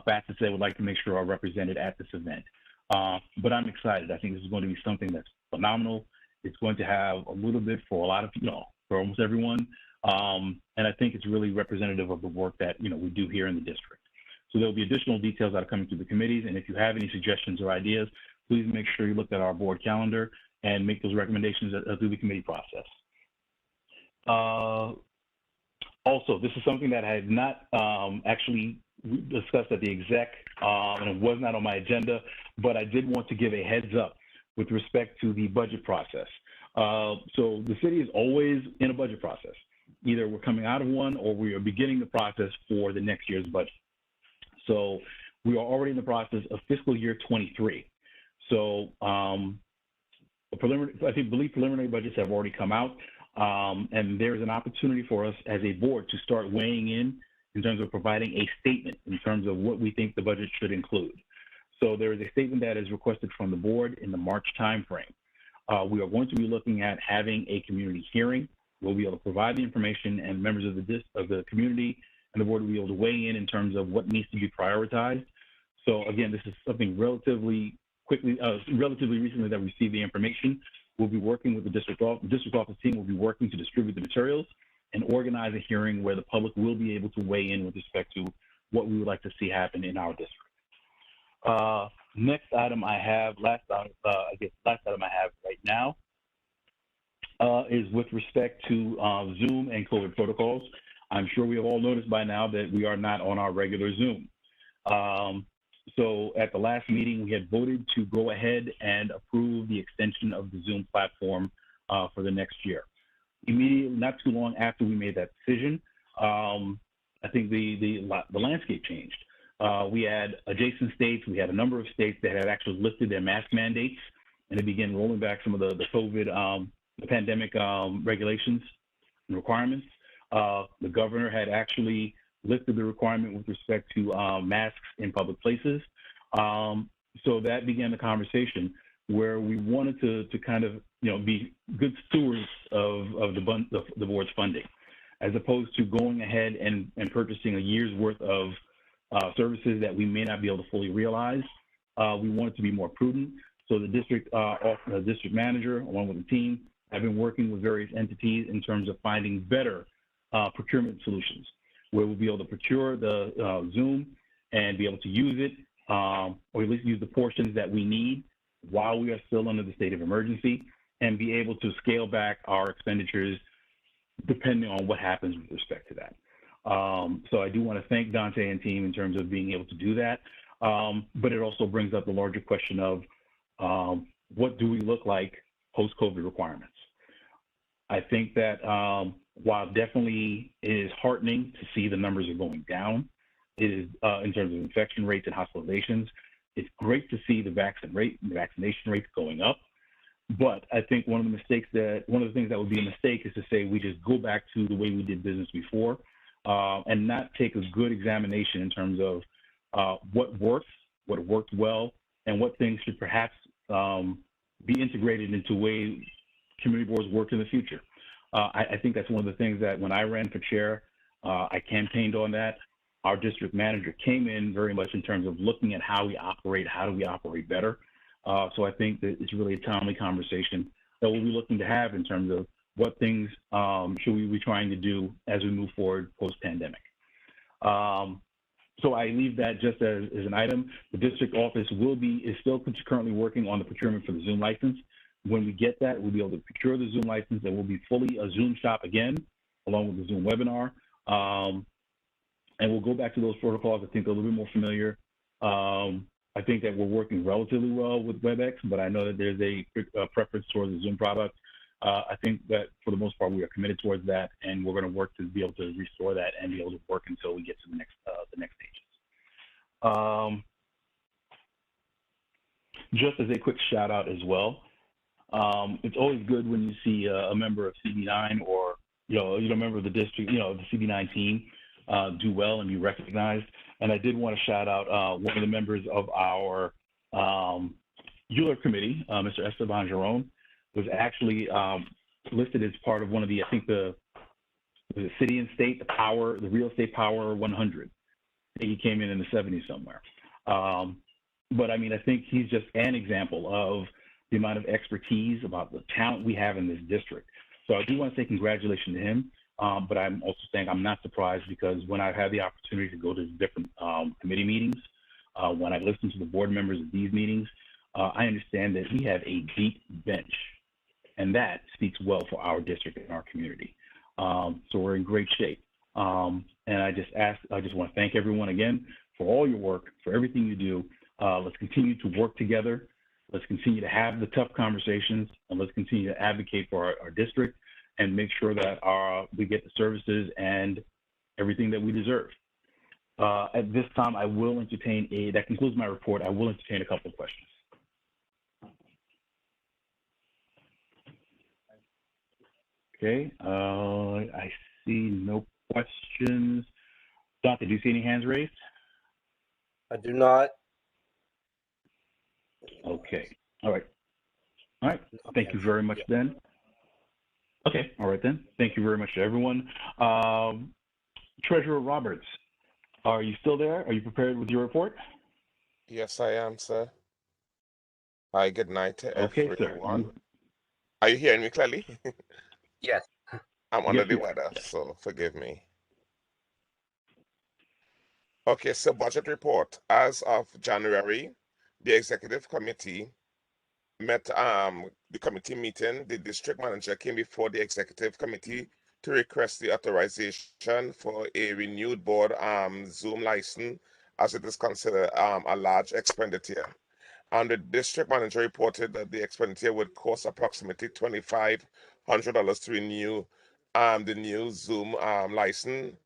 facets they would like to make sure are represented at this event. But I'm excited. I think this is going to be something that's phenomenal. It's going to have a little bit for a lot of people, for almost everyone. And I think it's really representative of the work that, we do here in the district. So there'll be additional details that are coming through the committees. And if you have any suggestions or ideas, please make sure you look at our board calendar and make those recommendations through the committee process. Also, this is something that I had not actually discussed at the exec, and it was not on my agenda, but I did want to give a heads up with respect to the budget process. So the city is always in a budget process. Either we're coming out of one or we are beginning the process for the next year's budget. So we are already in the process of fiscal year 23. So I believe preliminary budgets have already come out, and there's an opportunity for us as a board to start weighing in terms of providing a statement in terms of what we think the budget should include. So there is a statement that is requested from the board in the March timeframe. We are going to be looking at having a community hearing. We'll be able to provide the information, and members of the community and the board will be able to weigh in terms of what needs to be prioritized. So again, this is something relatively recently that we received the information. We'll be working with the district office team. Will be working to distribute the materials and organize a hearing where the public will be able to weigh in with respect to what we would like to see happen in our district. Next item I have, last item I have right now is with respect to Zoom and COVID protocols. I'm sure we have all noticed by now that we are not on our regular Zoom. So at the last meeting, we had voted to go ahead and approve the extension of the Zoom platform for the next year. Immediately, not too long after we made that decision, I think the landscape changed. We had adjacent states. We had a number of states that had actually lifted their mask mandates, and they began rolling back some of the COVID, the pandemic regulations and requirements. The governor had actually lifted the requirement with respect to masks in public places. So that began the conversation where we wanted to kind of, be good stewards of the board's funding, as opposed to going ahead and purchasing a year's worth of services that we may not be able to fully realize. We wanted to be more prudent. So the district manager, along with the team, have been working with various entities in terms of finding better procurement solutions, where we'll be able to procure the Zoom and be able to use it, or at least use the portions that we need while we are still under the state of emergency, and be able to scale back our expenditures depending on what happens with respect to that. So I do want to thank Dante and team in terms of being able to do that. But it also brings up the larger question of what do we look like post-COVID requirements? I think that while definitely it is heartening to see the numbers are going down, it is in terms of infection rates and hospitalizations, it's great to see the vaccination rates going up. But I think one of the things that would be a mistake is to say we just go back to the way we did business before, and not take a good examination in terms of what works, what worked well, and what things should perhaps be integrated into the way community boards work in the future. I think that's one of the things that when I ran for chair, I campaigned on that. Our district manager came in very much in terms of looking at how we operate, how do we operate better. So I think that it's really a timely conversation that we'll be looking to have in terms of what things should we be trying to do as we move forward post-pandemic. So I leave that just as an item. The district office is still currently working on the procurement for the Zoom license. When we get that, we'll be able to procure the Zoom license, and we'll be fully a Zoom shop again, along with the Zoom webinar. And we'll go back to those protocols. I think they're a little bit more familiar. I think that we're working relatively well with WebEx, but I know that there's a preference towards the Zoom product. I think that for the most part, we are committed towards that, and we're going to work to be able to restore that and be able to work until we get to the next stages. Just as a quick shout out as well, it's always good when you see a member of CB9 or a member of the district, the CB9 team do well and be recognized. And I did want to shout out one of the members of our ULURP committee, Mr. Esteban Giron, was actually listed as part of one of the, I think the city and state, the real estate power 100. I think he came in the 70s somewhere. But I mean, I think he's just an example of the amount of expertise about the talent we have in this district. So I do want to say congratulations to him. But I'm also saying I'm not surprised, because when I've had the opportunity to go to different committee meetings, when I listen to the board members of these meetings, I understand that we have a deep bench, and that speaks well for our district and our community. So we're in great shape. And I just want to thank everyone again for all your work, for everything you do. Let's continue to work together. Let's continue to have the tough conversations, and let's continue to advocate for our district and make sure that we get the services and everything that we deserve. At this time, I will entertain that concludes my report. I will entertain a couple of questions. Okay, I see no questions. Dante, do you see any hands raised? I do not. Okay, all right. All right, thank you very much then. Okay, all right then. Thank you very much to everyone. Treasurer Roberts, are you still there? Are you prepared with your report? Yes, I am, sir. Hi, good night to Okay, everyone. sir. Are you hearing me clearly? Yes. I'm under Yes, the we are. weather, so forgive me. Okay, so budget report. As of January, the executive committee met the committee meeting. The district manager came before the executive committee to request the authorization for a renewed board Zoom license, as it is considered a large expenditure. And the district manager reported that the expenditure would cost approximately $2,500 to renew the new Zoom license.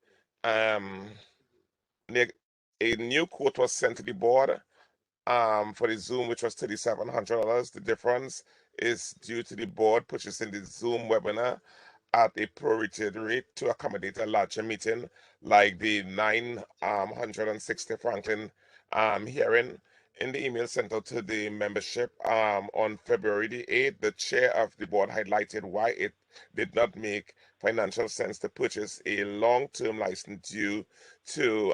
A new quote was sent to the board for the Zoom, which was $3,700. The difference is due to the board purchasing the Zoom webinar at a prorated rate to accommodate a larger meeting, like the 960 Franklin hearing. In the email sent out to the membership on February the 8th, the chair of the board highlighted why it did not make financial sense to purchase a long-term license due to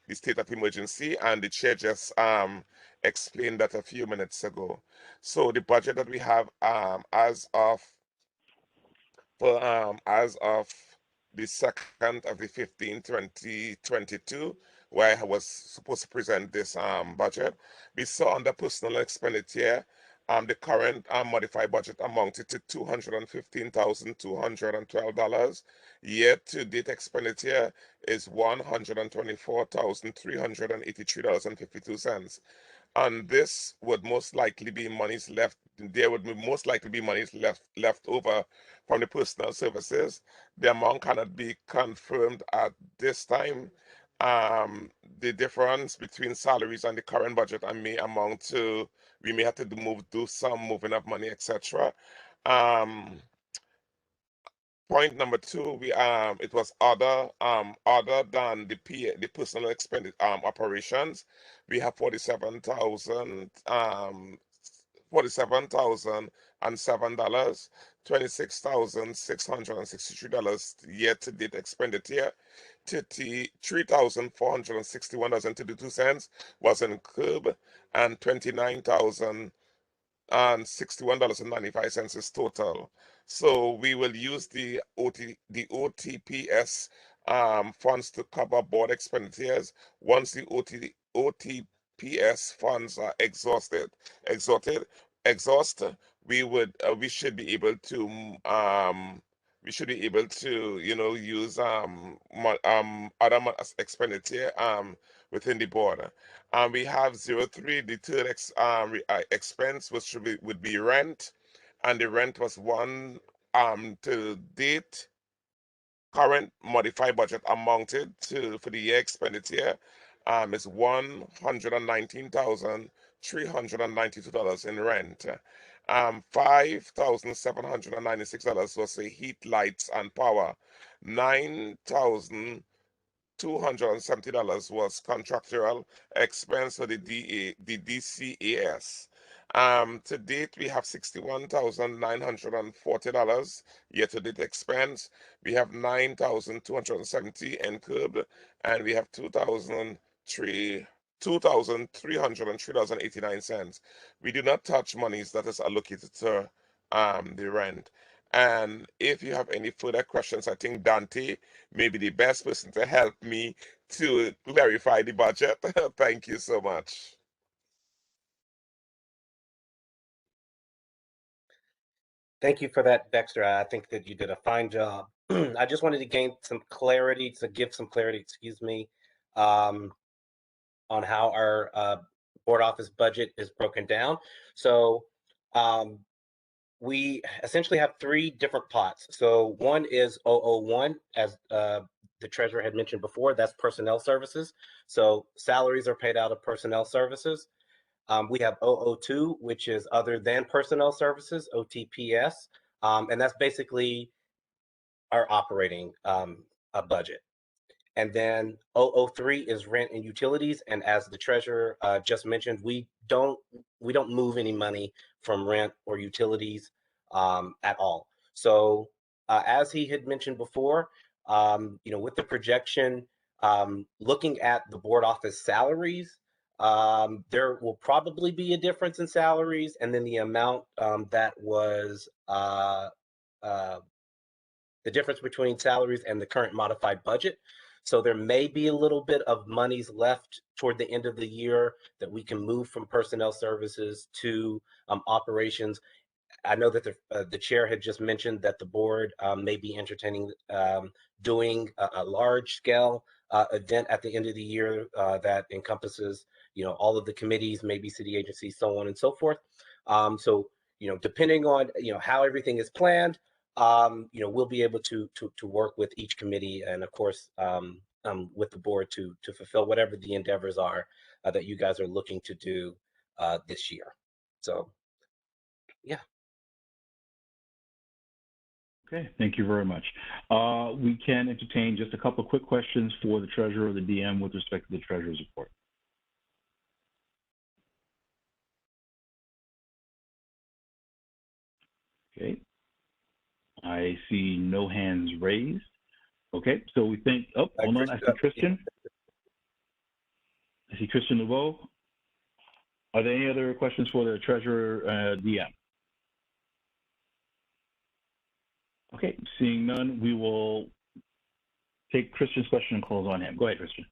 the state of emergency, and the chair just explained that a few minutes ago. So the budget that we have as of the 2nd of the 15th, 2022, where I was supposed to present this budget, we saw under personal expenditure, the current modified budget amounted to $215,212. Year-to-date expenditure is $124,383.52. And this would most likely be monies left. There would most likely be monies left over from the personal services. The amount cannot be confirmed at this time. The difference between salaries and the current budget may amount to, we may have to do some moving of money, etc. Point number two, it was other than the personal expenditure operations. We have $47,007, $26,663 year-to-date expenditure. $3,461.32 was in curb, and $29,061.95 is total. So we will use the OTPS funds to cover board expenditures. Once the OTPS funds are exhausted, we should be able to use other expenditure within the board. We have 03, the third expense, which would be rent. and the rent was to date. Current modified budget amounted to for the year expenditure is $119,392 in rent. $5,796 was the heat, lights, and power. $9,270 was contractual expense for the DCAS. To date, we have $61,940 year-to-date expense. We have 9,270 incurred, and we have $2,303.89. We do not touch monies that is allocated to the rent. And if you have any further questions, I think Dante may be the best person to help me to verify the budget. Thank you so much. Thank you for that, Dexter. I think that you did a fine job. I just wanted to gain some clarity, excuse me, on how our board office budget is broken down. So we essentially have three different pots. So one is 001, as the treasurer had mentioned before, that's personnel services. So salaries are paid out of personnel services. We have 002, which is other than personnel services, OTPS, and that's basically our operating budget. And then 003 is rent and utilities. And as the treasurer just mentioned, we don't move any money from rent or utilities at all. So as he had mentioned before, with the projection, looking at the board office salaries, there will probably be a difference in salaries, and then the amount that was the difference between salaries and the current modified budget. So there may be a little bit of monies left toward the end of the year that we can move from personnel services to operations. I know that the chair had just mentioned that the board may be entertaining doing a large scale event at the end of the year that encompasses, all of the committees, maybe city agencies, so on and so forth. So, depending on, how everything is planned, we'll be able to work with each committee and of course with the board to fulfill whatever the endeavors are that you guys are looking to do this year. So, yeah. Okay, thank you very much. We can entertain just a couple of quick questions for the treasurer or the DM with respect to the treasurer's report. Okay, I see no hands raised. Okay, so we think, hold on, I see Christian. I see Christian Lebeau. Are there any other questions for the treasurer DM? Okay, seeing none, we will take Christian's question and close on him. Go ahead, Christian.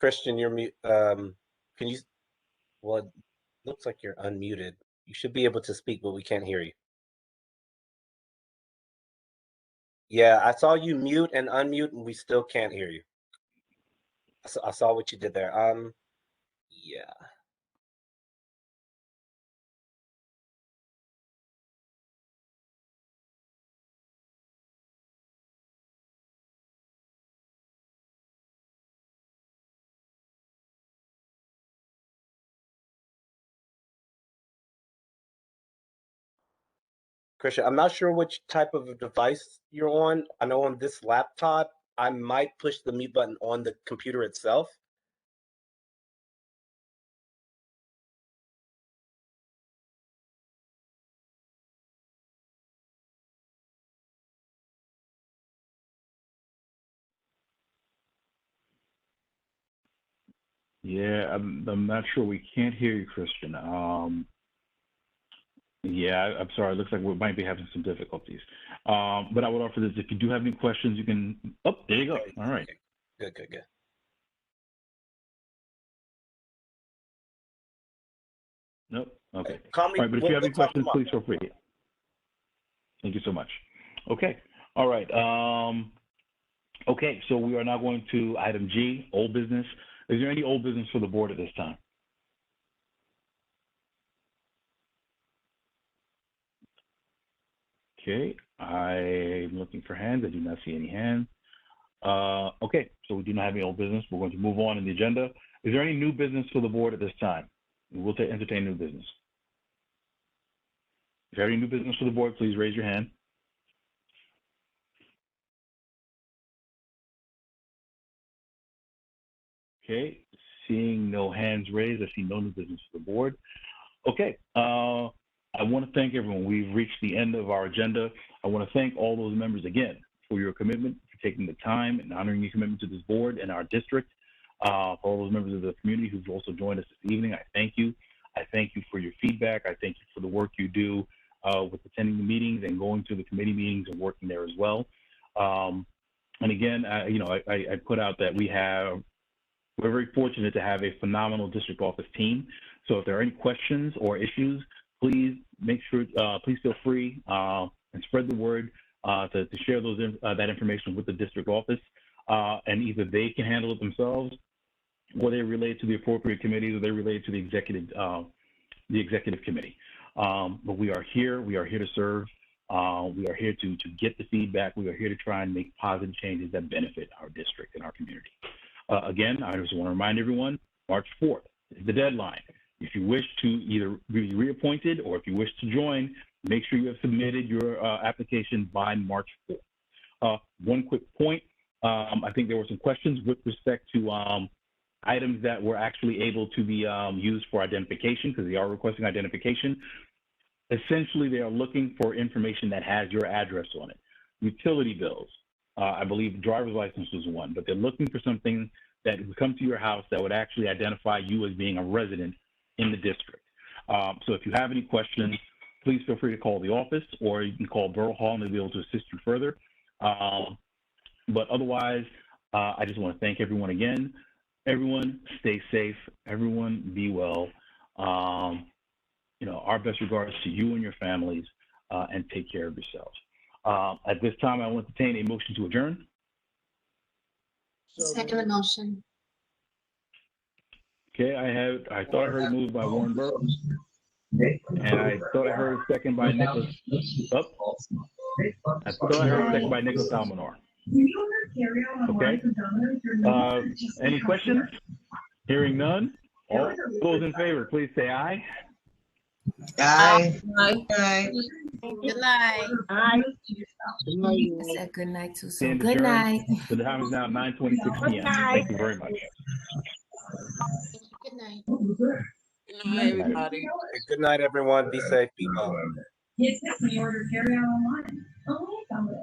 Christian, you're mute. Can you? Well, it looks like you're unmuted. You should be able to speak, but we can't hear you. Yeah, I saw you mute and unmute, and we still can't hear you. I saw what you did there. Yeah. Christian, I'm not sure which type of a device you're on. I know on this laptop, I might push the mute button on the computer itself. Yeah, I'm not sure. We can't hear you, Christian. Yeah, I'm sorry. It looks like we might be having some difficulties. But I would offer this: if you do have any questions, you can. Oh, there you go. All right. Good. Nope. Okay. Call me. All right, but if you have any questions, please feel free. Thank you so much. Okay. All right. Okay, so we are now going to item G, old business. Is there any old business for the board at this time? Okay, I'm looking for hands. I do not see any hands. Okay, so we do not have any old business. We're going to move on in the agenda. Is there any new business for the board at this time? We'll entertain new business. If you have any new business for the board, please raise your hand. Okay, seeing no hands raised, I see no new business for the board. Okay, I want to thank everyone. We've reached the end of our agenda. I want to thank all those members again for your commitment, for taking the time and honoring your commitment to this board and our district. For all those members of the community who've also joined us this evening, I thank you. I thank you for your feedback. I thank you for the work you do with attending the meetings and going to the committee meetings and working there as well. And again, I put out that we're very fortunate to have a phenomenal district office team. So if there are any questions or issues, please please feel free and spread the word to share that information with the district office. And either they can handle it themselves, or they relate to the appropriate committees, or they relate to the executive committee. But we are here. We are here to serve. We are here to get the feedback. We are here to try and make positive changes that benefit our district and our community. Again, I just want to remind everyone, March 4th is the deadline. If you wish to either be reappointed or if you wish to join, make sure you have submitted your application by March 4th. One quick point, I think there were some questions with respect to items that were actually able to be used for identification, because they are requesting identification. Essentially, they are looking for information that has your address on it. Utility bills, I believe driver's license was one, but they're looking for something that would come to your house that would actually identify you as being a resident in the district. So if you have any questions, please feel free to call the office, or you can call Borough Hall and they'll be able to assist you further. But otherwise, I just want to thank everyone again. Everyone stay safe. Everyone be well. Our best regards to you and your families, and take care of yourselves. At this time, I will entertain a motion to adjourn. Second the motion. Okay, I thought I heard a move by Warren Burke, and I thought I heard a second by Nicholas. I thought I heard a second by Nicholas Almanor. Okay. Any questions? Hearing none. All those in favor, please say aye. Aye. Aye. Good night. Aye. I said good night too soon. Stand Good adjourned. night. The time is now 9:26 p.m. Thank you very much. Good night. Good night, everybody. Good night, everyone. Be safe. Be well. Yes, we ordered carry out online. Oh, I found it.